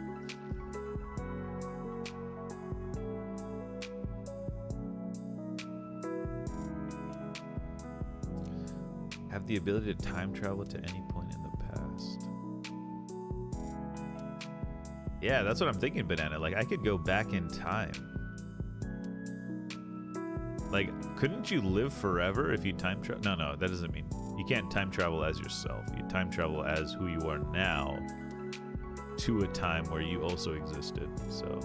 Have the ability to time travel to any point in the past. Yeah, that's what I'm thinking, Banana. Like, I could go back in time. Like, couldn't you live forever if you time travel? No, no, that doesn't mean... You can't time travel as yourself. You time travel as who you are now to a time where you also existed. So,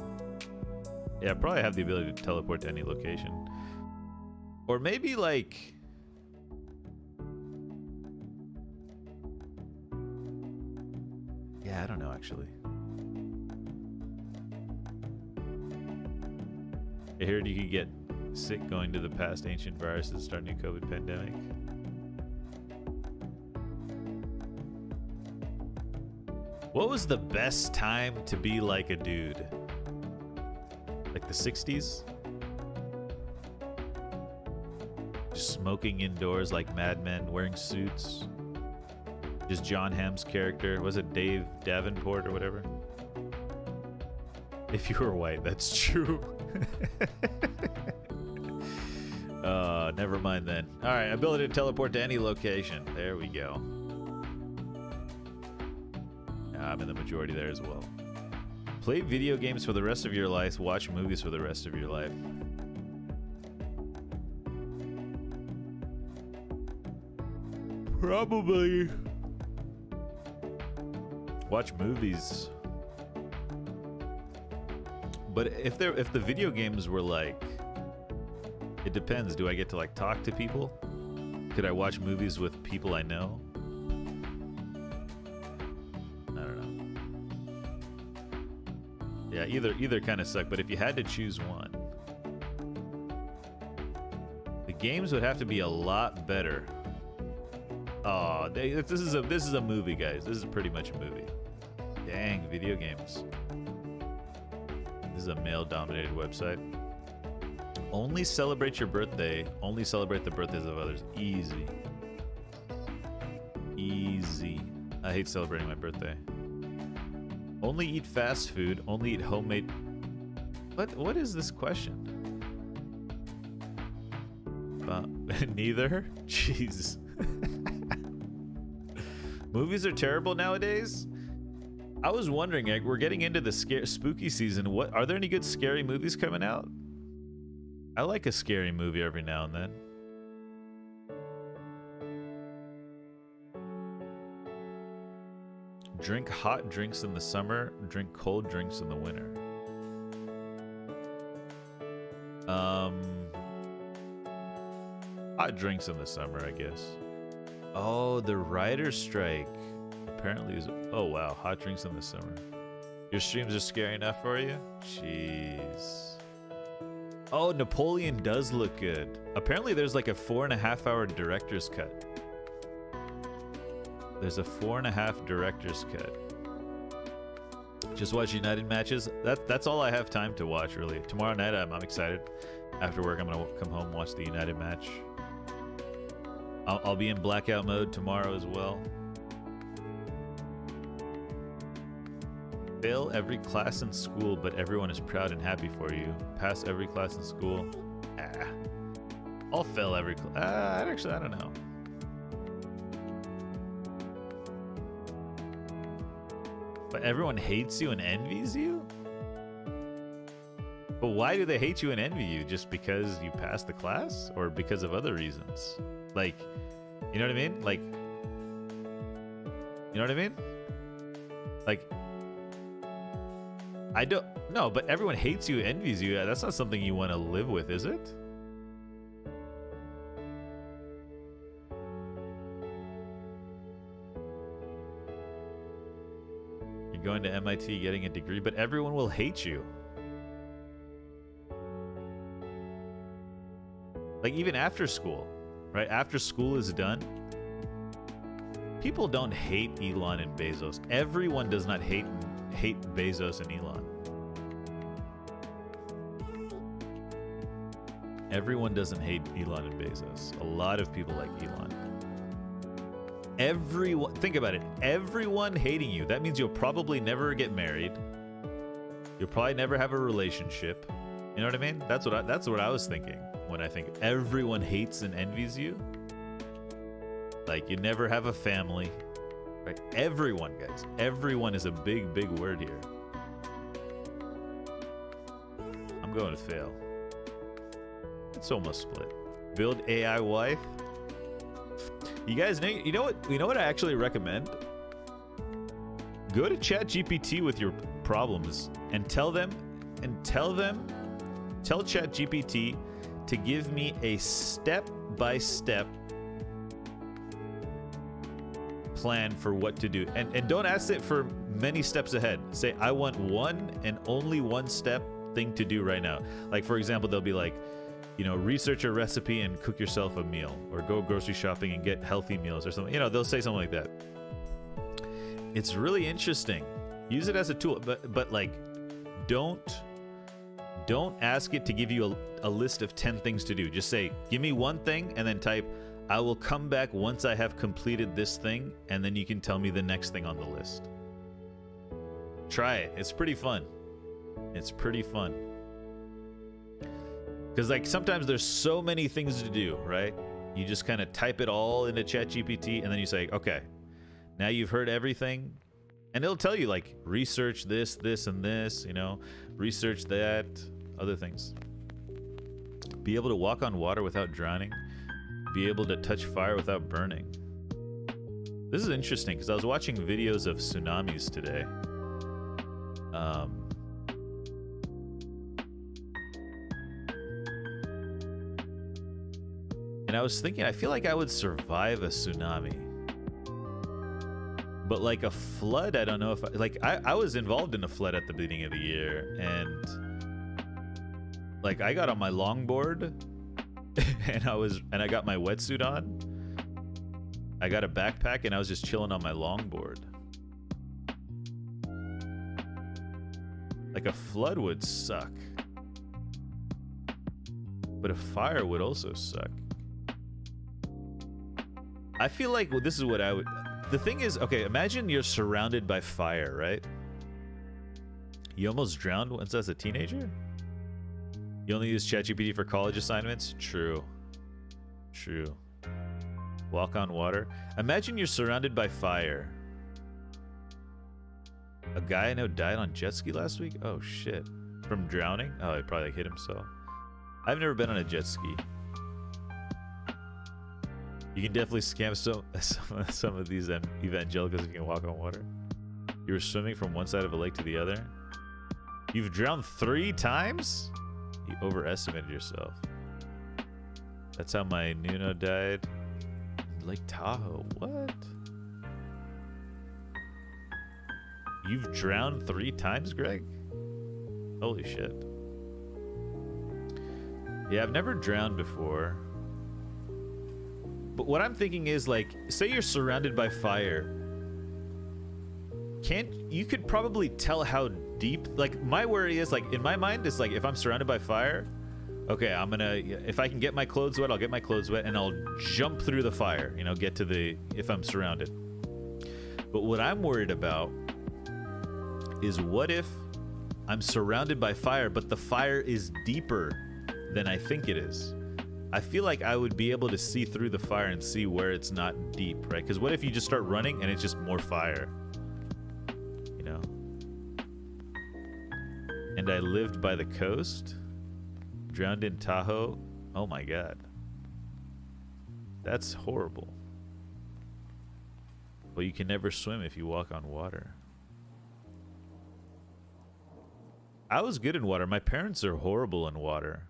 yeah, probably have the ability to teleport to any location. Or maybe, like... Yeah, I don't know, actually. I heard you could get sick going to the past ancient viruses, start new COVID pandemic. What was the best time to be like a dude? Like the 60s? Just smoking indoors like madmen, wearing suits. Just John Hamm's character. Was it Dave Davenport or whatever? If you were white, that's true. Never mind then. Alright, ability to teleport to any location. There we go. I'm in the majority there as well. Play video games for the rest of your life. Watch movies for the rest of your life. Probably. Watch movies. But if the video games were like, it depends. Do I get to like talk to people? Could I watch movies with people I know? I don't know. Yeah, either kind of suck. But if you had to choose one, the games would have to be a lot better. Oh, this is a movie, guys. This is pretty much a movie. Dang, video games. This is a male-dominated website. Only celebrate your birthday. Only celebrate the birthdays of others. Easy. Easy. I hate celebrating my birthday. Only eat fast food. Only eat homemade... What is this question? Neither? Jeez. Movies are terrible nowadays? I was wondering, like, we're getting into the spooky season. What are there any good scary movies coming out? I like a scary movie every now and then. Drink hot drinks in the summer, drink cold drinks in the winter. Hot drinks in the summer, I guess. Oh, the writer's strike. Apparently is... Oh wow, hot drinks in the summer. Your streams are scary enough for you? Jeez. Oh, Napoleon does look good. Apparently there's like a 4.5-hour director's cut. There's a 4.5 director's cut. Just watch United matches. That's all I have time to watch, really. Tomorrow night I'm excited. After work I'm gonna come home and watch the United match. I'll be in blackout mode tomorrow as well. Fail every class in school, but everyone is proud and happy for you. Pass every class in school. I'll fail every class. Actually, I don't know. But everyone hates you and envies you? But why do they hate you and envy you? Just because you passed the class? Or because of other reasons? Like, you know what I mean? Like, you know what I mean? Like, I don't no, but everyone hates you, envies you. That's not something you want to live with, is it? You're going to MIT, getting a degree, but everyone will hate you. Like even after school, right? After school is done, people don't hate Elon and Bezos. Everyone does not hate Bezos and Elon. Everyone doesn't hate Elon and Bezos. A lot of people like Elon. Everyone, think about it. Everyone hating you. That means you'll probably never get married. You'll probably never have a relationship. You know what I mean? That's what I was thinking when I think everyone hates and envies you. Like, you never have a family. Right? Everyone, guys. Everyone is a big, big word here. I'm going to fail. It's almost split. Build AI wife. You guys know, you know what I actually recommend? Go to ChatGPT with your problems and tell ChatGPT to give me a step-by-step plan for what to do. And don't ask it for many steps ahead. Say, I want one and only one step thing to do right now. Like, for example, they'll be like, you know, research a recipe and cook yourself a meal, or go grocery shopping and get healthy meals or something. You know, they'll say something like that. It's really interesting. Use it as a tool, but like, don't ask it to give you a list of 10 things to do. Just say, give me one thing, and then type, I will come back once I have completed this thing, and then you can tell me the next thing on the list. Try it. It's pretty fun. It's pretty fun. Because, like, sometimes there's so many things to do, right? You just kind of type it all into ChatGPT, and then you say, okay, now you've heard everything. And it'll tell you, like, research this, this, and this, you know, research that, other things. Be able to walk on water without drowning. Be able to touch fire without burning. This is interesting, because I was watching videos of tsunamis today. And I was thinking, I feel like I would survive a tsunami. But like a flood, I don't know if I was involved in a flood at the beginning of the year, and like I got on my longboard and I got my wetsuit on. I got a backpack and I was just chilling on my longboard. Like a flood would suck. But a fire would also suck. I feel like, well, this is what I would... The thing is, okay, imagine you're surrounded by fire, right? You almost drowned once as a teenager? You only use ChatGPT for college assignments? True. True. Walk on water. Imagine you're surrounded by fire. A guy I know died on jet ski last week? Oh, shit. From drowning? Oh, he probably hit himself. I've never been on a jet ski. You can definitely scam some of these evangelicals if you can walk on water. You were swimming from one side of a lake to the other. You've drowned 3 times? You overestimated yourself. That's how my Nuno died. Lake Tahoe. What? You've drowned 3 times, Greg? Holy shit. Yeah, I've never drowned before. But what I'm thinking is, like, say you're surrounded by fire. You could probably tell how deep, like, my worry is, like, in my mind, it's like, if I'm surrounded by fire, okay, I'm gonna, if I can get my clothes wet, I'll get my clothes wet, and I'll jump through the fire, you know, get to the, if I'm surrounded. But what I'm worried about is, what if I'm surrounded by fire, but the fire is deeper than I think it is? I feel like I would be able to see through the fire and see where it's not deep, right? Because what if you just start running and it's just more fire? You know? And I lived by the coast, drowned in Tahoe. Oh my God. That's horrible. Well, you can never swim if you walk on water. I was good in water. My parents are horrible in water.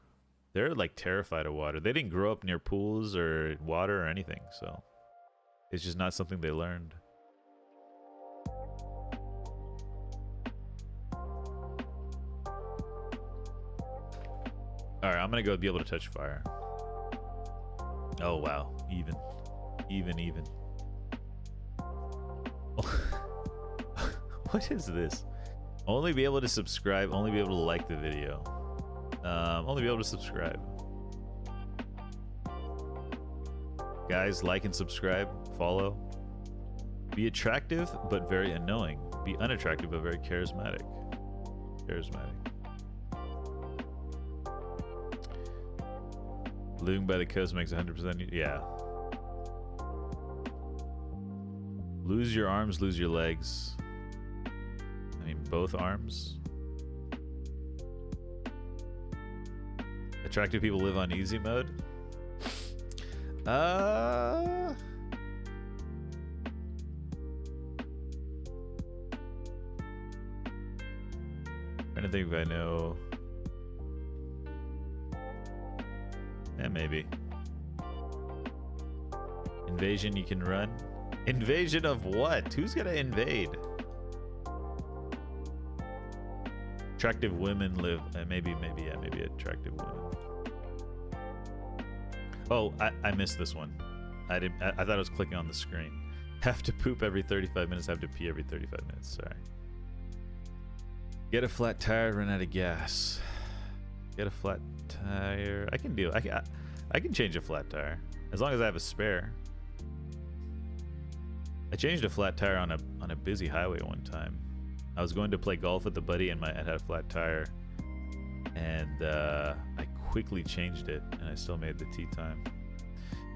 They're like terrified of water. They didn't grow up near pools or water or anything, so it's just not something they learned. All right, I'm gonna go be able to touch fire. Oh wow, even. What is this? Only be able to subscribe, only be able to like the video. Only be able to subscribe. Guys, like and subscribe. Follow. Be attractive but very annoying. Be unattractive but very charismatic. Charismatic. Living by the coast makes 100%. Yeah. Lose your arms, lose your legs. I mean, both arms. Attractive people live on easy mode. Trying to think if I know. Yeah, maybe. Invasion, you can run. Invasion of what? Who's gonna invade? Attractive women live. Maybe attractive women. Oh, I missed this one. I thought I was clicking on the screen. Have to poop every 35 minutes. Have to pee every 35 minutes. Sorry. Get a flat tire. Run out of gas. Get a flat tire. I can do. I can change a flat tire as long as I have a spare. I changed a flat tire on a busy highway one time. I was going to play golf with a buddy and I had a flat tire, and I quickly changed it, and I still made the tee time.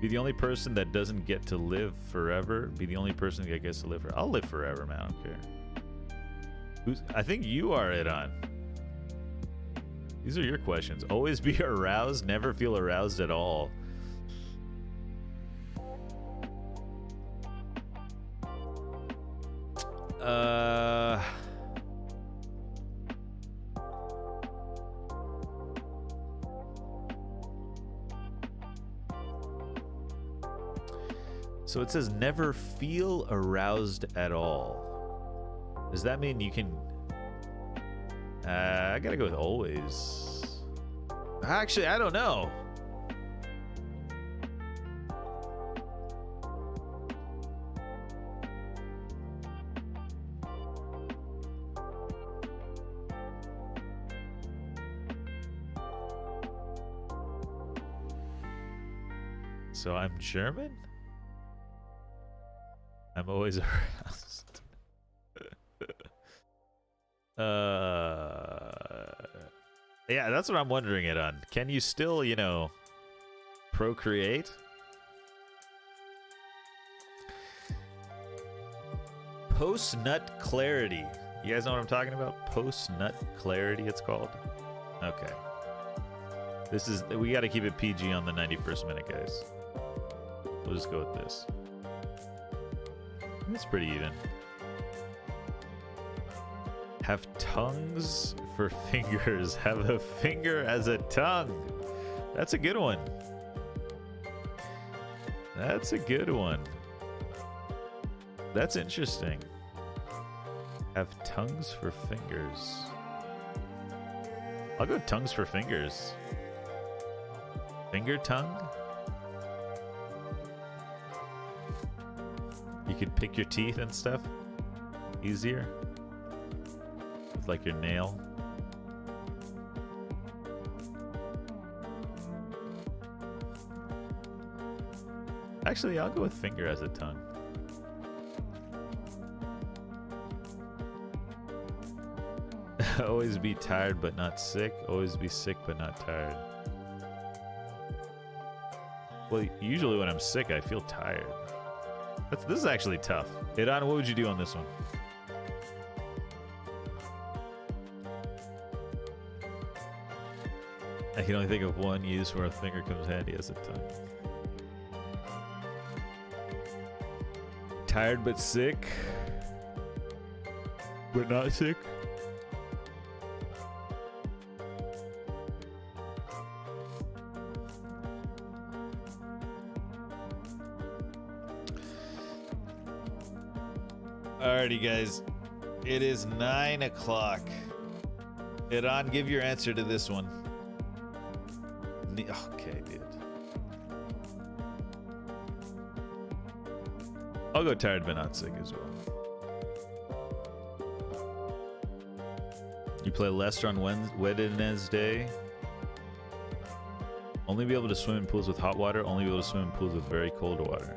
Be the only person that doesn't get to live forever. Be the only person that gets to live forever. I'll live forever, man. I don't care. I think you are it on. These are your questions. Always be aroused. Never feel aroused at all. So it says never feel aroused at all. Does that mean you can... I gotta go with always. Actually, I don't know. So I'm German? I'm always aroused. Yeah, that's what I'm wondering it on. Can you still, you know, procreate? Post-nut clarity. You guys know what I'm talking about? Post-nut clarity, it's called. Okay. This is, we got to keep it PG on the 91st minute, guys. We'll just go with this. It's pretty even. Have tongues for fingers. Have a finger as a tongue. That's a good one. That's a good one. That's interesting. Have tongues for fingers. I'll go tongues for fingers. Finger tongue? You could pick your teeth and stuff easier with like your nail. Actually, I'll go with finger as a tongue. Always be tired but not sick. Always be sick but not tired. Well, usually when I'm sick, I feel tired. This is actually tough. Iran, what would you do on this one? I can only think of one use where a finger comes handy as a tongue. Tired but sick. But not sick. Alrighty, guys. It is 9 o'clock. Iran, give your answer to this one. Okay, dude. I'll go tired but not sick as well. You play Leicester on Wednesday. Only be able to swim in pools with hot water. Only be able to swim in pools with very cold water.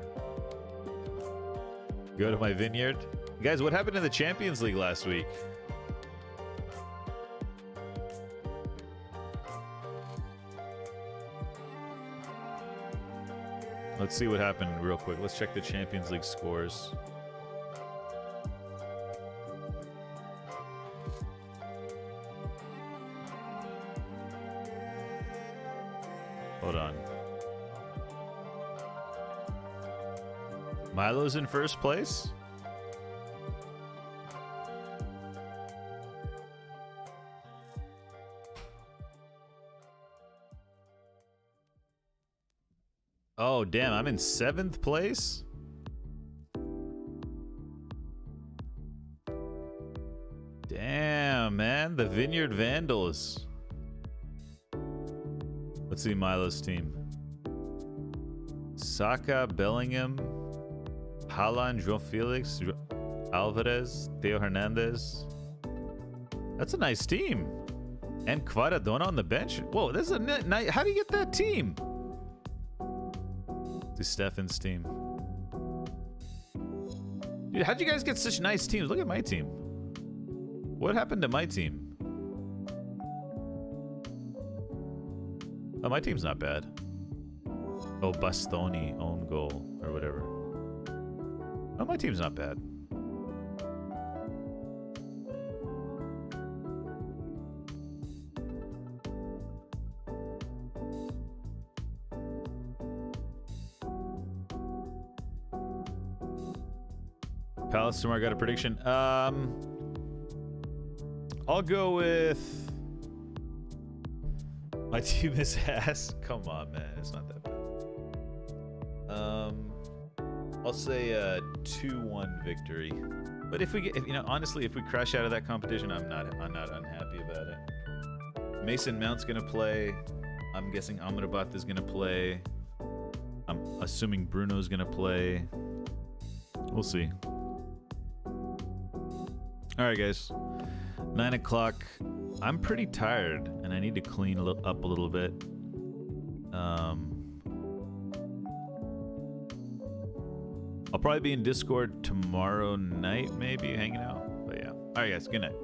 Go to my vineyard. Guys, what happened in the Champions League last week? Let's see what happened real quick. Let's check the Champions League scores. Hold on. Milo's in first place? Oh, damn, I'm in 7th place? Damn, man, the Vineyard Vandals. Let's see Milo's team. Saka, Bellingham, Haaland, João Felix, Alvarez, Theo Hernandez. That's a nice team. And Kvaradona on the bench. Whoa, that's a nice. How do you get that team? To Stefan's team. Dude, how'd you guys get such nice teams? Look at my team. What happened to my team? Oh, my team's not bad. Oh, Bastoni, own goal, or whatever. Oh, my team's not bad. Palace tomorrow, got a prediction. I'll go with my team is ass. Come on, man, it's not that bad. I'll say a 2-1 victory. But if we get, you know, honestly, if we crash out of that competition, I'm not unhappy about it. Mason Mount's gonna play. I'm guessing Amrabat is gonna play. I'm assuming Bruno's gonna play. We'll see. All right, guys. 9 o'clock. I'm pretty tired, and I need to clean up a little bit. I'll probably be in Discord tomorrow night, maybe hanging out. But yeah. All right, guys. Good night.